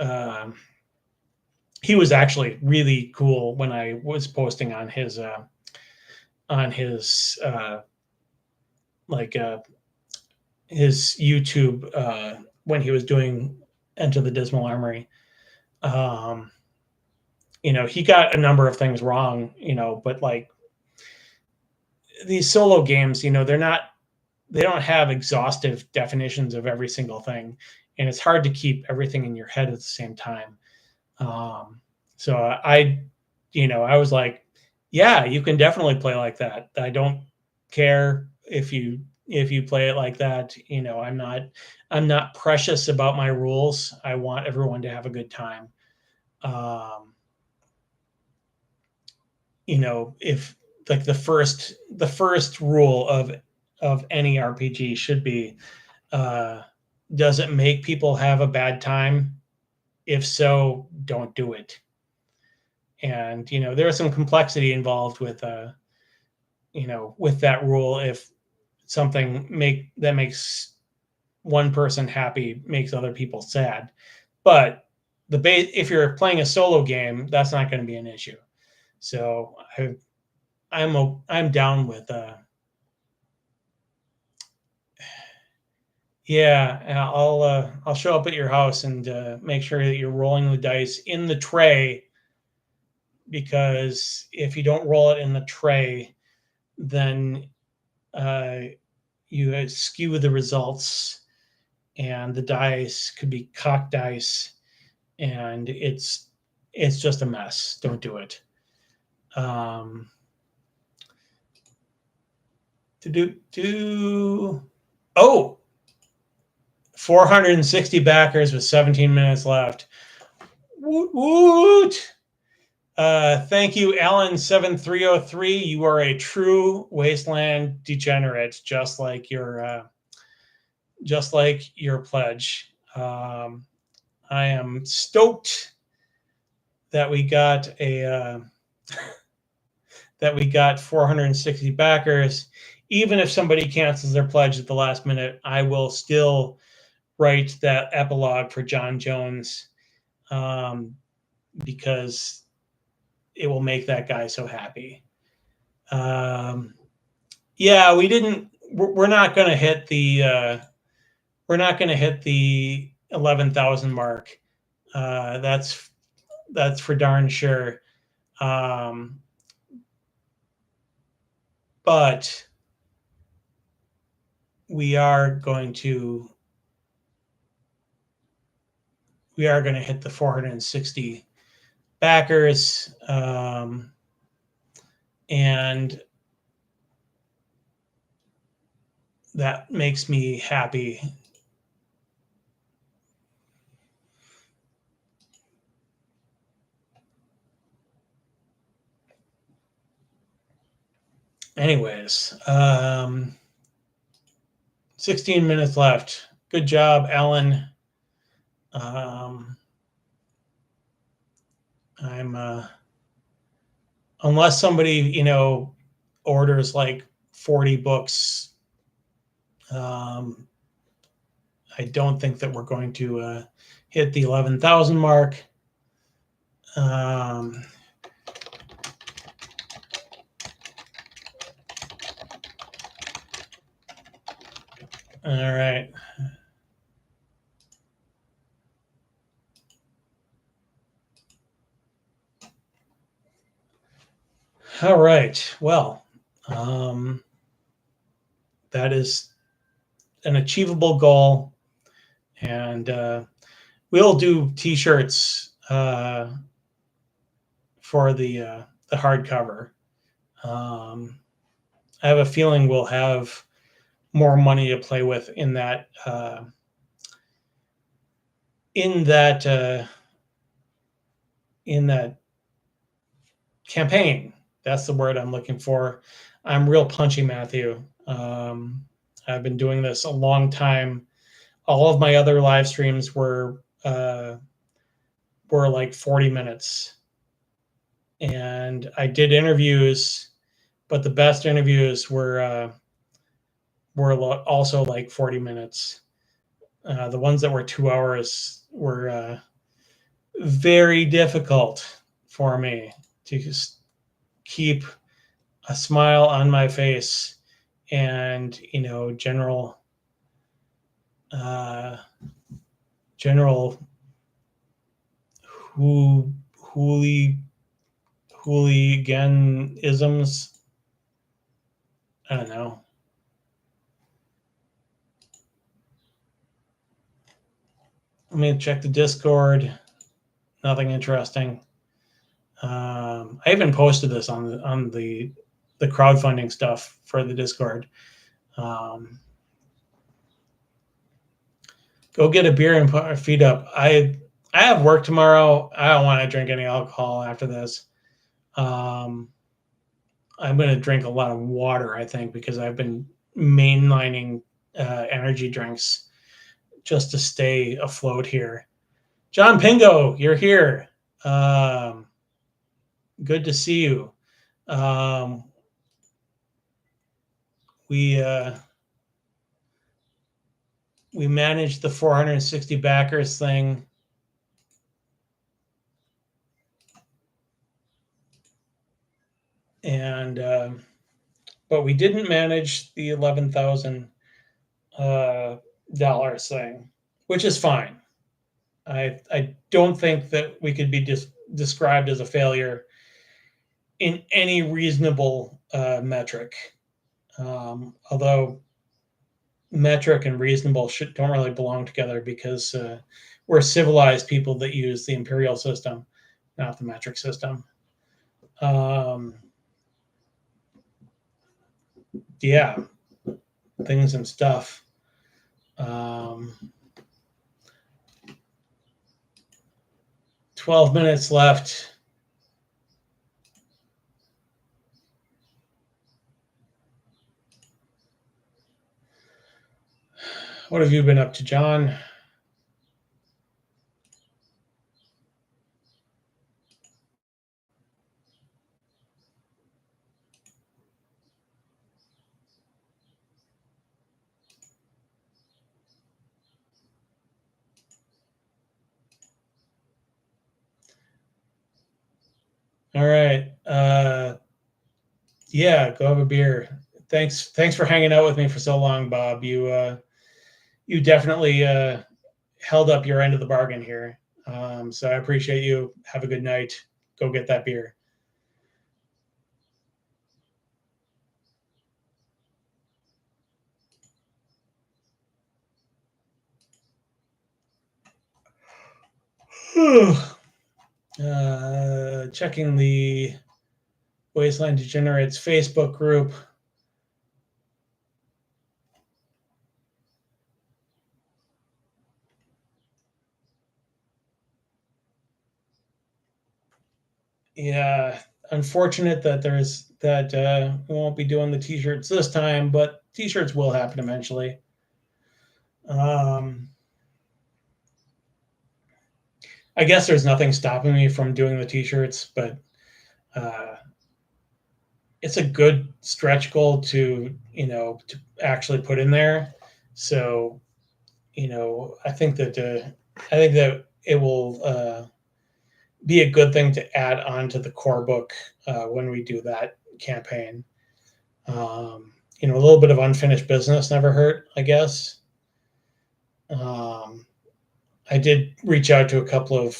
He was actually really cool when I was posting on his his YouTube when he was doing Enter the Dismal Armory. He got a number of things wrong, but like these solo games, you know, they don't have exhaustive definitions of every single thing, and it's hard to keep everything in your head at the same time. Um, so I was like, yeah, you can definitely play like that. I don't care if you play it like that. You know, I'm not precious about my rules. I want everyone to have a good time. Um, you know, if like the first rule of any RPG should be, uh, does it make people have a bad time? If so, don't do it. And you know, there's some complexity involved with with that rule. If something makes one person happy makes other people sad, but if you're playing a solo game, that's not going to be an issue. So I'm down with yeah. I'll show up at your house and make sure that you're rolling the dice in the tray, because if you don't roll it in the tray, then uh, you skew the results, and the dice could be cocked dice, and it's just a mess. Don't do it. Um, to do oh 460 backers with 17 minutes left. Woot woot. Thank you, Alan7303. You are a true Wasteland degenerate, just like your pledge. I am stoked that we got that we got 460 backers. Even if somebody cancels their pledge at the last minute, I will still write that epilogue for John Jones, because it will make that guy so happy. Yeah, we didn't. We're not going to hit the. We're not going to hit the 11,000 mark. That's for darn sure. But we are going to hit the 460 backers, and that makes me happy. Anyways, 16 minutes left. Good job, Alan. I'm unless somebody orders like 40 books, I don't think that we're going to hit the 11,000 mark. All right. All right. Well, that is an achievable goal, and we'll do T-shirts for the hardcover. I have a feeling we'll have more money to play with in that in that campaign. That's the word I'm looking for. I'm real punchy, Matthew. I've been doing this a long time. All of my other live streams were like 40 minutes, and I did interviews, but the best interviews were also like 40 minutes. The ones that were 2 hours were very difficult for me to just keep a smile on my face and general hooliganisms. I don't know. Let me check the Discord. Nothing interesting. I even posted this on the crowdfunding stuff for the Discord. Go get a beer and put our feet up. I have work tomorrow. I don't want to drink any alcohol after this. I'm going to drink a lot of water, I think, because I've been mainlining energy drinks just to stay afloat here. John Pingo, you're here. Good to see you. We managed the 460 backers thing. And but we didn't manage the $11,000 thing, which is fine. I don't think that we could be described as a failure in any reasonable metric. Although metric and reasonable don't really belong together, because we're civilized people that use the imperial system, not the metric system. Yeah, things and stuff. 12 minutes left. What have you been up to, John? All right. Yeah, go have a beer. Thanks for hanging out with me for so long, Bob. You definitely held up your end of the bargain here. So I appreciate you. Have a good night. Go get that beer. Checking the Wasteland Degenerates Facebook group. Yeah, unfortunate that we won't be doing the t-shirts this time, but t-shirts will happen eventually. I guess there's nothing stopping me from doing the t-shirts, but it's a good stretch goal to actually put in there. So, I think that it will be a good thing to add on to the core book when we do that campaign. A little bit of unfinished business never hurt, I guess. I did reach out to a couple of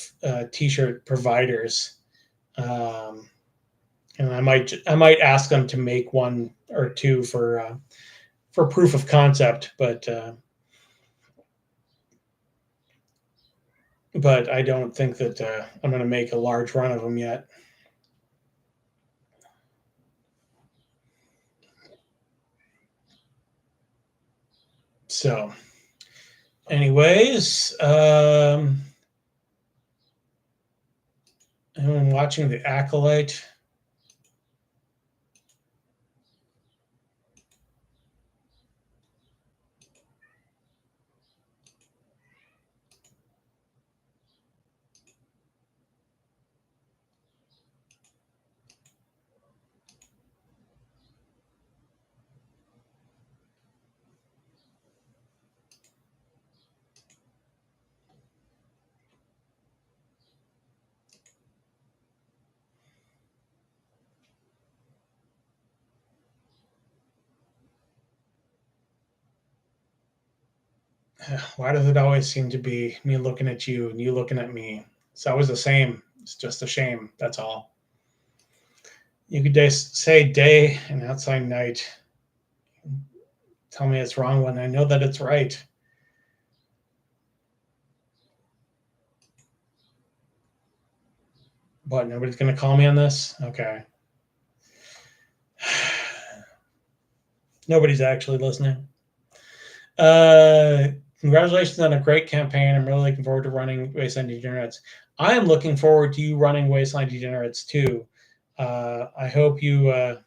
t-shirt providers, and I might ask them to make one or two for proof of concept, but I don't think that I'm going to make a large run of them yet. So, anyways, I'm watching The Acolyte. Why does it always seem to be me looking at you and you looking at me? It's always the same. It's just a shame. That's all. You could say day and outside night. tell me it's wrong when I know that it's right. What, nobody's going to call me on this? Okay. Nobody's actually listening. Congratulations on a great campaign. I'm really looking forward to running Wasteland Degenerates. I am looking forward to you running Wasteland Degenerates too. I hope you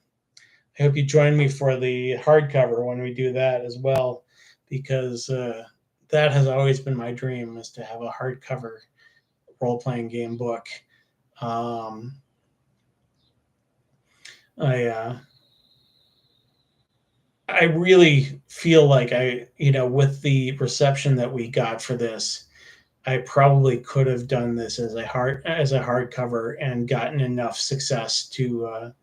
join me for the hardcover when we do that as well, because that has always been my dream, is to have a hardcover role-playing game book. I really feel like with the reception that we got for this, I probably could have done this as a hardcover and gotten enough success to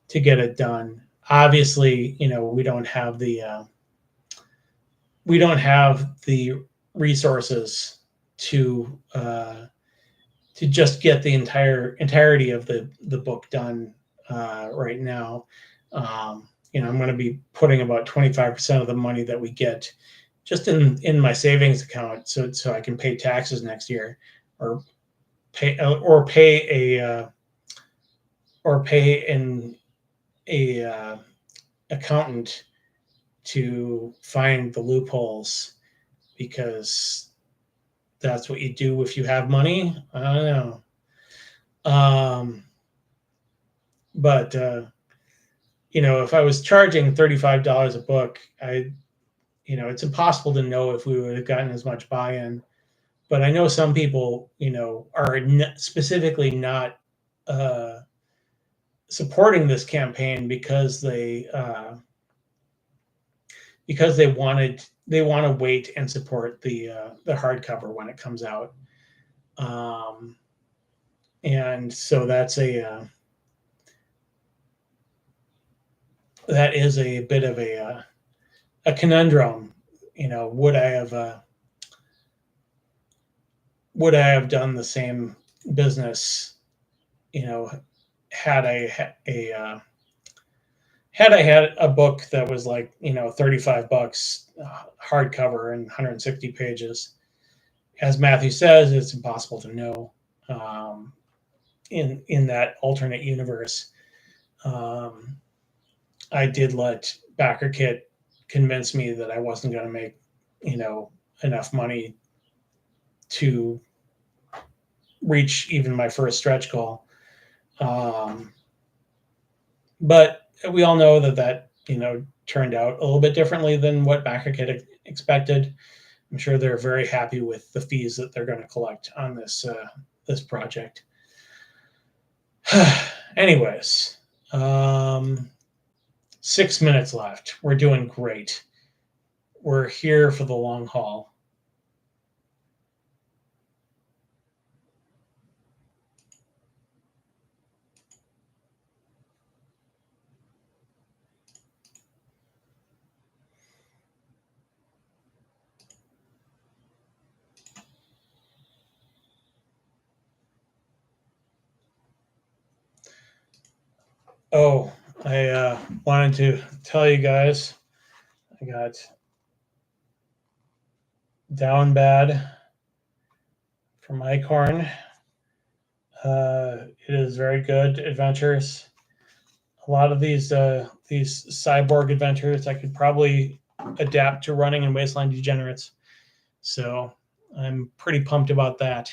get it done. Obviously, we don't have the resources to just get the entirety of the book done right now. I'm going to be putting about 25% of the money that we get just in my savings account, so I can pay taxes next year, or pay a accountant to find the loopholes, because that's what you do if you have money. I don't know. But if I was charging $35 a book, it's impossible to know if we would have gotten as much buy-in. But I know some people, are specifically not supporting this campaign because they want to wait and support the hardcover when it comes out. And so that is a bit of a conundrum. Would I have done the same business, had I had a book that was like, $35 hardcover and 160 pages? As Matthew says, it's impossible to know in that alternate universe. I did let BackerKit convince me that I wasn't going to make, enough money to reach even my first stretch goal. But we all know that turned out a little bit differently than what BackerKit expected. I'm sure they're very happy with the fees that they're going to collect on this project. Anyways, 6 minutes left. We're doing great. We're here for the long haul. Oh, I wanted to tell you guys, I got Down Bad from Icorn. It is very good adventures. A lot of these cyborg adventures I could probably adapt to running in Wasteland Degenerates. So I'm pretty pumped about that.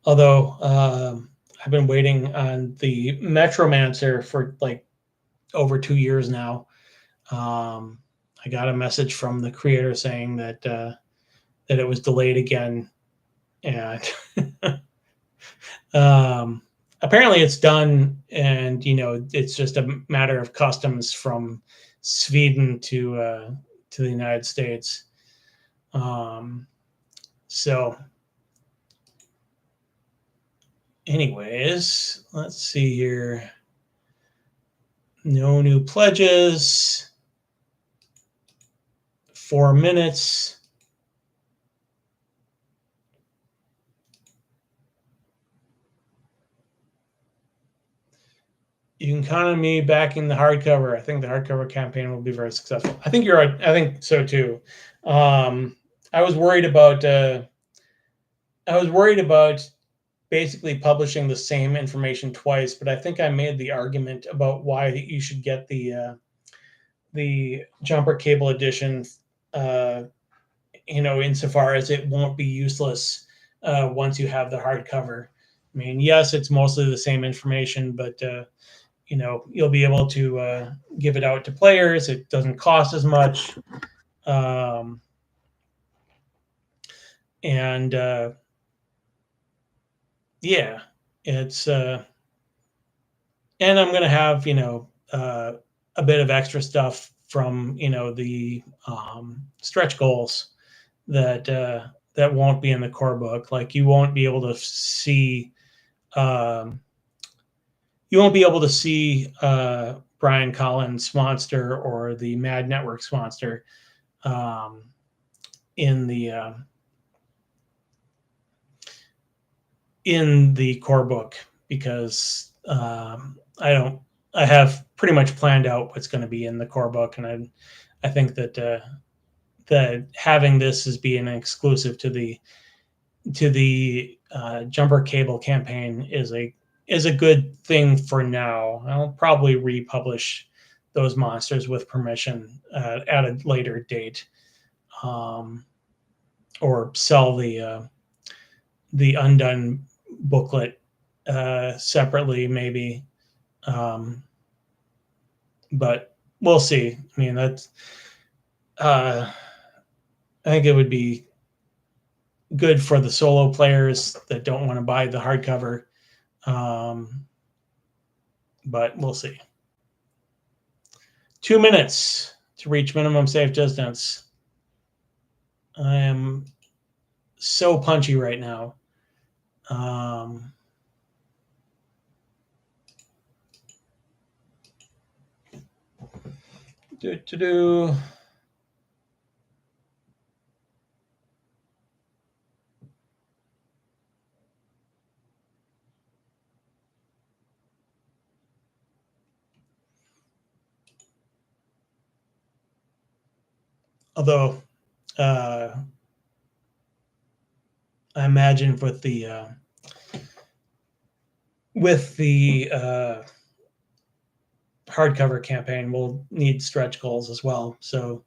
Although I've been waiting on the Metromancer for like over 2 years now. I got a message from the creator saying that it was delayed again, and apparently it's done, and it's just a matter of customs from Sweden to the United States. So anyways, let's see here. No new pledges. 4 minutes. You can count on me backing the hardcover. I think the hardcover campaign will be very successful. I think you're right. I think so too. I was worried about. Basically publishing the same information twice, but I think I made the argument about why you should get the jumper cable edition. Insofar as it won't be useless once you have the hardcover. I mean, yes, it's mostly the same information, but you'll be able to give it out to players. It doesn't cost as much, and yeah, it's and I'm gonna have a bit of extra stuff from the stretch goals that won't be in the core book. Like um, you won't be able to see Brian Collins' monster or the Mad Networks monster um, in the core book because I have pretty much planned out what's going to be in the core book, and I think that having this as being exclusive to the jumper cable campaign is a good thing for now. I'll probably republish those monsters with permission at a later date, or sell the undone booklet separately, maybe. But we'll see. I mean, that's I think it would be good for the solo players that don't want to buy the hardcover. But we'll see. 2 minutes to reach minimum safe distance. I am so punchy right now. Although I imagine with the hardcover campaign, we'll need stretch goals as well. So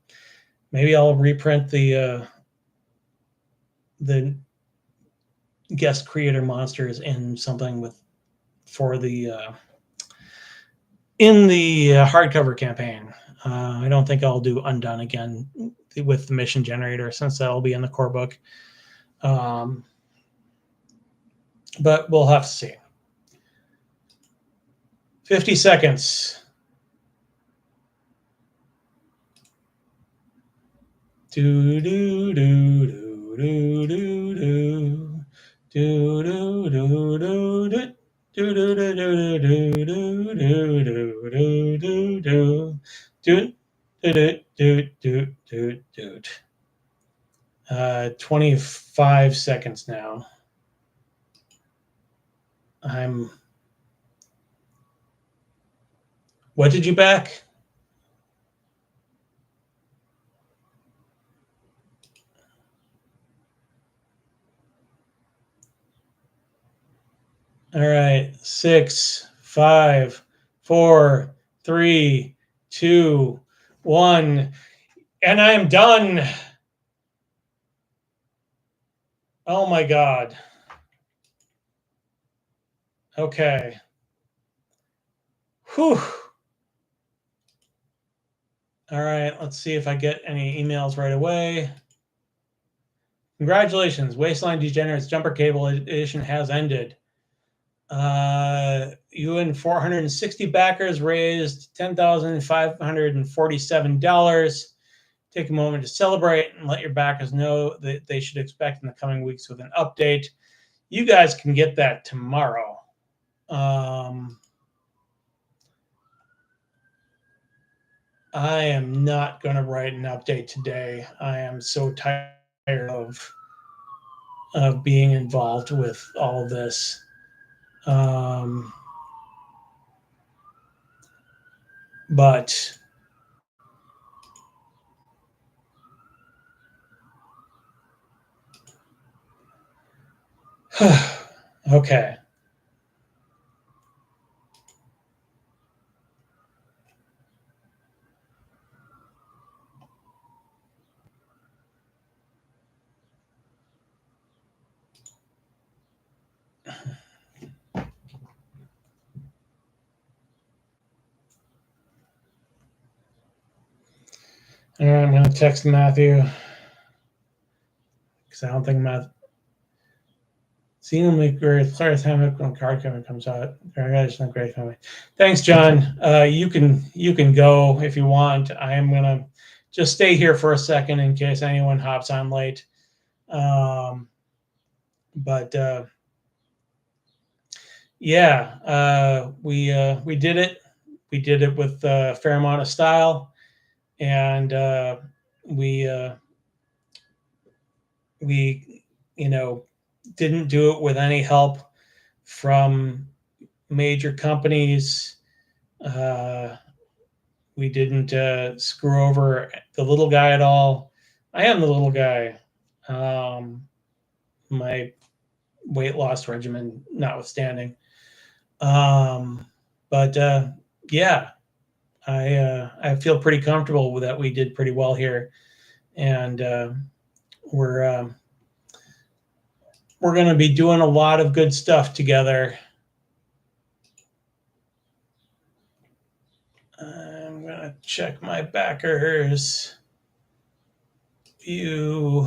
maybe I'll reprint the guest creator monsters in something in the hardcover campaign. I don't think I'll do Undone again with the mission generator, since that'll be in the core book. But we'll have to see. 50 seconds. Do do do do do do do do do do do do. Do do do do do do do do do do do do. 25 seconds now. What did you back? All right. 6, 5, 4, 3, 2, 1. And I'm done. Oh my God. Okay. Whew. All right. Let's see if I get any emails right away. Congratulations. Wasteland Degenerates Jumper Cable Edition has ended. You and 460 backers raised $10,547. Take a moment to celebrate and let your backers know that they should expect in the coming weeks with an update. You guys can get that tomorrow. I am not going to write an update today. I am so tired of being involved with all of this. But okay. All right, I'm going to text Matthew because I don't think seeing him make great players time when card cover comes out. Great family. Thanks, John. You can go if you want. I am gonna just stay here for a second in case anyone hops on late. But yeah, we did it. We did it with a fair amount of style, and we didn't do it with any help from major companies. We didn't screw over the little guy at all. I am the little guy. My weight loss regimen notwithstanding. But yeah, I feel pretty comfortable with that. We did pretty well here, and we're going to be doing a lot of good stuff together. I'm going to check my backers. View.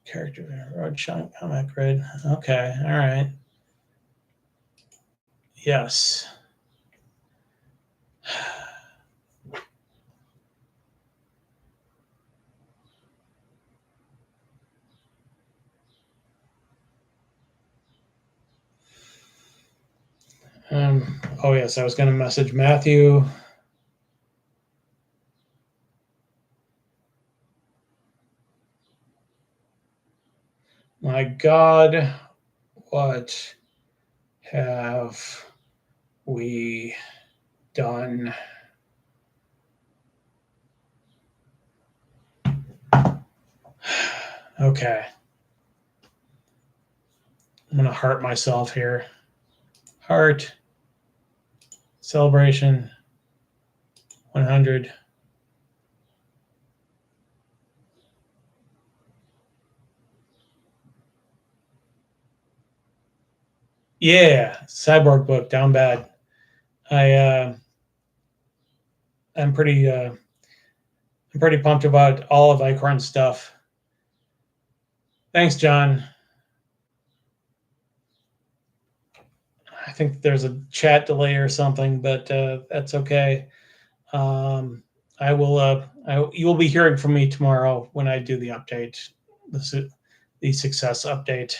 Character road chunk comic grid. Okay, all right. Yes. Oh yes, I was going to message Matthew. My God, what have we done? Okay. I'm going to heart myself here. Heart. Celebration. 100. Yeah, Cyborg book down bad. I'm pretty pumped about all of Icorn's stuff. Thanks, John. I think there's a chat delay or something, but that's okay. I will. You will be hearing from me tomorrow when I do the update, the success update.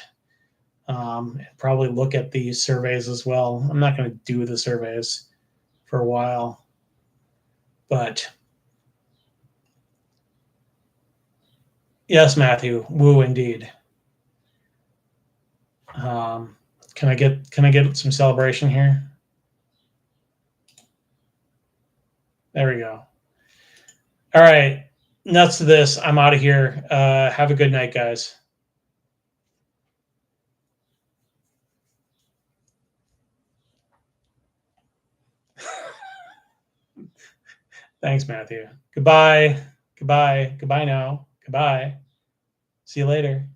And probably look at the surveys as well. I'm not going to do the surveys for a while, but yes, Matthew, woo indeed. Can I get some celebration here? There we go. All right, nuts to this. I'm out of here. Have a good night, guys. Thanks, Matthew. Goodbye. Goodbye. Goodbye now. Goodbye. See you later.